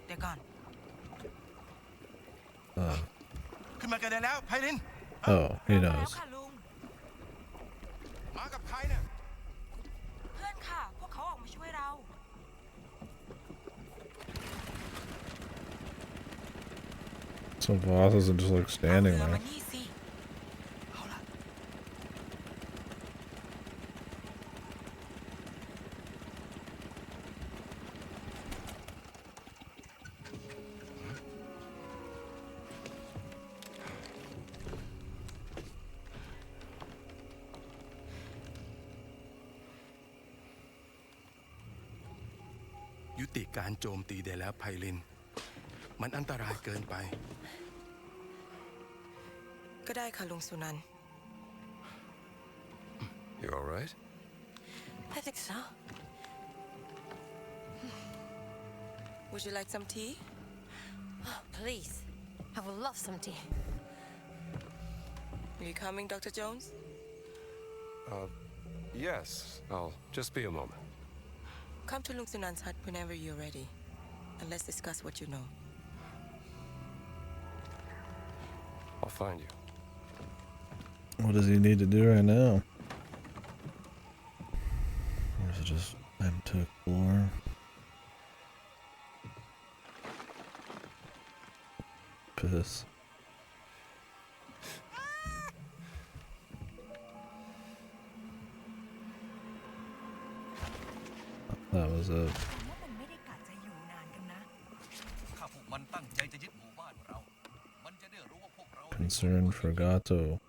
They're gone. ขึ้นมากันได้แล้วไพลิน Oh, he knows. มากับใครเนี่ย เพื่อนค่ะ พวกเขาออกมาช่วยเรา So Voss isn't just like standing there.ยุติการโจมตีได้แล้วไพลินมันอันตรายเกินไป ก็ได้ค่ะลุงสุนันท์ You all right? I think so. Would you like some tea? Oh, please. I would love some tea. Are you coming, Dr. Jones? Yes. I'll just be a moment. Come to Lung Sunan's hut whenever you're ready, and let's discuss what you know. I'll find you. What does he need to do right now? Or is it just time to explore? this. That was it. Concern for Gato.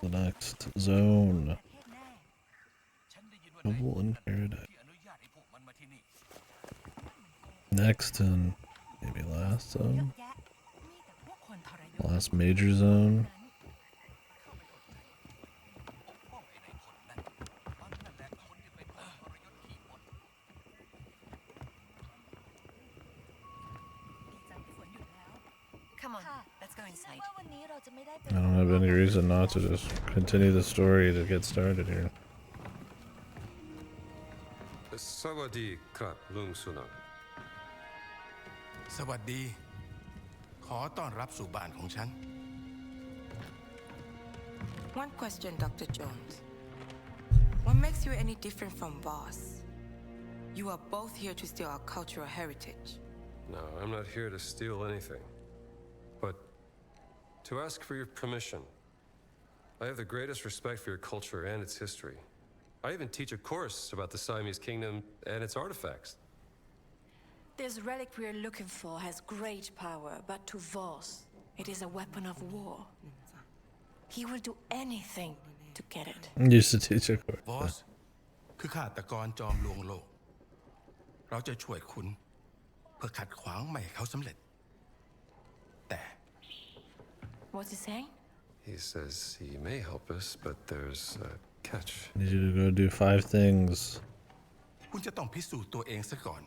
The next zone. Noble in Paradise. Next and maybe last zone. Last major zone. Come on, let's go inside. I don't have any reason not to just continue the story to get started here. Sawadi krap lung sunam. สวัสดี ขอต้อนรับสู่บ้านของฉัน One question, Dr. Jones. What makes you any different from Voss? You are both here to steal our cultural heritage. No, I'm not here to steal anything. But to ask for your permission. I have the greatest respect for your culture and its history. I even teach a course about the Siamese kingdom and its artifacts. This relic we're looking for has great power, but to Voss, it is a weapon of war. He will do anything to get it. Used to teach a course. Voss คือฆาตกรจอมลวงโลก เราจะช่วยคุณเพื่อขัดขวางไม่ให้เขาสำเร็จ แต่ What's he saying? He says he may help us, but there's a catch. Need you to go do 5 things. คุณจะต้องพิสูจน์ตัวเองซะก่อน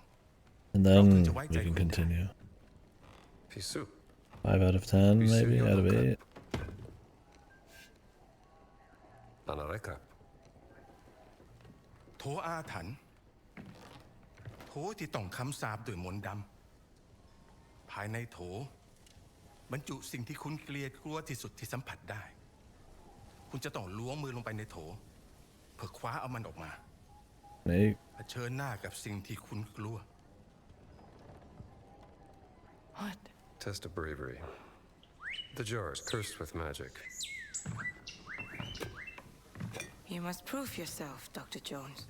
And then we can continue. 5 out of 10, maybe? Out of 8? Anareka. โถอาถรรพ์โถที่ต้องคำสาปด้วยมนต์ดำภายในโถบรรจุสิ่งที่คุณเกลียดกลัวที่สุดที่สัมผัสได้ คุณจะต้องล้วงมือลงไปในโถเพื่อคว้าเอามันออกมาเผชิญหน้ากับสิ่งที่คุณกลัว What? Test of bravery. The jar is cursed with magic. You must prove yourself, Dr. Jones.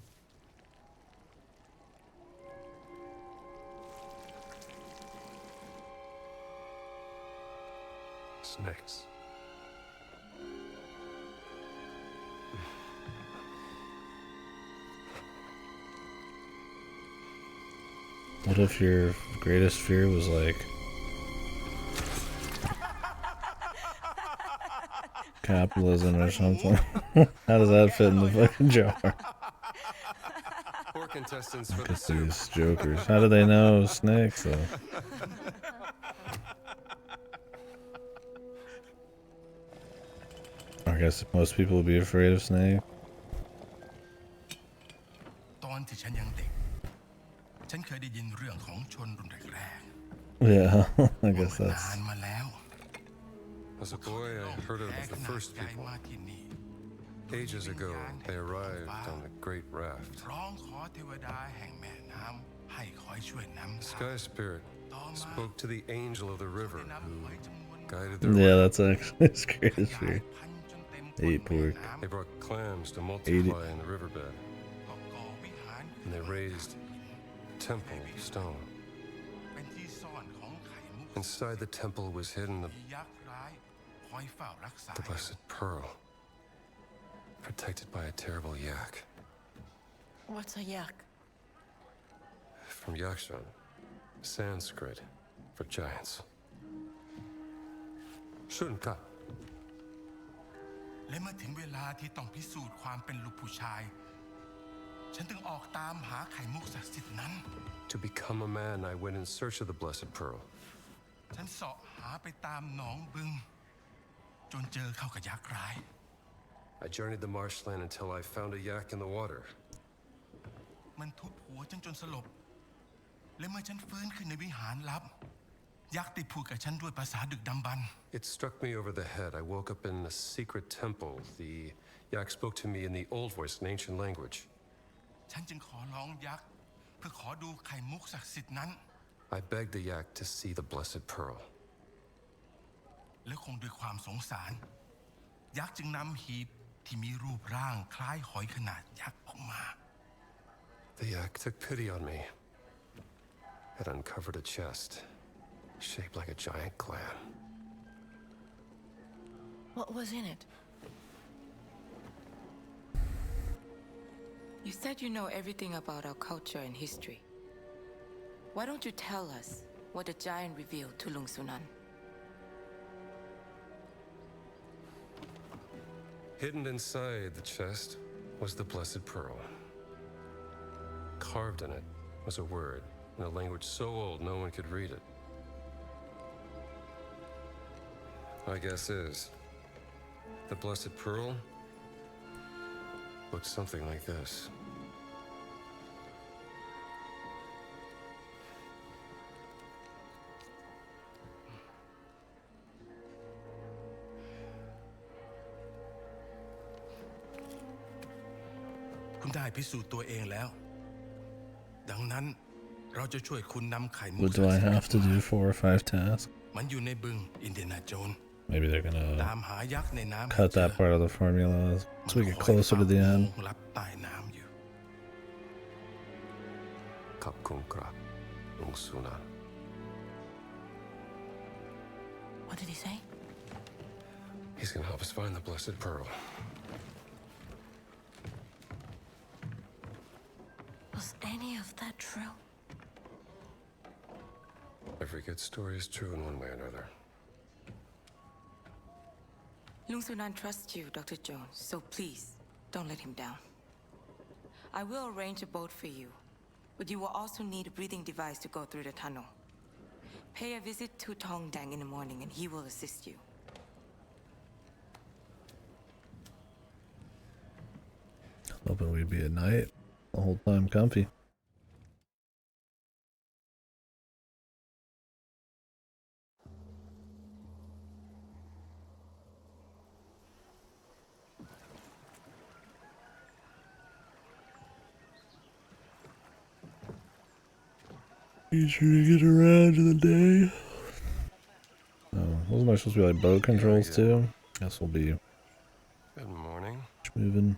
Snakes. What if your greatest fear was like capitalism or something? How does that fit in the fucking jar? Poor contestants for Look at these jokers. How do they know snakes though? I guess most people would be afraid of snakes. ตอนที่ฉันยังเด็ก ฉันเคยได้ยินเรื่องของชนรุ่นแรก Yeah, I guess that's. นานมาแล้ว As a boy, I heard of the first people. Ages ago, they arrived on the Great Raft. ร้องขอเทวดาแห่งแม่น้ำให้คอยช่วยนำ The Sky Spirit spoke to the angel of the river who guided Yeah, their that's actually his greatest fear. 8 pork. They brought clams to multiply in the riverbed. And they raised a temple of stone. Inside the temple was hidden the blessed pearl, protected by a terrible yak. What's a yak? From Yakshan, Sanskrit for giants. Shunka. และเมื่อถึงเวลาที่ต้องพิสูจน์ความเป็นลูกผู้ชาย ฉันถึงออกตามหาไข่มุกศักดิ์สิทธิ์นั้น To become a man, I went in search of the blessed pearl. ฉันเสาะหาไปตามหนองบึงจนเจอเข้ากับยักษ์ร้าย I journeyed the marshland until I found a yak in the water. มันทุบหัวฉันจนสลบ และเมื่อฉันฟื้นขึ้นในวิหารลับ ยักษ์ได้พูดกับฉันด้วยภาษาดึกดำบรรพ์ It struck me over the head. I woke up in a secret temple. The yak spoke to me in the old voice, an ancient language. ฉันจึงขอร้องยักษ์เพื่อขอดูไข่มุกศักดิ์สิทธิ์นั้น I begged the yak to see the Blessed Pearl. และคงด้วยความสงสารยักษ์จึงนำหีบที่มีรูปร่างคล้ายหอยขนาดยักษ์ออกมา The yak took pity on me. It uncovered a chest, shaped like a giant clam. What was in it? You said you know everything about our culture and history. Why don't you tell us what the giant revealed to Lung Sunan? Hidden inside the chest was the Blessed Pearl. Carved in it was a word in a language so old no one could read it. My guess is, the Blessed Pearl looked something like this. What do I have to do 4 or 5 tasks? Maybe they're gonna cut that part of the formula so we get closer to the end. What did he say? He's gonna help us find the Blessed Pearl. Was any of that true? Every good story is true in one way or another. Lung Sunan trusts you, Dr. Jones, so please, don't let him down. I will arrange a boat for you, but you will also need a breathing device to go through the tunnel. Pay a visit to Tong Dang in the morning and he will assist you. Hoping we'd be at night the whole time comfy. Easier to get around in the day. Oh, wasn't I supposed to be like boat controls too? Guess we'll be Good morning. moving.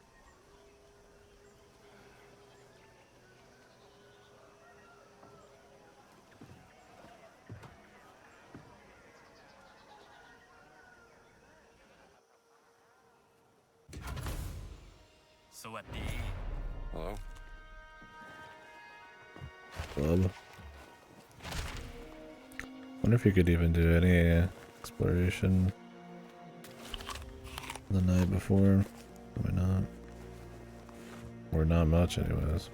Hello? Club. Wonder if you could even do any exploration the night before. Probably not. Or not much anyways.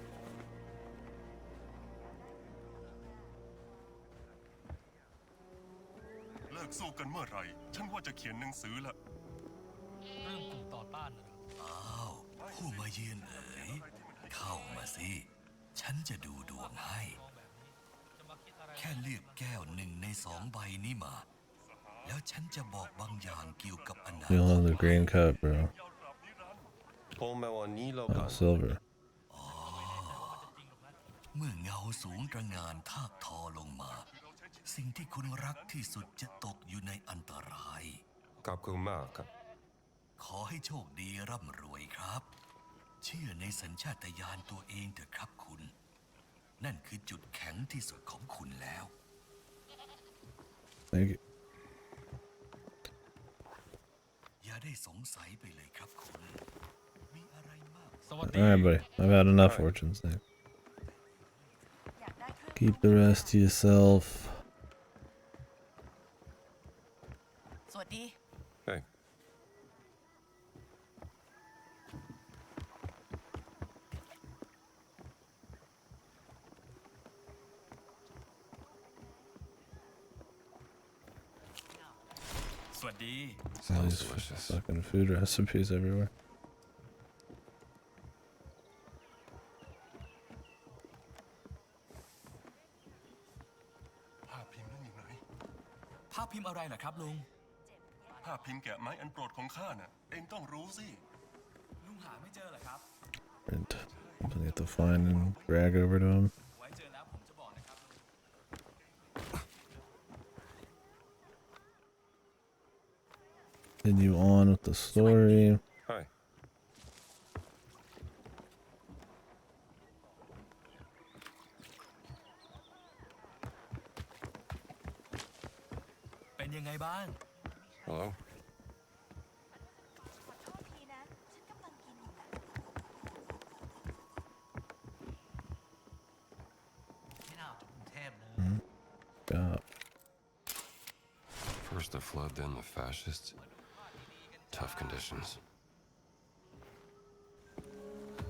Oh, ผู้มาเยือนเอ๋ยเข้ามาสิฉันจะดูดวงให้แค่เลือกแก้ว1 ใน 2 ใบนี้มาแล้วฉันจะบอกบางอย่างเกี่ยวกับอนาคต You don't have the green cup, bro. Oh, silver. เมื่อเงาสูงตระหง่านทากทอลงมาสิ่งที่คุณรักที่สุดจะตกอยู่ในอันตรายขอให้โชคดีร่ำรวยครับเชื่อในสัญชาตญาณตัวเองเถอะครับคุณนั่นคือจุดแข็งที่สุดของคุณแล้ว Thank you. อย่าได้สงสัยไปเลยครับคุณมีอะไรมาก Alright, buddy. I've had enough fortunes. Thanks. Keep the rest to yourself. สวัสดี Hey. All these fucking food recipes everywhere. And I have to find and brag over to him. continue on with the story. Hi. Hello? God. First the flood, then the fascists. Tough conditions.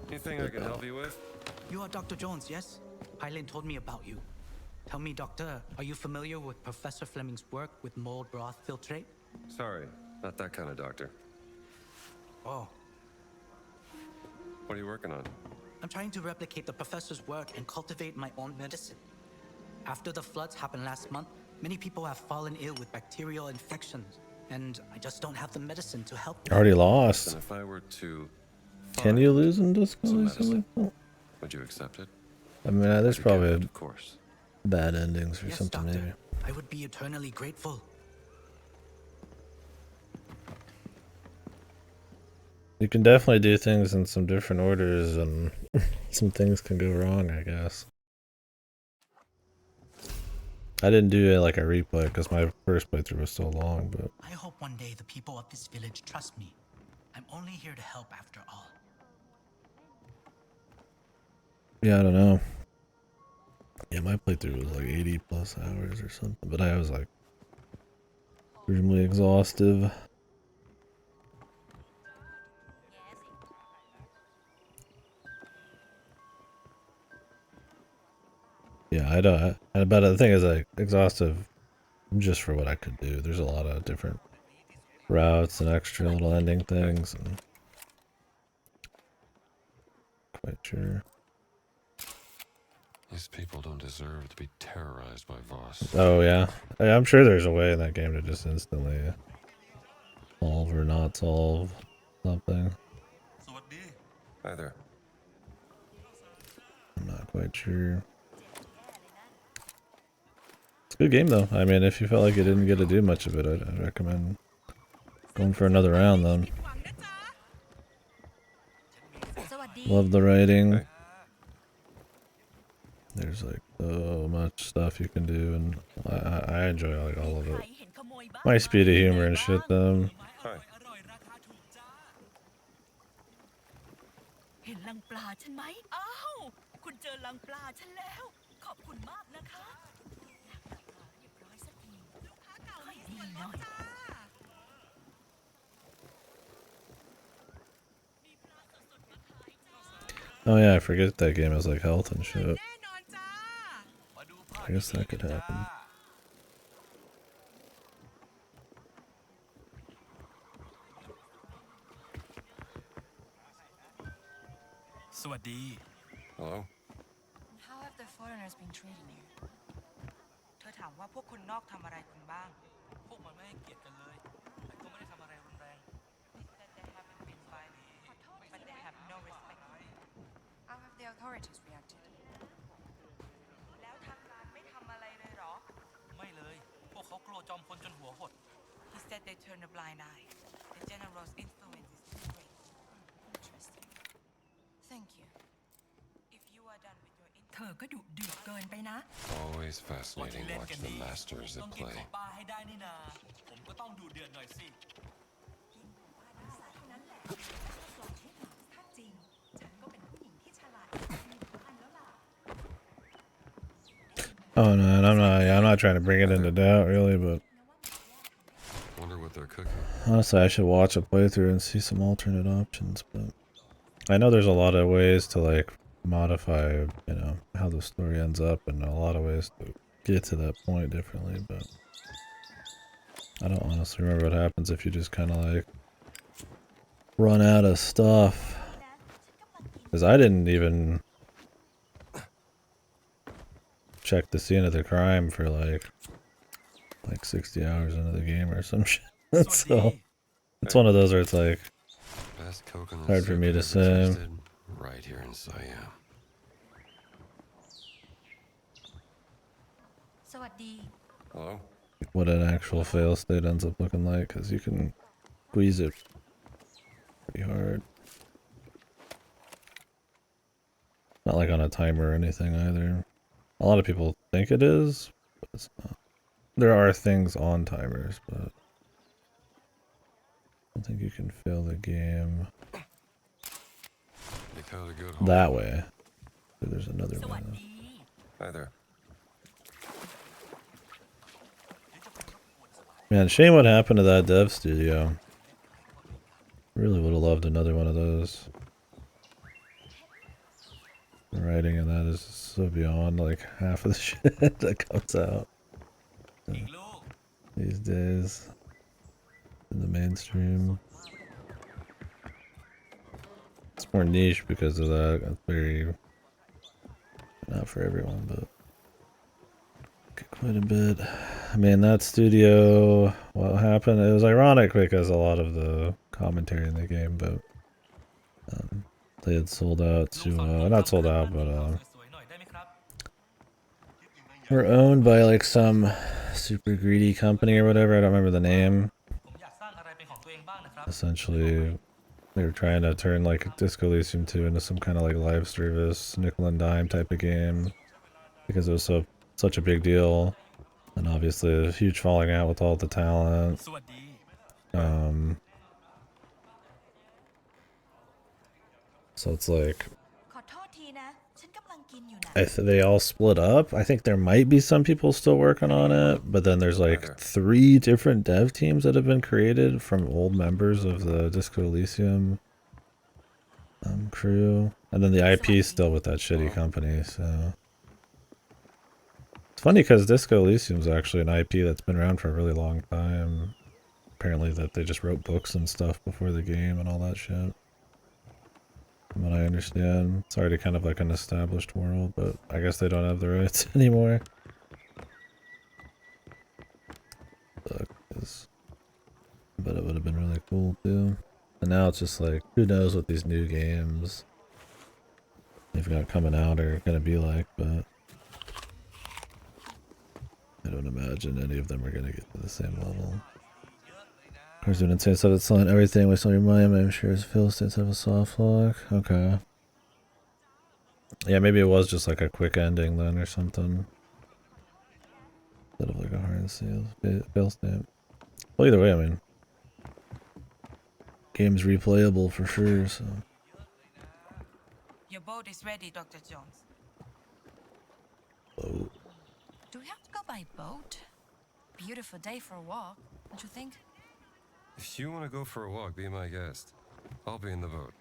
Anything I can help you with? You are Dr. Jones, yes? Hyland told me about you. Tell me, Doctor, are you familiar with Professor Fleming's work with mold broth filtrate? Sorry, not that kind of doctor. Oh. What are you working on? I'm trying to replicate the professor's work and cultivate my own medicine. After the floods happened last month, many people have fallen ill with bacterial infections, and I just don't have the medicine to help them. Already lost. And if I were to Can you lose in this? would you accept it? I mean, there's probably Of course. bad endings or Yes, something, Doctor. maybe. I would be eternally grateful. You can definitely do things in some different orders, and some things can go wrong, I guess. I didn't do it like a replay because my first playthrough was so long, but I hope one day the people of this village trust me. I'm only here to help after all. yeah, I don't know. Yeah, my playthrough was like 80 plus hours or something, but I was like extremely exhaustive. Yeah, I don't. But the thing is, like, exhaustive just for what I could do. There's a lot of different routes and extra little ending things, and quite sure. These people don't deserve to be terrorized by Voss. Oh yeah, I'm sure there's a way in that game to just instantly solve or not solve something. Hi there. I'm not quite sure. It's a good game though. I mean, if you felt like you didn't get to do much of it, I'd recommend going for another round then. Love the writing. There's like so much stuff you can do, and I enjoy like all of it. My speed of humor and shit though. Hi. เห็นลังปลาฉันไหมอ้าวคุณเจอลังปลาฉันแล้ว ขอบคุณมากนะคะเรียบร้อยสักทีลูกค้าเก่าไม่ดีหน่อย Oh yeah, I forget that game has like health and shit. I guess that could happen. สวัสดี Hello? How have the foreigners been treating you? เธอถามว่าพวกคนนอกทำอะไรคุณบ้าง พวกมันไม่ให้เกียรติกันเลยแต่ก็ไม่ได้ทำอะไรรุนแรง That they haven't been violent, but they have no respect. How have the authorities reacted? แล้วทางการไม่ทำอะไรเลยเหรอ ไม่เลย พวกเขากลัวจอมพลจนหัวหด Instead they turn a blind eye. The general's influence is too great. Interesting. Thank you. If you are done with your เธอก็ดุเดือดเกินไปนะ Always fascinating watching the masters at play. ป้าให้ได้นี่นาผมก็ต้องดูเดือดหน่อยสิ ถ้าจริง ฉันก็เป็นผู้หญิงที่ฉลาดอันแล้วล่ะ Oh no, and I'm not trying to bring it into doubt really, but Wonder what they're cooking. honestly, I should watch a playthrough and see some alternate options. But I know there's a lot of ways to like modify, you know, how the story ends up, and a lot of ways to get to that point differently. But I don't honestly remember what happens if you just kind of like run out of stuff. Because I didn't even check the scene of the crime for like 60 hours into the game or some shit. So it's one of those where it's like Best coconut hard for soup me I've to ever say. tasted, right here in Siam. สวัสดี Hello? what an actual fail state ends up looking like, because you can squeeze it pretty hard. Not like on a timer or anything either. A lot of people think it is, but it's not. There are things on timers, but I don't think you can fill the game that way. There's another one. Hi there. Man, shame what happened to that dev studio. Really would have loved another one of those. The writing in that is so beyond like half of the shit that comes out these days in the mainstream. It's more niche because of that. It's very not for everyone, but quite a bit. I mean, that studio, what happened, it was ironic because a lot of the commentary in the game, but they had sold out to, not sold out, but were owned by like some super greedy company or whatever, I don't remember the name. Essentially, they were trying to turn like Disco Elysium 2 into some kind of like live service, nickel and dime type of game, because it was such a big deal. And obviously a huge falling out with all the talent. So it's like they all split up. I think there might be some people still working on it, but then there's like 3 different dev teams that have been created from old members of the Disco Elysium crew, and then the IP is still with that shitty company. So it's funny because Disco Elysium is actually an IP that's been around for a really long time. Apparently that they just wrote books and stuff before the game and all that shit. From what I understand. It's already kind of like an established world, but I guess they don't have the rights anymore. But it would have been really cool too. And now it's just like, who knows what these new games they've got coming out are gonna be like, but I don't imagine any of them are gonna get to the same level. Of course, doing insane stuff, it's selling everything wasting your mind. I'm sure as Philistines have a soft lock. Okay. Yeah, maybe it was just like a quick ending then or something. Instead of like a hard fail stamp. Well, either way, I mean, game's replayable for sure, so. Your boat is ready, Dr. Jones. Oh. Do we have to go by boat? Beautiful day for a walk, don't you think? If you want to go for a walk, be my guest. I'll be in the boat.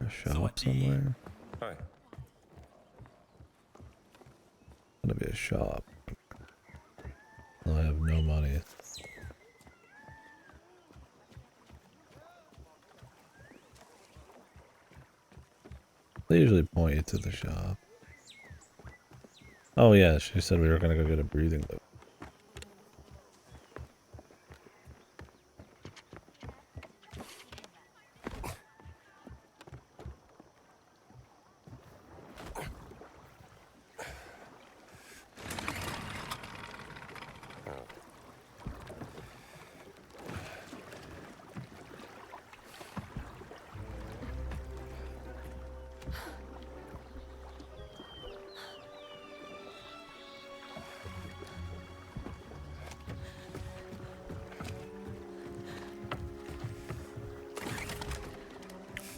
A shop somewhere? Hi. Gonna be a shop. I have no money. They usually point you to the shop. Oh yeah, she said we were gonna go get a breathing book.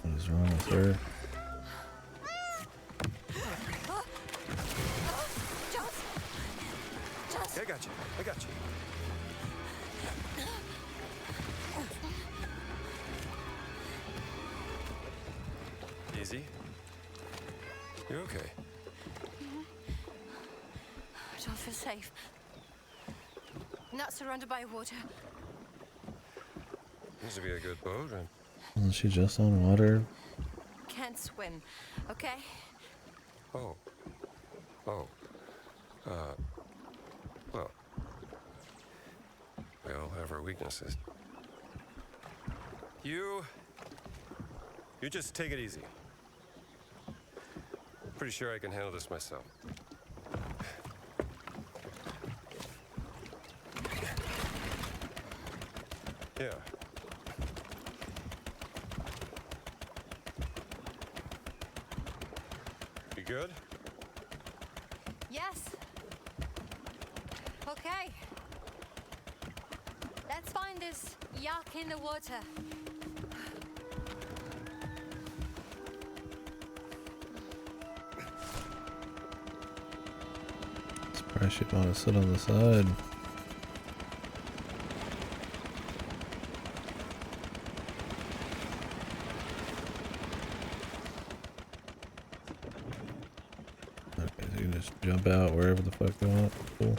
What's wrong with her? I got you. I got you. Easy. You okay? I don't feel safe. Not surrounded by water. Seems to be a good boat, right? Wasn't she just on water? Can't swim, okay? Oh. Oh. Well. We all have our weaknesses. You just take it easy. Pretty sure I can handle this myself. Yeah. You good? Yes. Okay. Let's find this yak in the water. Surprised she'd want to sit on the side. Okay, so you can just jump out wherever the fuck you want. Cool.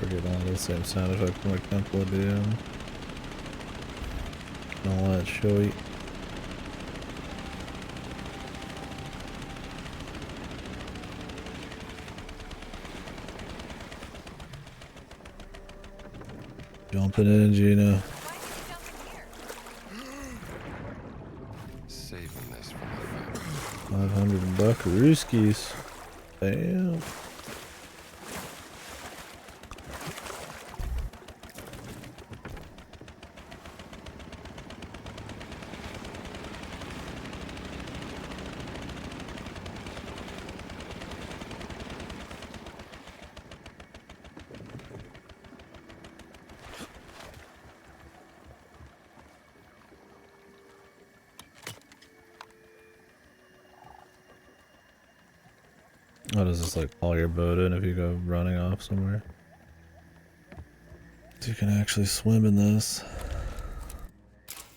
Get all the same sound effect from like Temple of Doom. All that showy. Jumping in, Gina. Saving this for my family. 500 buckarooskies. Damn. Oh, does this like haul your boat in if you go running off somewhere? So you can actually swim in this.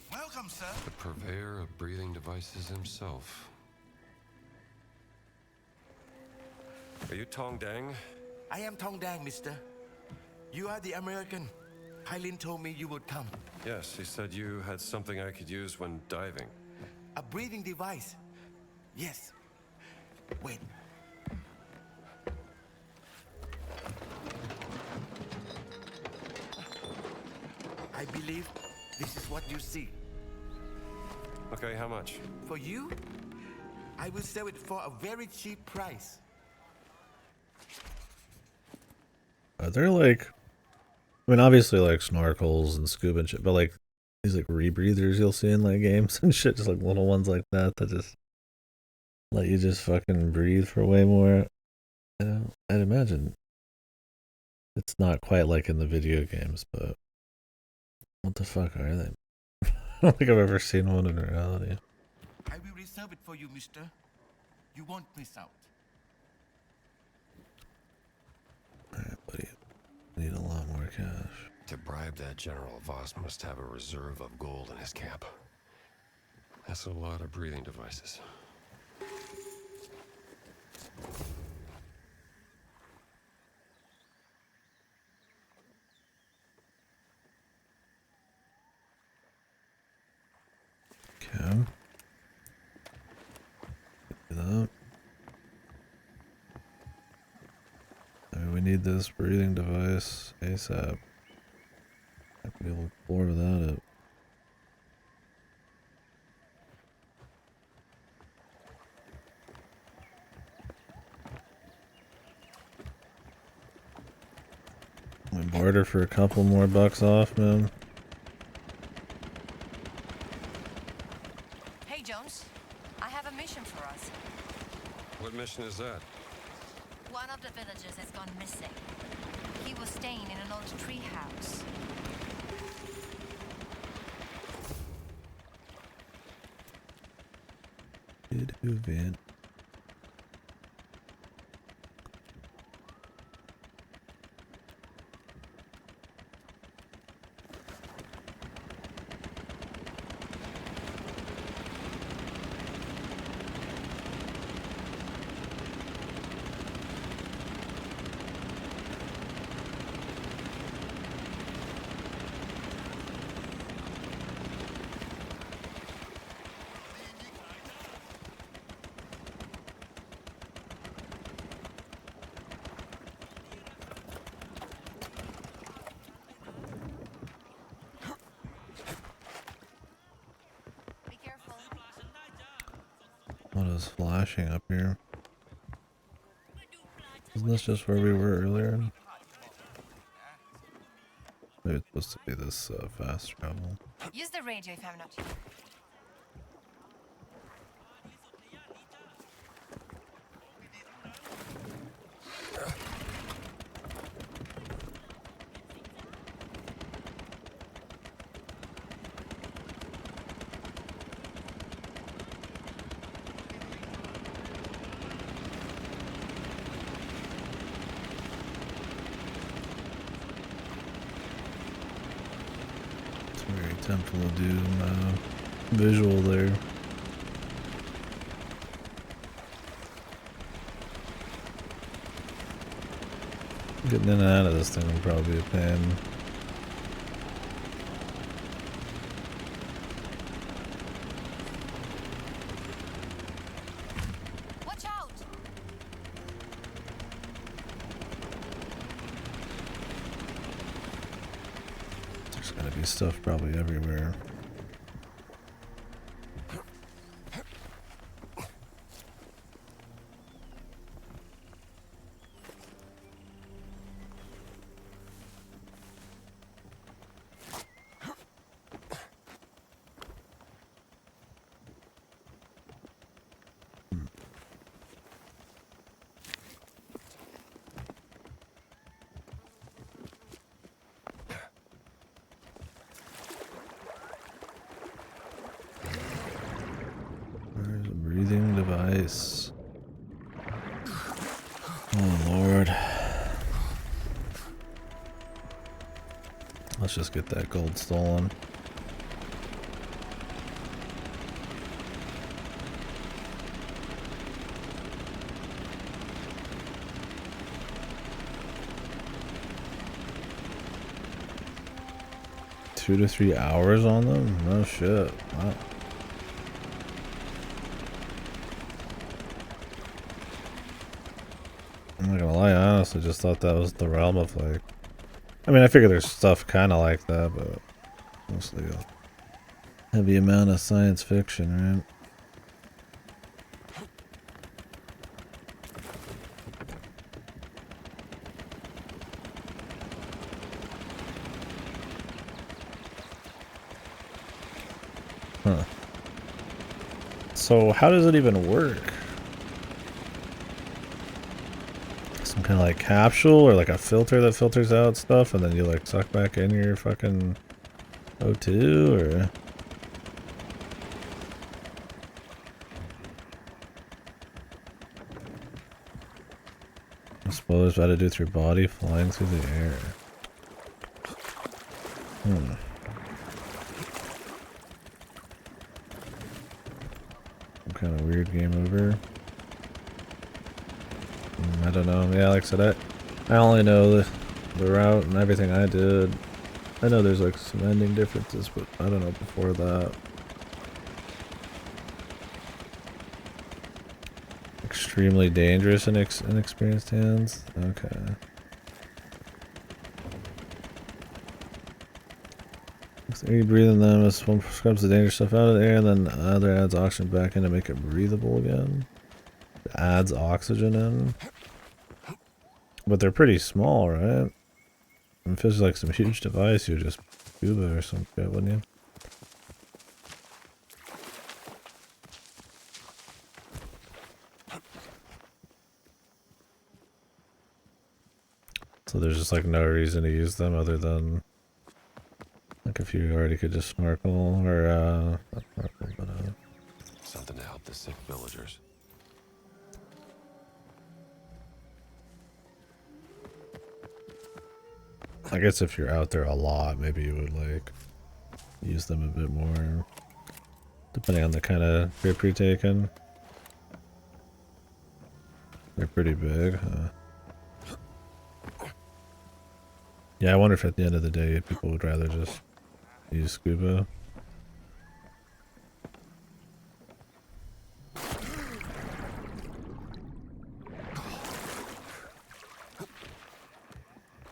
Welcome, sir. The purveyor of breathing devices himself. Are you Tong Dang? I am Tong Dang, mister. You are the American. Hylin told me you would come. Yes, he said you had something I could use when diving. A breathing device. Yes. Wait. I believe this is what you see. Okay, how much? For you, I will sell it for a very cheap price. Are there like, I mean, obviously like snorkels and scuba and shit, but like these like rebreathers you'll see in like games and shit, just like little ones like that that just let you just fucking breathe for way more. I'd imagine it's not quite like in the video games, but what the fuck are they? I don't think I've ever seen one in reality. I will reserve it for you, mister. You won't miss out. Alright, buddy. I need a lot more cash. To bribe that general, Voss must have a reserve of gold in his camp. That's a lot of breathing devices. Okay. Do that. I mean, we need this breathing device ASAP. I could be able to explore without it. We barter for a couple more bucks off, man. Hey, Jones. I have a mission for us. What mission is that? One of the villagers has gone missing. He was staying in an old tree house. Did who van? What is flashing up here? Isn't this just where we were earlier? Maybe it's supposed to be this fast travel. Use the radio if I'm not here. Very Temple of Doom visual there. Getting in and out of this thing would probably be a pain. Watch out! There's gotta be stuff probably everywhere. Where's a breathing device? Oh Lord. Let's just get that gold stolen. Two to 3 hours on them? No shit. Wow. I'm not gonna lie, I honestly just thought that was the realm of like... I mean, I figure there's stuff kind of like that, but mostly a heavy amount of science fiction, right? Huh. So how does it even work? Some kind of like capsule or like a filter that filters out stuff and then you like suck back in your fucking O2 or... I suppose how to do through body flying through the air. Some kind of weird game over. I don't know. Yeah, like I said, I only know the route and everything I did. I know there's like some ending differences, but I don't know before that. Extremely dangerous and inexperienced hands. Okay. After you breathe in them, this one scrubs the dangerous stuff out of the air, and then the other adds oxygen back in to make it breathable again. It adds oxygen in. But they're pretty small, right? And if it's like some huge device, you just scuba or some shit, wouldn't you? So there's just like no reason to use them other than like if you already could just snorkel or not snorkel, but Something to help the sick villagers. I guess if you're out there a lot, maybe you would like use them a bit more, depending on the kind of trip you're taking. They're pretty big, huh? Yeah, I wonder if at the end of the day people would rather just use scuba.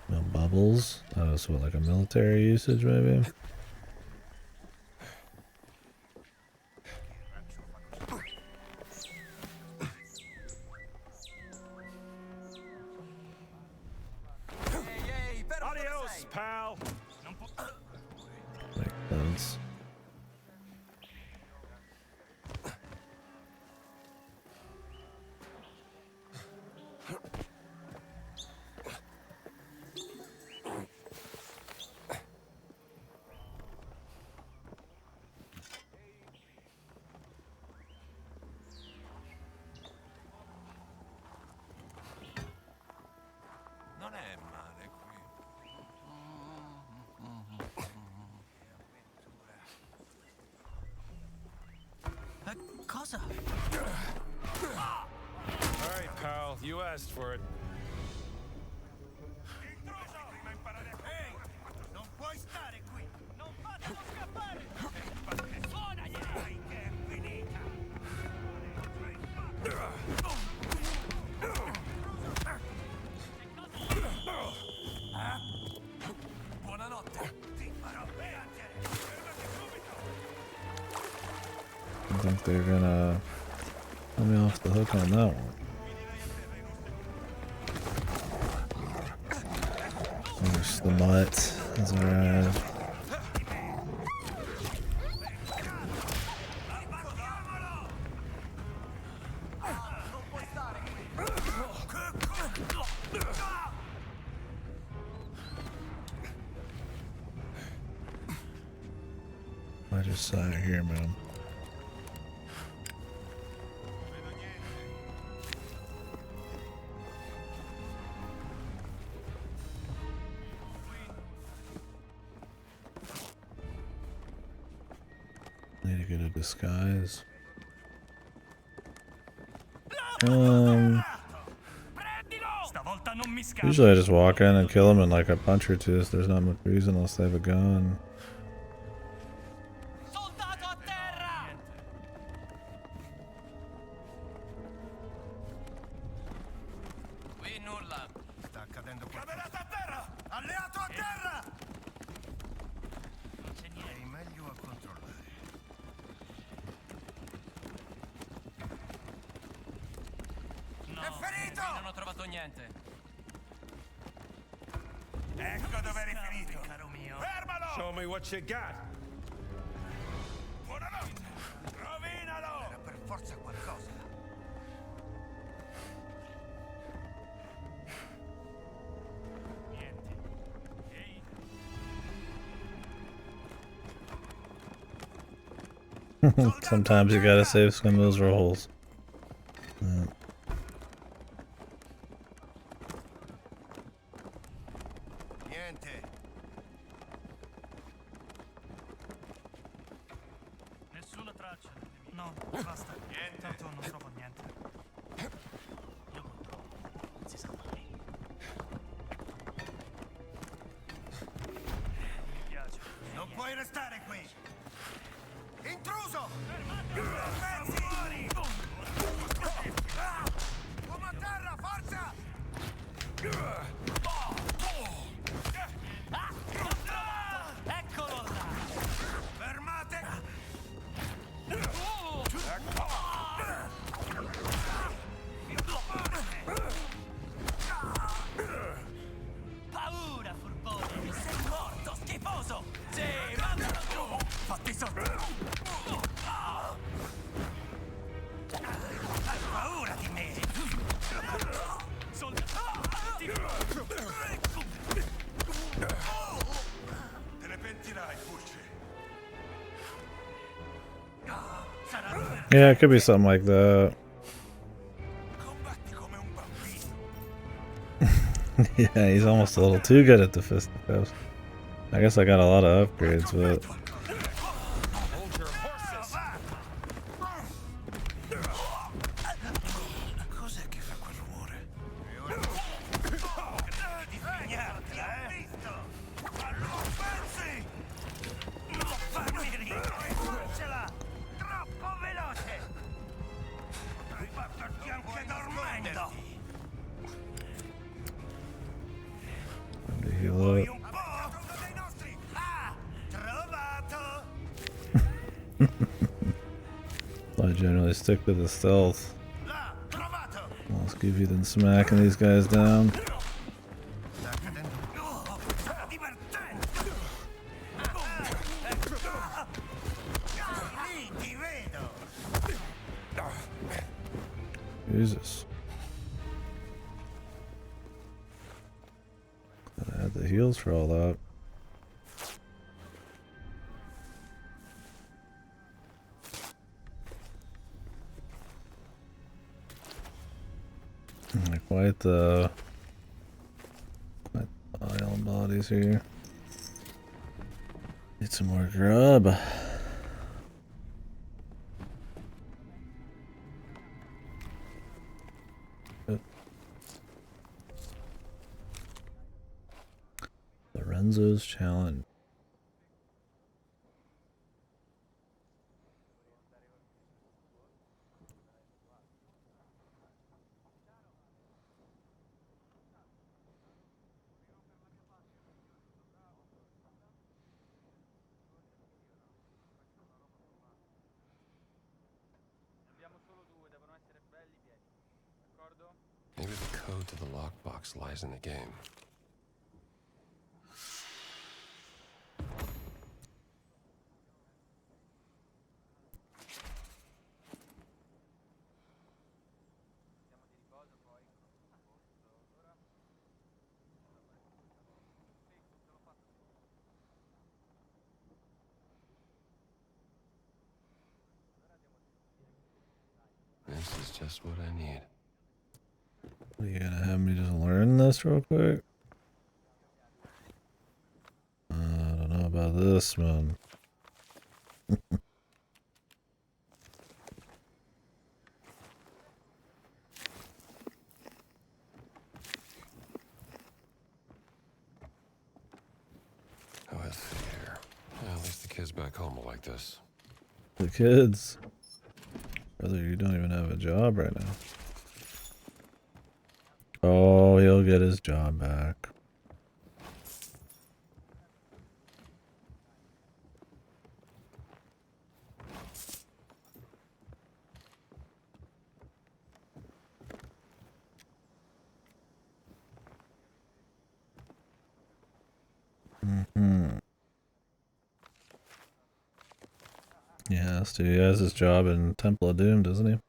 No bubbles. Oh, so what, like a military usage maybe? sense. Non è male qui. Cosa? All right, pal. You asked for it. Non puoi stare qui! Non fatelo scappare! Suonagli! Che è finita! Buonanotte. Ti farò piangere! I think they're gonna let me off the hook on that one. There's the mutt. That's alright. I just sat here, man. Need to get a disguise. Stavolta non mi scappo! Usually I just walk in and kill them in like a punch or two. So there's not much reason unless they have a gun. Soldato a terra! Qui nulla. Sta accadendo qualcosa. Camerata a terra! Alleato a terra! Non c'è niente. Sei meglio a controllare. No, È ferito! non ho trovato niente. Ecco dove eri finito, caro mio. Fermalo! Show me what you got. Buonanotte! Rovinalo! Era per forza qualcosa. Niente. Ehi. Sometimes you gotta save some of those rolls. Niente. Nessuna traccia. No, basta. Niente. Tanto non trovo niente. Io controllo. Non si sa mai. Mi piace. Non puoi restare qui. Intruso! Pezzi! Uomo a terra, forza! Eccolo là! Fermate! Paura, furbone! Sei morto, schifoso! Sì, mandalo giù! Fatti sotto! Hai paura di me? Te ne pentirai, Pulci. Yeah, it could be something like that. Yeah, he's almost a little too good at the fisticuffs. I guess I got a lot of upgrades, but Cos'è che fa quel rumore? Di fignartela, visto? Allora pensi! Non farmi ricordarcela! Troppo veloce! Potrei batterti anche dormendo! time to heal up. I generally stick to the stealth. Let's give you them smacking these guys down. Jesus. I had the heals for all that. Quite the island bodies here. Need some more grub. Lorenzo's challenge. Maybe the code to the lockbox lies in the game. This is just what I need. Are you gonna have me just learn this real quick? I don't know about this one. Oh, let's see here. Yeah, at least the kids back home will like this. The kids. Brother, you don't even have a job right now. Oh, he'll get his job back. Yeah, so he has his job in Temple of Doom, doesn't he?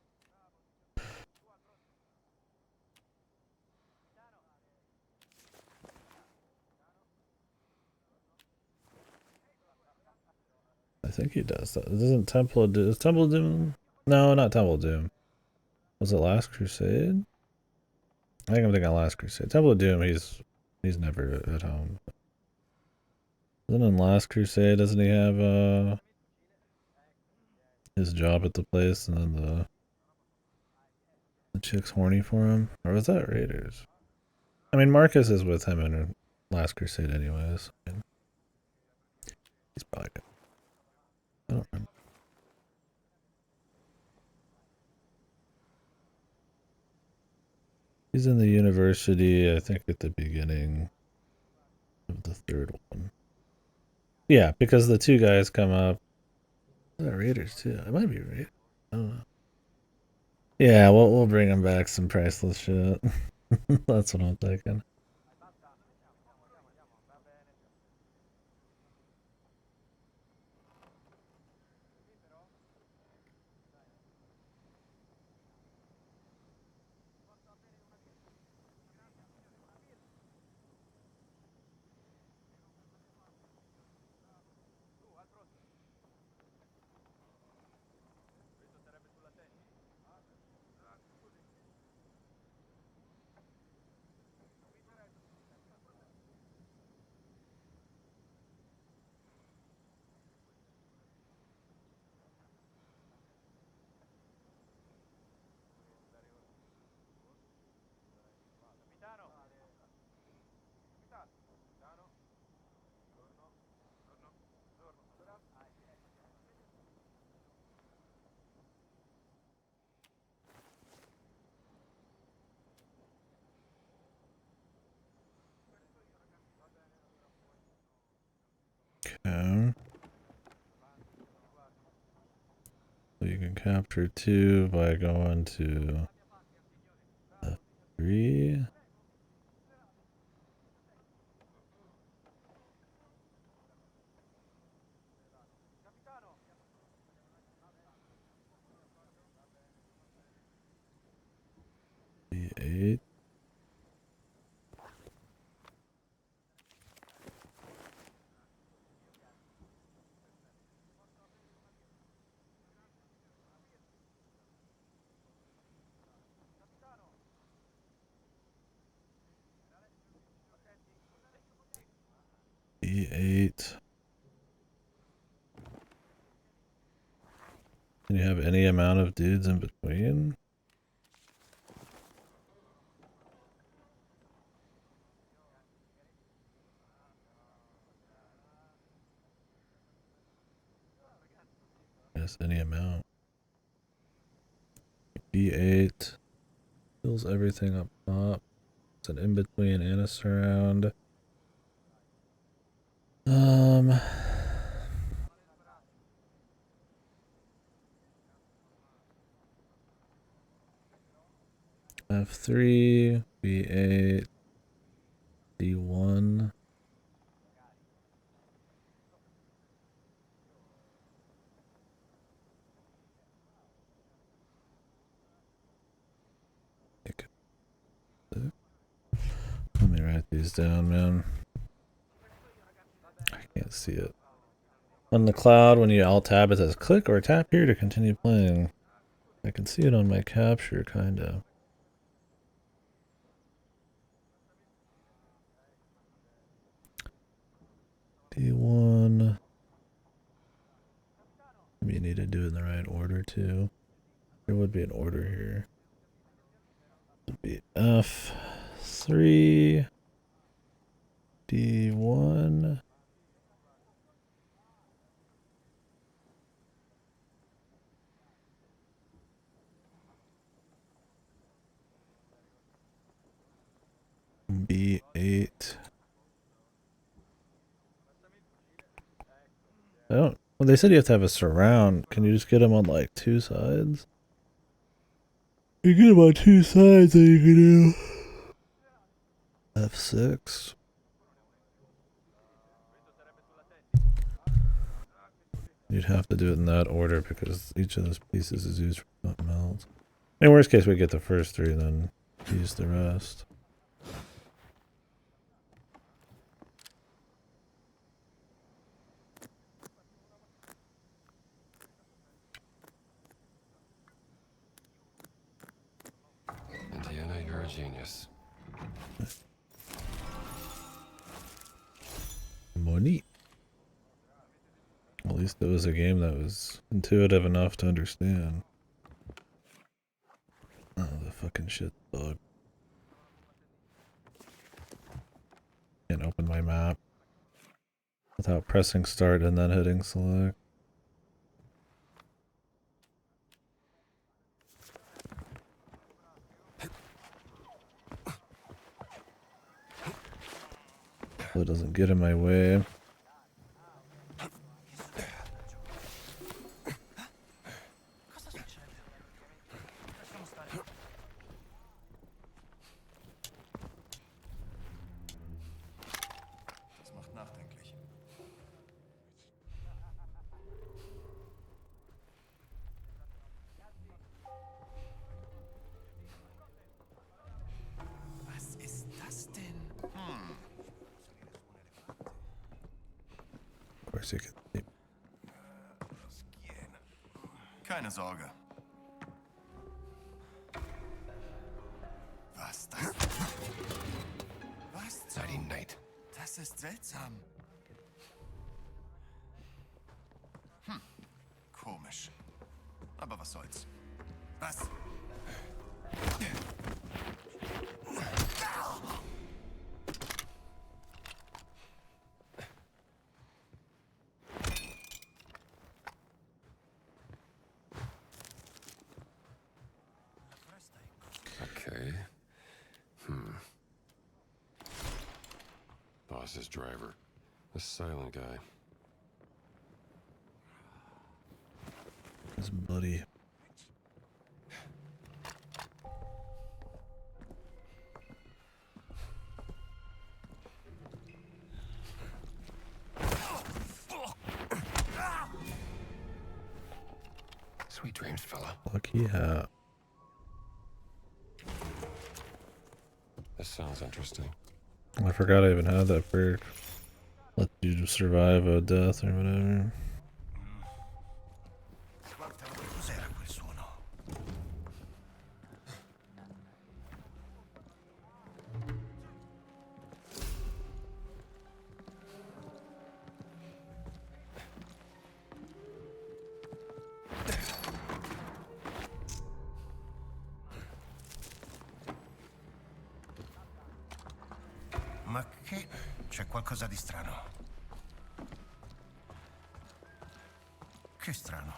I think he does. Isn't Temple of Doom? Is Temple of Doom? No, not Temple of Doom. Was it Last Crusade? I think I'm thinking Last Crusade. Temple of Doom, he's never at home. Then in Last Crusade, doesn't he have his job at the place and then the chick's horny for him? Or was that Raiders? I mean, Marcus is with him in Last Crusade anyways. I mean, he's probably good. I don't remember. He's in the university, I think, at the beginning of the third one. Yeah, because the two guys come up. Is that Raiders too? It might be Raiders. I don't know. Yeah, we'll bring him back some priceless shit. That's what I'm thinking. Okay. So you can capture 2 by going to F3. B8. Can you have any amount of dudes in between? Yes, any amount. B8 fills everything up top. It's an in-between and a surround. F3, B8, D1. Let me write these down, man. I can't see it. On the cloud, when you alt-tab, it says click or tap here to continue playing. I can see it on my capture, kinda. D1. Maybe you need to do it in the right order, too. There would be an order here. It would be F3, D1. B8. I don't. Well, they said you have to have a surround. Can you just get them on like two sides? You get them on two sides, then you can do F6. You'd have to do it in that order because each of those pieces is used for something else. In worst case, we get the first three, then use the rest. Indiana, you're a genius. Money. At least it was a game that was intuitive enough to understand. Oh, the fucking shit bug. Can't open my map without pressing start and then hitting select. So it doesn't get in my way. Das macht nachdenklich. Was ist das denn? Of course you can see. Keine Sorge. Was das? Was? Nighty night. Das ist seltsam. Komisch. Aber was soll's? Was? Okay. Boss's driver. The silent guy. His buddy. Sweet dreams, fella. Lucky hat. This sounds interesting. I forgot I even had that perk. Let you survive a death or whatever. Cos'era quel suono? c'è qualcosa di strano. Che strano.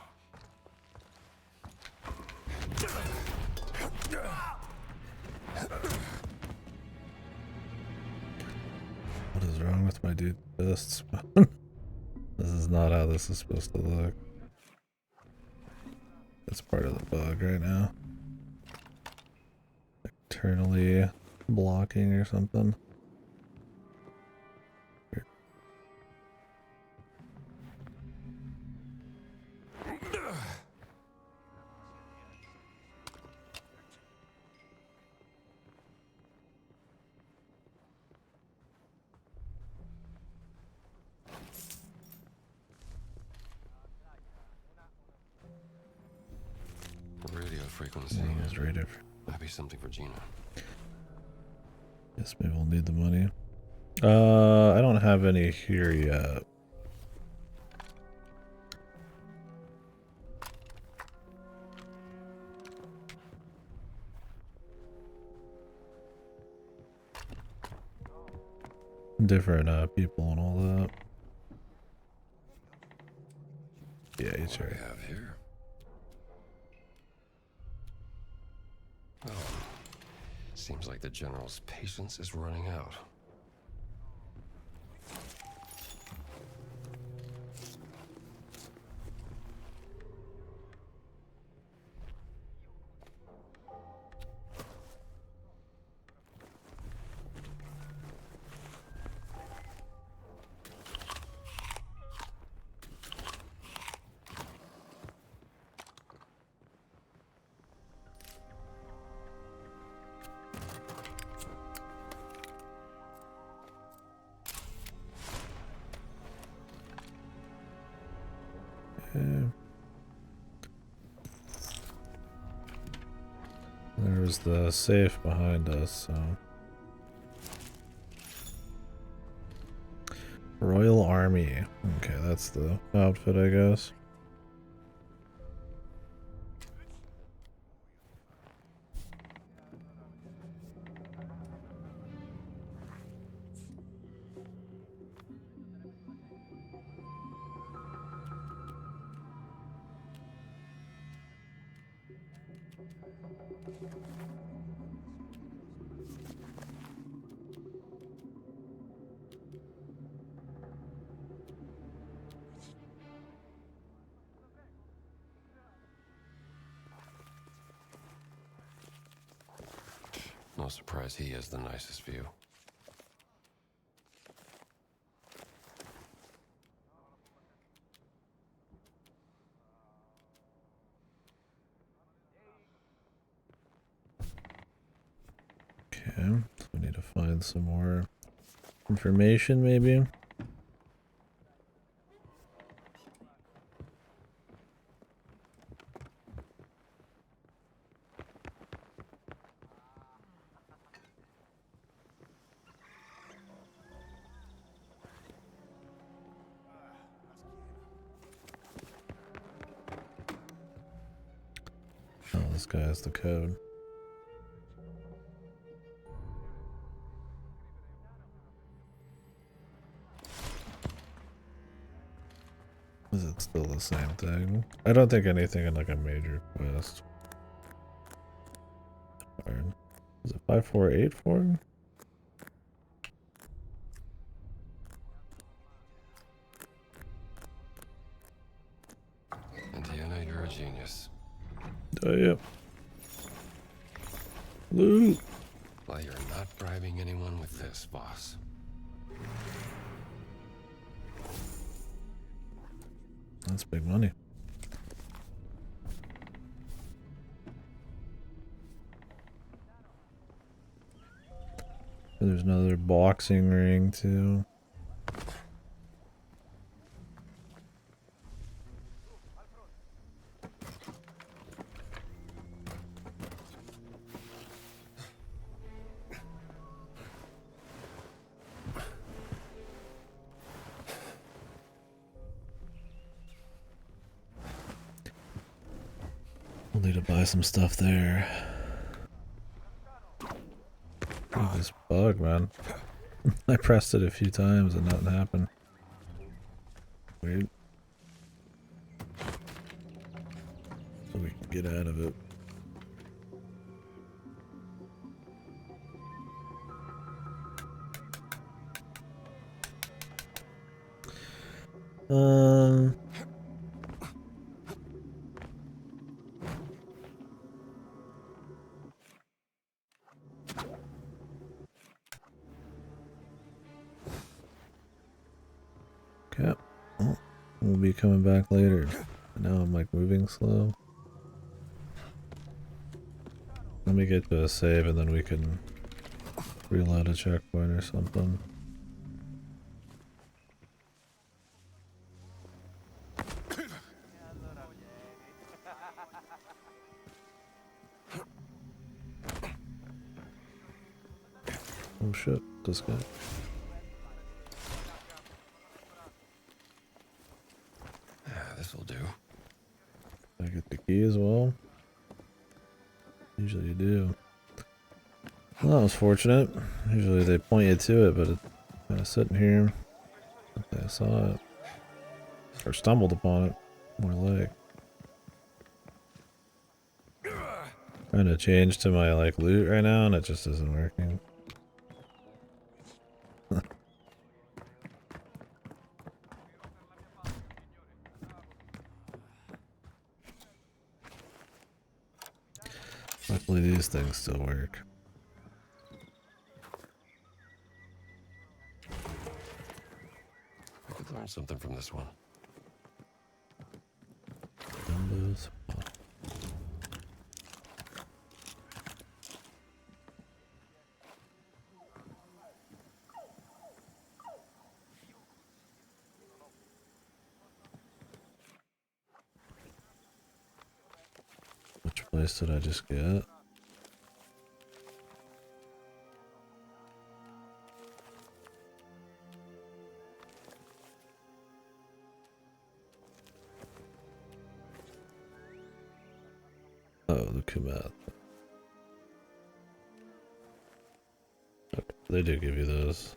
What is wrong with my dude fists? This is not how this is supposed to look. That's part of the bug right now. Internally blocking or something. Radio frequency. Radio. Might be something for Gina. Guess maybe we'll need the money. I don't have any here yet. Different people and all that. Yeah, he's What do right. we have here? Oh, seems like the General's patience is running out. There's the safe behind us, so. Royal Army. Okay, that's the outfit, I guess. No surprise he has the nicest view. Okay, so we need to find some more information, maybe. Oh, this guy has the code. Is it still the same thing? I don't think anything in like a major quest. Is it 5484? Indiana, you're a genius. Oh, yeah. Loot. Well, you're not bribing anyone with this, boss. That's big money. There's another boxing ring too. We'll need to buy some stuff there. Look at this bug, man. I pressed it a few times and nothing happened. Weird. So we can get out of it. Okay. Oh, we'll be coming back later. Now I'm like moving slow. Let me get to a save and then we can reload a checkpoint or something. Oh shit, this guy. This'll do. I get the key as well. Usually you do. Well, that was fortunate. Usually they point you to it, but it's kind of sitting here. I saw it. Or stumbled upon it. More like. Trying to change to my like loot right now and it just isn't working. Luckily these things still work. I could learn something from this one. Windows. Which place did I just get? Oh, the Kumath. They do give you those.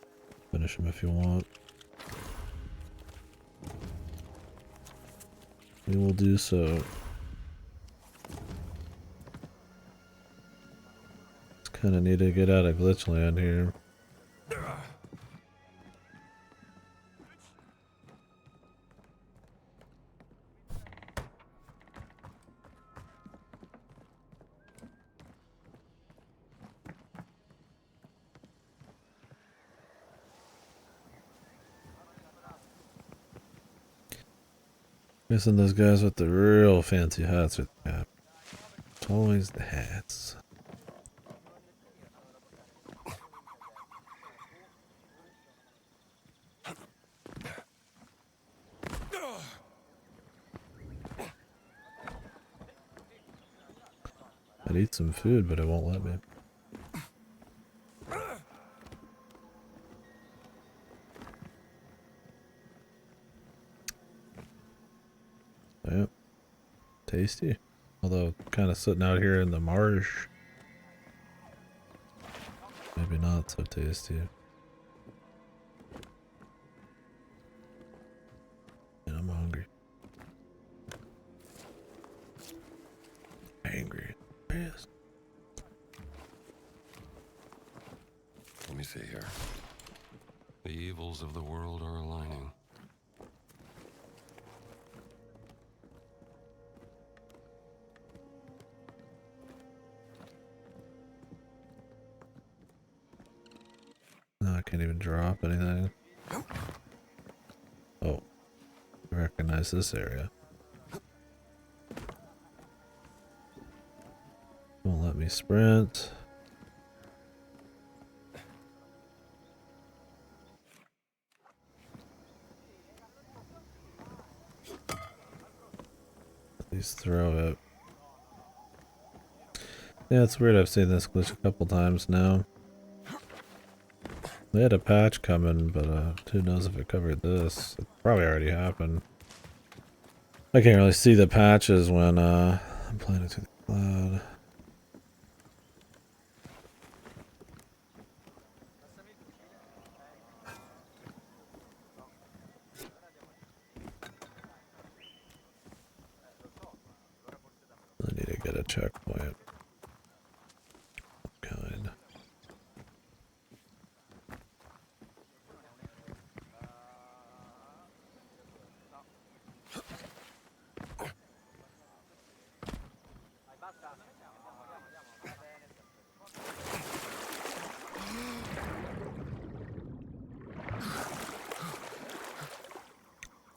Finish them if you want. We will do so. Just kind of need to get out of Glitchland here. Guessing those guys with the real fancy hats with the cap. It's always the hats. I'd eat some food, but it won't let me. Yep. Tasty. Although kind of sitting out here in the marsh. Maybe not so tasty. And I'm hungry. Angry. Yes. Let me see here. The evils of the world are aligning. No, I can't even drop anything. Oh. I recognize this area. Won't let me sprint. At least throw it. Yeah, it's weird. I've seen this glitch a couple times now. They had a patch coming, but who knows if it covered this. It probably already happened. I can't really see the patches when I'm playing it through the cloud. get a checkpoint. Kind.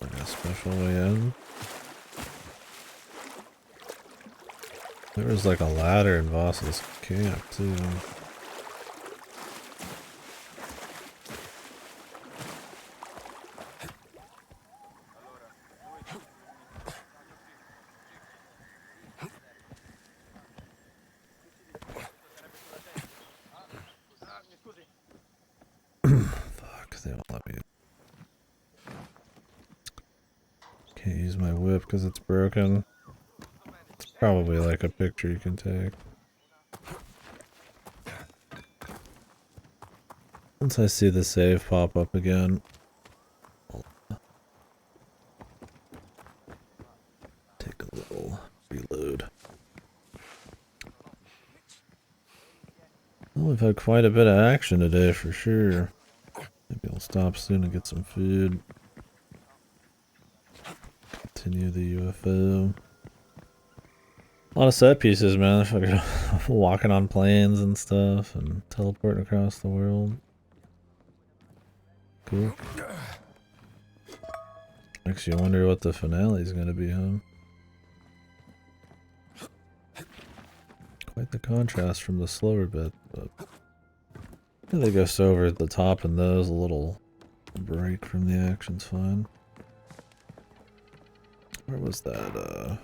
Like a special way in. There was like a ladder in Voss's camp too. Fuck, they won't let me. Can't use my whip because it's broken. It's probably like a picture you can take. Once I see the save pop up again, I'll take a little reload. Well, we've had quite a bit of action today for sure. Maybe I'll stop soon and get some food. Continue the UFO. A lot of set pieces, man. Fucking walking on planes and stuff and teleporting across the world. Cool. Makes you wonder what the finale is gonna be, huh? Quite the contrast from the slower bit, but I think they go so over at the top and those, a little break from the action's fine. Where was that,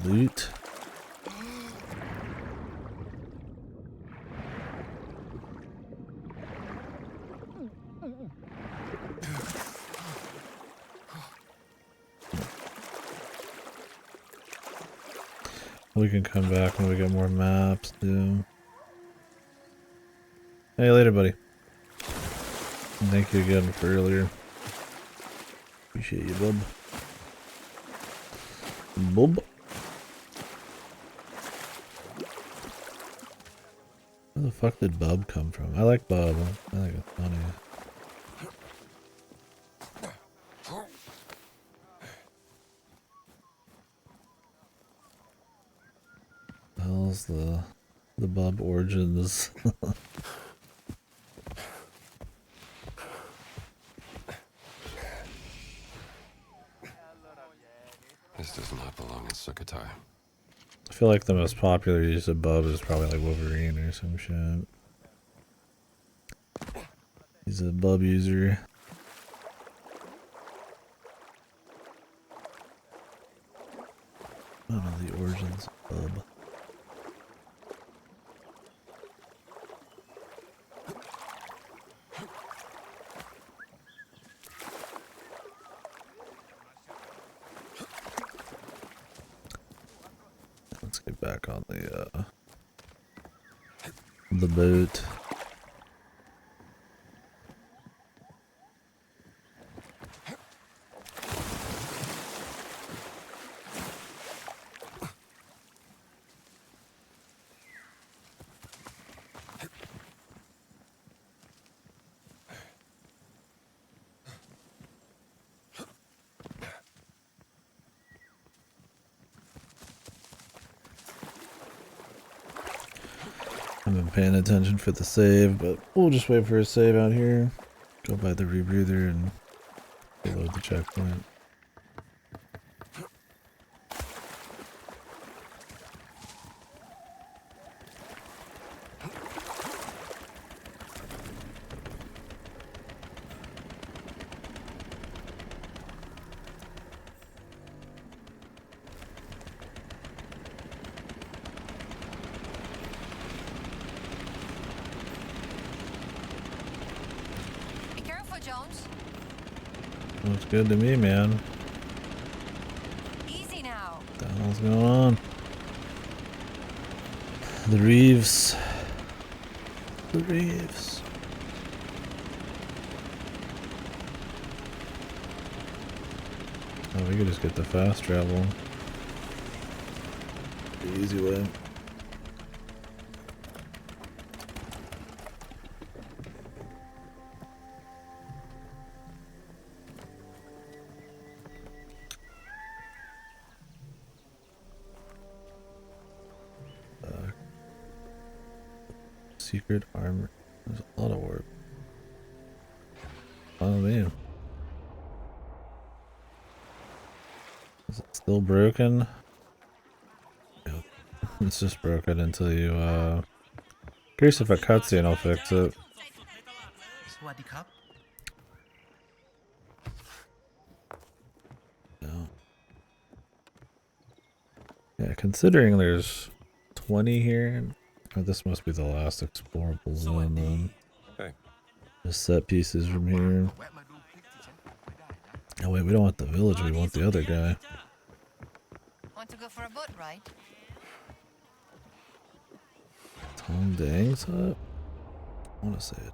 loot? We can come back when we get more maps, too. Hey, later, buddy. Thank you again for earlier. Appreciate you, bub. Bub. Where the fuck did Bub come from? I like Bub. I think it's funny. The hell's the Bub origins? This does not belong in Sukhothai. I feel like the most popular use of Bub is probably like Wolverine or some shit. He's a Bub user. I don't know the origins of Bub. Let's get back on the boat. I've been paying attention for the save, but we'll just wait for a save out here. Go by the rebreather and reload the checkpoint. Jones? Looks good to me, man. Easy now. What the hell's going on? The Reeves. The Reeves. Oh, we could just get the fast travel. The easy way. Secret armor. There's a lot of work. Oh man. Is it still broken? Yep. It's just broken until you curious if a cutscene will fix it. No. Yeah, considering there's 20 here. Oh, this must be the last explorable zone then. Hey. Just set pieces from here. Oh wait, we don't want the village, we want the other guy. Want to go for a boat ride? Tom Dang's hut? I wanna say it.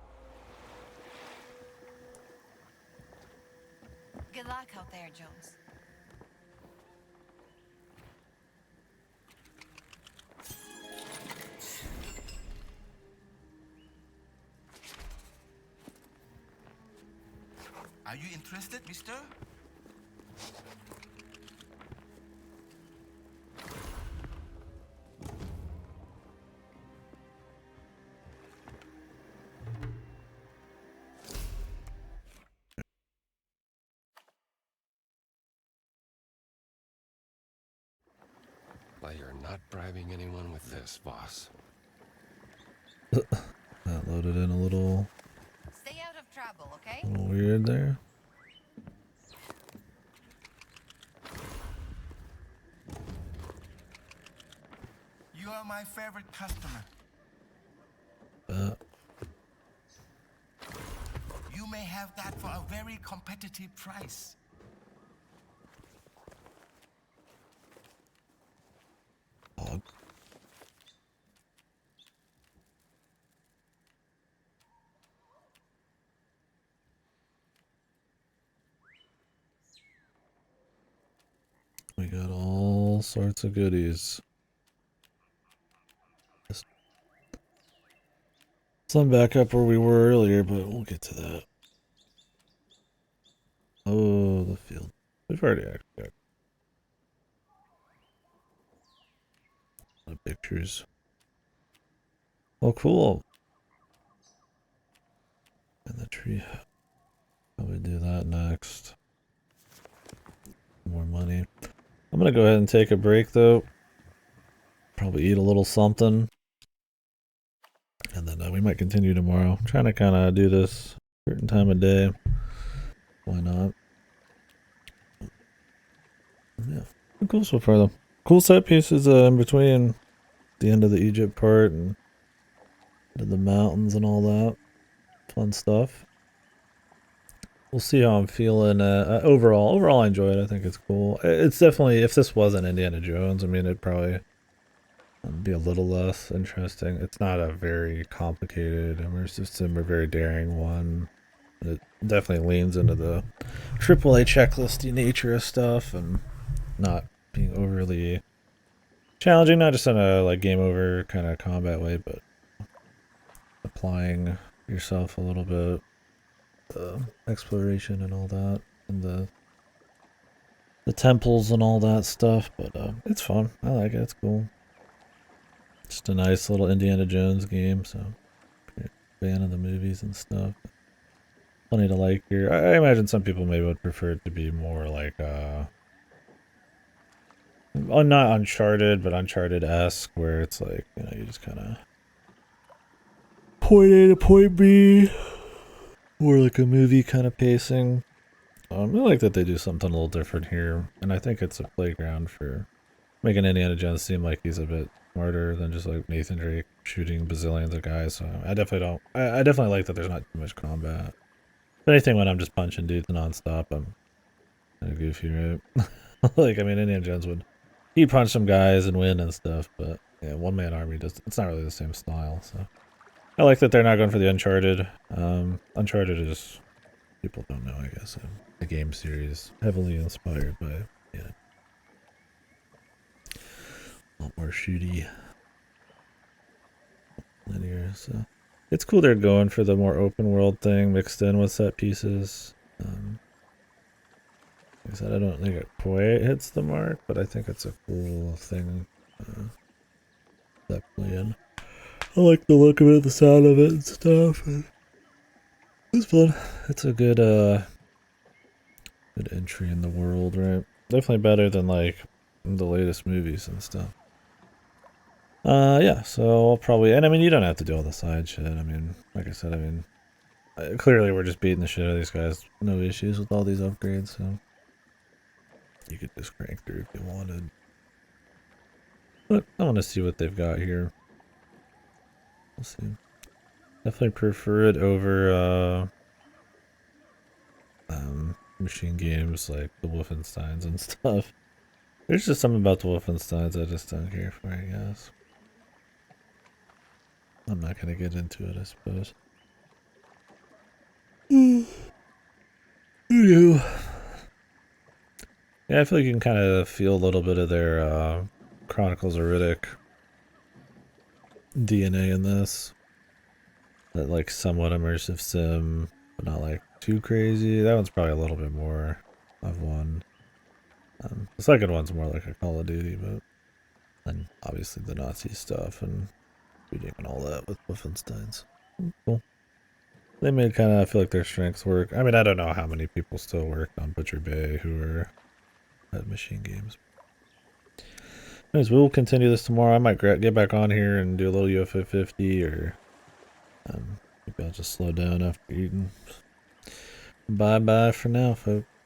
Good luck out there, Jones. Are you interested, mister? But you're not bribing anyone with this, boss. That loaded in a little Stay out of trouble, okay? A little weird there. You are my favorite customer. You may have that for a very competitive price. Odd. We got all sorts of goodies. Some back up where we were earlier, but we'll get to that. Oh, the field. We've already actually got a lot of pictures. Oh, cool. And the tree. Probably do that next. More money. I'm gonna go ahead and take a break though. Probably eat a little something. And then we might continue tomorrow. I'm trying to kind of do this certain time of day. Why not? Yeah. Cool so far though. Cool set pieces in between the end of the Egypt part and the mountains and all that. Fun stuff. We'll see how I'm feeling. Overall, I enjoy it. I think it's cool. It's definitely, if this wasn't Indiana Jones, I mean, it'd probably be a little less interesting. It's not a very complicated, immersive, very daring one. It definitely leans into the AAA checklisty nature of stuff and not being overly challenging, not just in a like game over kind of combat way, but applying yourself a little bit. Exploration and all that, and the temples and all that stuff, but it's fun. I like it. It's cool. Just a nice little Indiana Jones game. So, if you're a fan of the movies and stuff, funny to like here. I imagine some people maybe would prefer it to be more like not Uncharted, but Uncharted-esque, where it's like, you know, you just kind of point A to point B. Or like a movie kind of pacing. I like that they do something a little different here. And I think it's a playground for making Indiana Jones seem like he's a bit smarter than just like Nathan Drake shooting bazillions of guys. So I definitely like that there's not too much combat. If anything, when I'm just punching dudes nonstop, I'm kind of goofy, right? Like, I mean, Indiana Jones would he'd punch some guys and win and stuff, but yeah, one-man army does. It's not really the same style. So I like that they're not going for the Uncharted. Uncharted is, people don't know, I guess, a game series heavily inspired by, yeah, a lot more shooty, linear. So it's cool they're going for the more open world thing mixed in with set pieces. Like I said, I don't think it quite hits the mark, but I think it's a cool thing. Definitely in. I like the look of it, the sound of it, and stuff. And it's fun. It's a good, good entry in the world, right? Definitely better than like the latest movies and stuff. Yeah. So I'll probably, and I mean, you don't have to do all the side shit. I mean, like I said, I mean, clearly we're just beating the shit out of these guys. No issues with all these upgrades, so you could just crank through if you wanted. But I want to see what they've got here. We'll see. Definitely prefer it over machine games like the Wolfensteins and stuff. There's just something about the Wolfensteins I just don't care for, I guess. I'm not gonna get into it, I suppose. Yeah, I feel like you can kind of feel a little bit of their Chronicles of Riddick DNA in this. That like somewhat immersive sim, but not like too crazy. That one's probably a little bit more of one. The second one's more like a Call of Duty, but then obviously the Nazi stuff and shooting and all that with Wolfensteins. Cool. They made kind of, I feel like their strengths work. I mean, I don't know how many people still work on Butcher Bay who are at Machine Games. Anyways, we'll continue this tomorrow. I might get back on here and do a little UFO 50, or maybe I'll just slow down after eating. Bye-bye for now, folks.